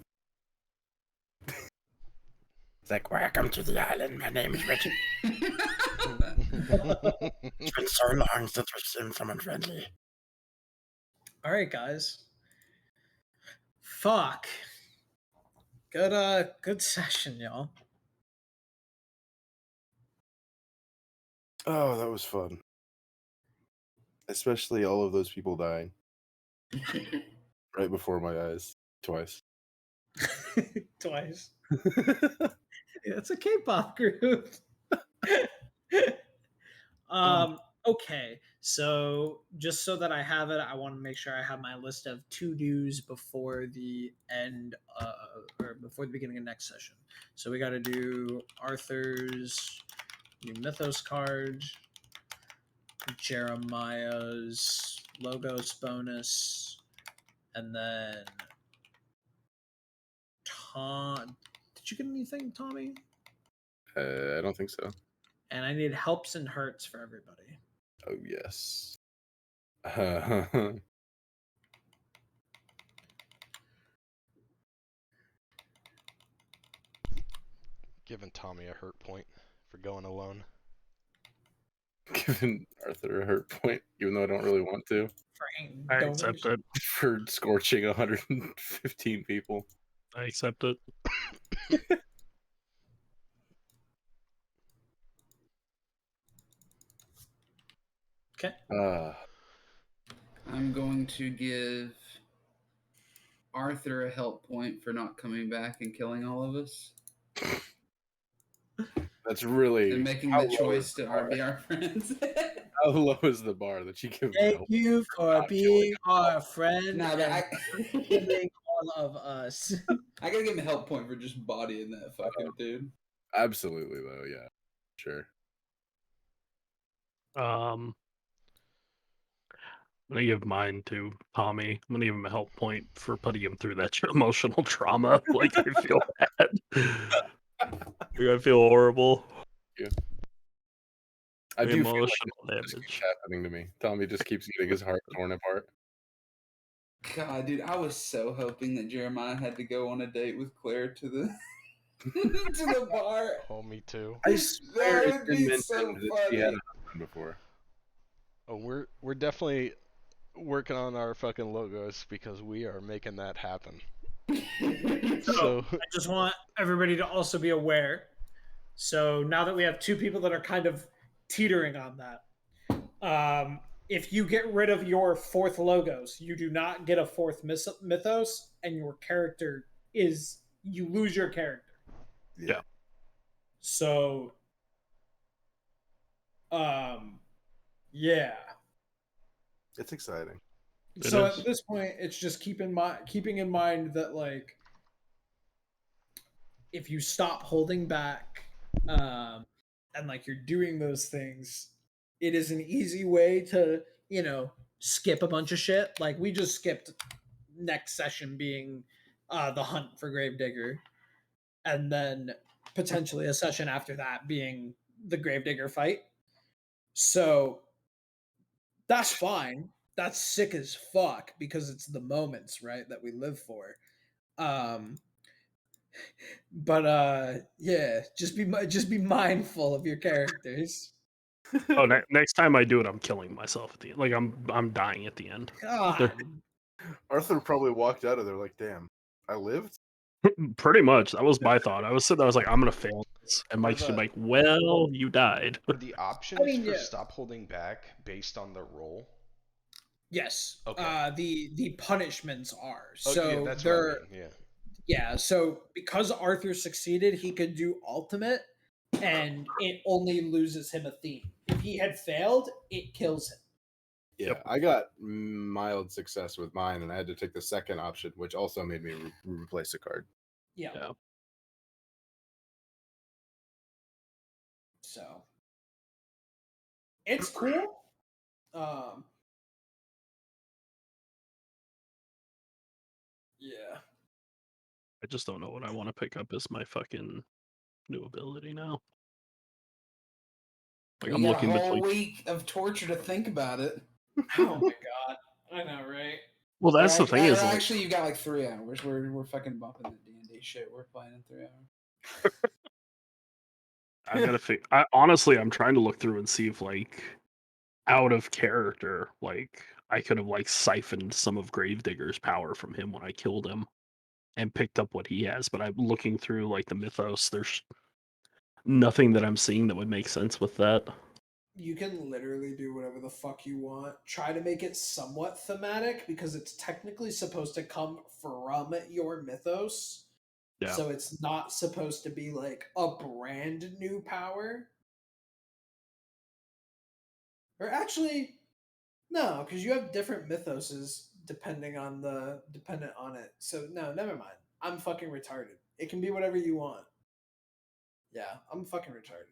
Speaker 6: It's like, welcome to the island. My name is Richard. It's been so long since we've seen someone friendly.
Speaker 3: All right, guys. Fuck. Good session, y'all.
Speaker 6: Oh, that was fun. Especially all of those people dying right before my eyes. Twice.
Speaker 3: Twice. Yeah, it's a K-pop group. Okay, so just so that I have it, I want to make sure I have my list of to-dos before the end, or before the beginning of next session. So we got to do Arthur's new Mythos card, Jeremiah's Logos bonus, and then Tom. Did you get anything, Tommy?
Speaker 6: I don't think so.
Speaker 3: And I need helps and hurts for everybody.
Speaker 6: Oh, yes.
Speaker 1: Giving Tommy a hurt point for going alone.
Speaker 6: Giving Arthur a hurt point, even though I don't really want to.
Speaker 4: I accept it.
Speaker 6: For scorching 115 people.
Speaker 4: I accept it.
Speaker 3: Okay.
Speaker 5: I'm going to give Arthur a help point for not coming back and killing all of us.
Speaker 6: That's really
Speaker 5: And making
Speaker 6: how
Speaker 5: the
Speaker 6: low
Speaker 5: choice
Speaker 6: is
Speaker 5: to
Speaker 6: the bar?
Speaker 5: be our friends.
Speaker 6: How low is the bar that you give?
Speaker 3: Thank you for
Speaker 6: not
Speaker 3: being our friend
Speaker 5: Nah, but
Speaker 3: and for killing all of us.
Speaker 5: I gotta give him a help point for just bodying that fucking dude.
Speaker 6: Absolutely, though, yeah. Sure.
Speaker 4: I'm gonna give mine to Tommy. I'm gonna give him a help point for putting him through that emotional trauma. Like I feel bad. Like, I feel horrible.
Speaker 6: I
Speaker 4: The
Speaker 6: do feel like
Speaker 4: emotional
Speaker 6: this just
Speaker 4: damage.
Speaker 6: keeps happening to me. Tommy just keeps getting his heart torn apart.
Speaker 5: God, dude, I was so hoping that Jeremiah had to go on a date with Claire to the to the bar.
Speaker 1: Oh, me too.
Speaker 6: I swear
Speaker 5: That
Speaker 6: it's
Speaker 5: would
Speaker 6: been
Speaker 5: be
Speaker 6: mentioned
Speaker 5: so
Speaker 6: that she had
Speaker 5: funny.
Speaker 6: a husband before.
Speaker 1: Oh, we're definitely working on our fucking logos because we are making that happen. So
Speaker 3: I just want everybody to also be aware. So now that we have two people that are kind of teetering on that, if you get rid of your fourth logos, you do not get a fourth mythos, and your character you lose your character.
Speaker 4: Yeah.
Speaker 3: So, yeah.
Speaker 9: It's exciting.
Speaker 3: So
Speaker 4: is.
Speaker 3: at this point, it's just keeping in mind that, like, if you stop holding back, and like you're doing those things, it is an easy way to, skip a bunch of shit. Like we just skipped next session being the hunt for Gravedigger, and then potentially a session after that being the Gravedigger fight. So that's fine. That's sick as fuck because it's the moments, right, that we live for. But yeah, just be mindful of your characters.
Speaker 4: Oh, next time I do it, I'm killing myself at the end. Like I'm dying at the end.
Speaker 3: God.
Speaker 9: Arthur probably walked out of there like, damn, I lived?
Speaker 4: Pretty much. That was my thought. I was sitting there, I was like, I'm gonna fail this. And Mike's
Speaker 1: the-
Speaker 4: like, well, you died.
Speaker 1: Were the options
Speaker 3: mean,
Speaker 1: for
Speaker 3: yeah.
Speaker 1: stop holding back based on the roll?
Speaker 3: Yes.
Speaker 1: Okay.
Speaker 3: The punishments are.
Speaker 1: Oh,
Speaker 3: So
Speaker 1: yeah, that's
Speaker 3: they're
Speaker 1: what I mean. Yeah.
Speaker 3: yeah, so because Arthur succeeded, he could do ultimate and it only loses him a theme. If he had failed, it kills him.
Speaker 9: Yeah, I got mild success with mine, and I had to take the second option, which also made me replace a card.
Speaker 3: Yeah.
Speaker 4: Yeah.
Speaker 3: So it's cool. Yeah.
Speaker 4: I just don't know what I want to pick up as my fucking new ability now. Like
Speaker 8: You
Speaker 4: I'm
Speaker 8: got
Speaker 4: looking
Speaker 8: a whole
Speaker 4: between.
Speaker 8: week of torture to think about it.
Speaker 3: Oh my god. I know, right?
Speaker 4: Well, that's the
Speaker 8: Or
Speaker 4: thing
Speaker 8: ac-
Speaker 4: is
Speaker 8: or
Speaker 4: like,
Speaker 8: actually, you got like 3 hours. We're fucking bumping the D&D shit. We're playing in 3 hours.
Speaker 4: I gotta figure. Honestly, I'm trying to look through and see if like out of character, like I could have like siphoned some of Gravedigger's power from him when I killed him, and picked up what he has. But I'm looking through like the mythos. There's nothing that I'm seeing that would make sense with that.
Speaker 3: You can literally do whatever the fuck you want. Try to make it somewhat thematic because it's technically supposed to come from your mythos.
Speaker 4: Yeah.
Speaker 3: So it's not supposed to be like a brand new power. Or actually, no, because you have different mythoses dependent on it. So no, never mind. I'm fucking retarded. It can be whatever you want. Yeah, I'm fucking retarded.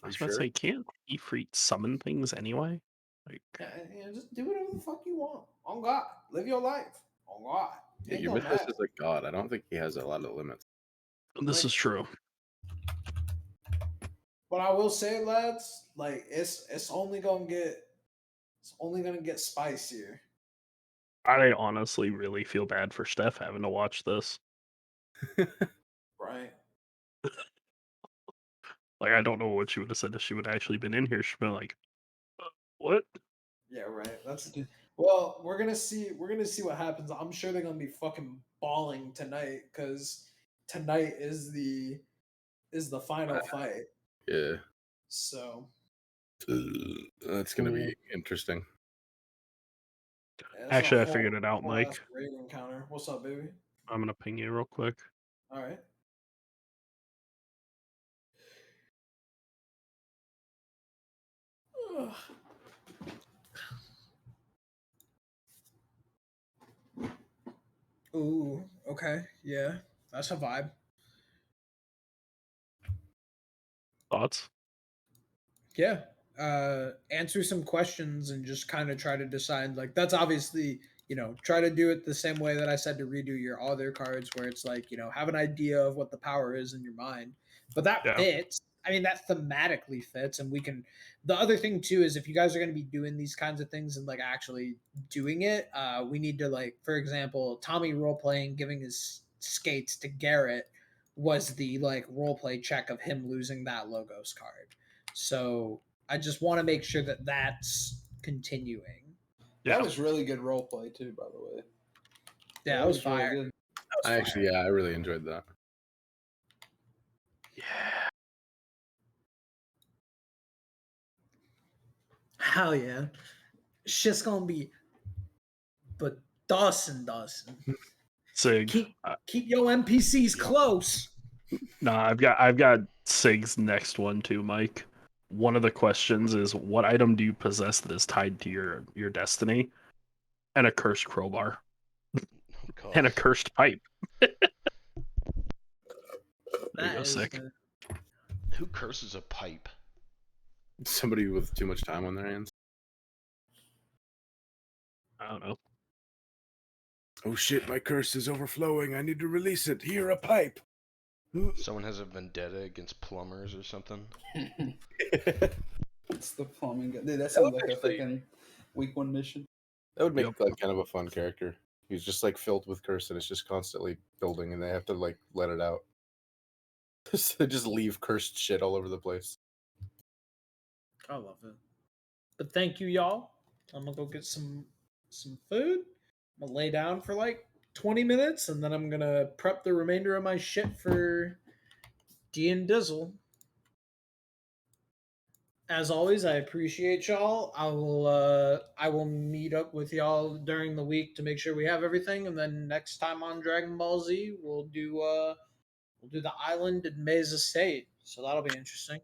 Speaker 4: I was about to say, can't Ifrit summon things anyway? Like,
Speaker 3: Yeah, just do whatever the fuck you want. On God, live your life. On God.
Speaker 6: Yeah,
Speaker 3: Ain't
Speaker 6: your
Speaker 3: no
Speaker 6: mythos
Speaker 3: matter.
Speaker 6: is a god. I don't think he has a lot of limits.
Speaker 4: this is true.
Speaker 3: But I will say, lads, like it's only gonna get spicier.
Speaker 4: I honestly really feel bad for Steph having to watch this.
Speaker 3: Right.
Speaker 4: Like, I don't know what she would have said if she would have actually been in here. She'd been like, what?
Speaker 3: Yeah, right. That's well, we're gonna see what happens. I'm sure they're gonna be fucking bawling tonight because tonight is the final fight.
Speaker 6: Yeah.
Speaker 3: So
Speaker 6: That's gonna be interesting.
Speaker 3: yeah, it's a
Speaker 4: Actually, I
Speaker 3: whole-
Speaker 4: figured it out,
Speaker 3: whole
Speaker 4: Mike.
Speaker 3: ass raid encounter. What's up, baby?
Speaker 4: I'm gonna ping you real quick.
Speaker 3: All right. Ugh. Ooh, okay, yeah, that's a vibe.
Speaker 4: Thoughts?
Speaker 3: Yeah, answer some questions and just kind of try to decide. Like that's obviously, try to do it the same way that I said to redo your other cards, where it's like, have an idea of what the power is in your mind. But that
Speaker 4: Yeah.
Speaker 3: fits. I mean, that thematically fits, and we can. The other thing too is if you guys are going to be doing these kinds of things and like actually doing it, we need to like, for example, Tommy role playing, giving his skates to Garrett was the like role play check of him losing that Logos card. So I just want to make sure that that's continuing.
Speaker 4: Yeah.
Speaker 8: That was really good role play too, by the way.
Speaker 3: Yeah,
Speaker 8: That
Speaker 3: that was
Speaker 8: really
Speaker 3: fire.
Speaker 8: good.
Speaker 3: That was
Speaker 6: I
Speaker 3: fire.
Speaker 6: actually, yeah, I really enjoyed that.
Speaker 4: Yeah.
Speaker 3: Hell yeah. Shit's gonna be but Dawson.
Speaker 4: Sig.
Speaker 3: Keep your NPCs close.
Speaker 4: Nah, I've got Sig's next one too, Mike. One of the questions is, what item do you possess that is tied to your destiny? And a cursed crowbar.
Speaker 1: Oh, God.
Speaker 4: And a cursed pipe. There you
Speaker 3: That
Speaker 4: go,
Speaker 3: is
Speaker 4: sick.
Speaker 3: the-
Speaker 1: Who curses a pipe?
Speaker 6: Somebody with too much time on their hands.
Speaker 4: I don't know.
Speaker 9: Oh shit, my curse is overflowing. I need to release it. Here, a pipe.
Speaker 1: Someone has a vendetta against plumbers or something.
Speaker 8: It's the plumbing guy. Dude, that sounds like a
Speaker 9: actually-
Speaker 8: fucking week 1 mission.
Speaker 6: That would make
Speaker 4: Yep.
Speaker 6: like kind of a fun character. He's just like filled with curse and it's just constantly building, and they have to like let it out. They just leave cursed shit all over the place.
Speaker 3: I love it. But thank you, y'all. I'm gonna go get some food. I'm gonna lay down for like 20 minutes, and then I'm gonna prep the remainder of my shit for D and Dizzle. As always, I appreciate y'all. I will meet up with y'all during the week to make sure we have everything, and then next time on Dragon Ball Z, we'll do the island in Mesa State. So that'll be interesting.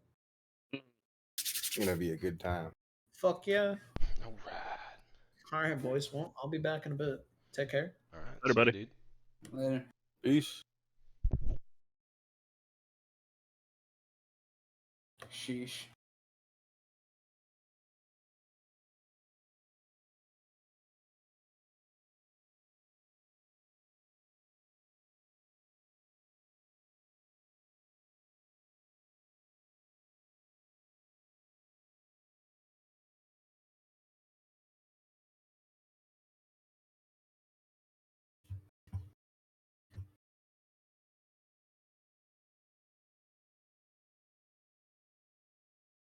Speaker 9: It's gonna be a good time.
Speaker 3: Fuck yeah.
Speaker 1: All right.
Speaker 3: All right, boys. Well, I'll be back in a bit. Take care.
Speaker 1: All right.
Speaker 4: Later,
Speaker 1: see you,
Speaker 4: buddy.
Speaker 1: dude.
Speaker 5: Later.
Speaker 9: Peace.
Speaker 8: Sheesh.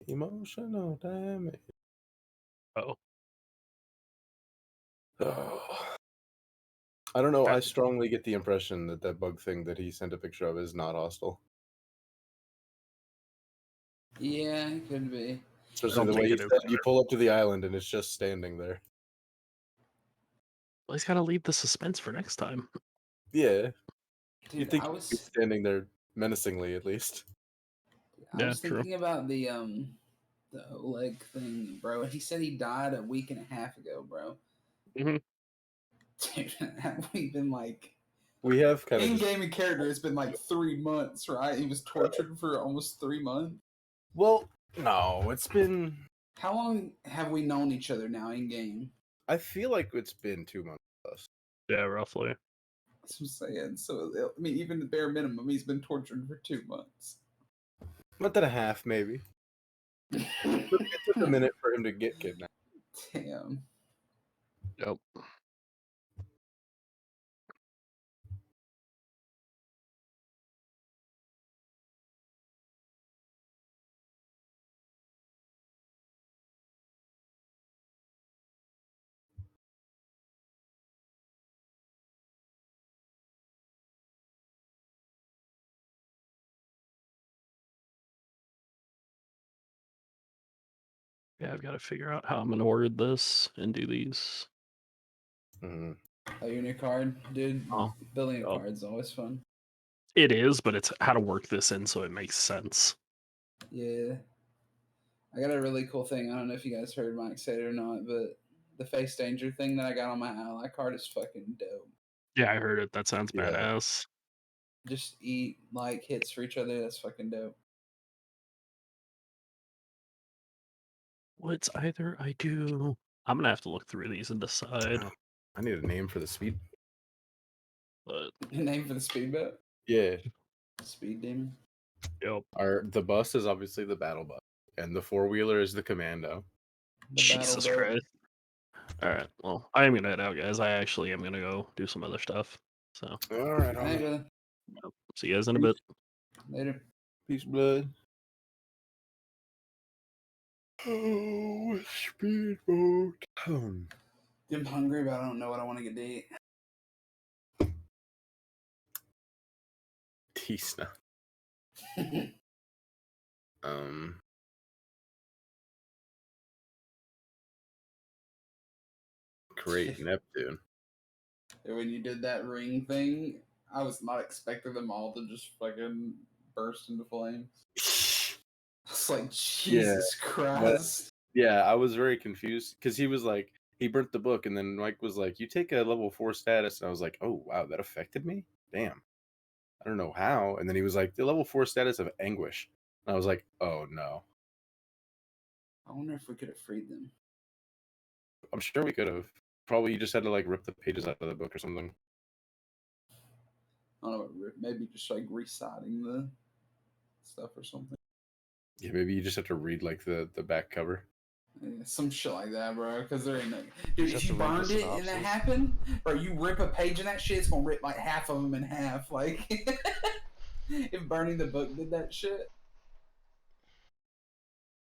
Speaker 9: Emotional damage.
Speaker 4: Oh.
Speaker 9: I don't know. I strongly get the impression that that bug thing that he sent a picture of is not hostile.
Speaker 5: Yeah, it could be.
Speaker 9: Especially the way you said you pull up to the island and it's just standing there.
Speaker 4: Well, he's got to leave the suspense for next time.
Speaker 9: Yeah.
Speaker 5: Dude,
Speaker 9: You think
Speaker 5: I
Speaker 9: he'd be
Speaker 5: was
Speaker 9: standing there menacingly at least.
Speaker 5: I was thinking about the Oleg thing, bro. He said he died a week and a half ago, bro.
Speaker 4: Mm-hmm.
Speaker 5: Dude, have we been like
Speaker 9: We have kind of
Speaker 8: In-game character, it's been like 3 months, right? He was tortured for almost 3 months.
Speaker 9: Well, no, it's been.
Speaker 5: How long have we known each other now in-game?
Speaker 9: I feel like it's been 2 months plus.
Speaker 4: Yeah, roughly.
Speaker 8: That's what I'm saying. So, I mean, even the bare minimum, he's been tortured for 2 months.
Speaker 9: Month and a half, maybe. It took a minute for him to get kidnapped.
Speaker 8: Damn.
Speaker 4: Yep. Yeah, I've got to figure out how I'm gonna word this and do these.
Speaker 9: Mm-hmm.
Speaker 5: Oh, your new card, dude.
Speaker 4: Oh.
Speaker 5: Building a card's always fun.
Speaker 4: It is, but it's how to work this in so it makes sense.
Speaker 5: Yeah. I got a really cool thing. I don't know if you guys heard Mike say it or not, but the face danger thing that I got on my ally card is fucking dope.
Speaker 4: Yeah, I heard it. That sounds
Speaker 9: Yeah.
Speaker 4: badass.
Speaker 5: Just eat like hits for each other. That's fucking dope.
Speaker 4: What's either I do? I'm gonna have to look through these and decide.
Speaker 9: I need a name for the speed.
Speaker 4: But
Speaker 5: Name for the speedboat?
Speaker 9: Yeah.
Speaker 5: Speed demon.
Speaker 4: yep.
Speaker 9: The bus is obviously the battle bus, and the 4-wheeler is the commando.
Speaker 5: The
Speaker 4: Jesus
Speaker 5: battle boat.
Speaker 4: Christ. Alright, well, I am gonna head out, guys. I actually am gonna go do some other stuff. So
Speaker 9: All right.
Speaker 5: Hey, brother.
Speaker 4: see you guys in a bit.
Speaker 5: Later.
Speaker 9: Peace, blood. Oh, speedboat.
Speaker 5: I'm hungry, but I don't know what I want to get to eat.
Speaker 9: Tisna. Great Neptune.
Speaker 8: When you did that ring thing, I was not expecting them all to just fucking burst into flames. It's like, Jesus Christ.
Speaker 9: Yeah, I was very confused because he was like, he burnt the book, and then Mike was like, "You take a level 4 status," and I was like, "Oh wow, that affected me. Damn, I don't know how." And then he was like, "The level 4 status of anguish," and I was like, "Oh no."
Speaker 5: I wonder if we could have freed them.
Speaker 9: I'm sure we could have. Probably you just had to like rip the pages out of the book or something.
Speaker 8: I don't know, maybe just like reciting the stuff or something.
Speaker 9: Yeah, maybe you just have to read like the back cover.
Speaker 8: Yeah, some shit like that, bro. Because there ain't no. Dude,
Speaker 1: Just
Speaker 8: if you
Speaker 1: have to read the
Speaker 8: burned it and that
Speaker 1: synopsis.
Speaker 8: happened, bro, you rip a page in that shit, it's gonna rip like half of them in half. Like, if burning the book did that shit.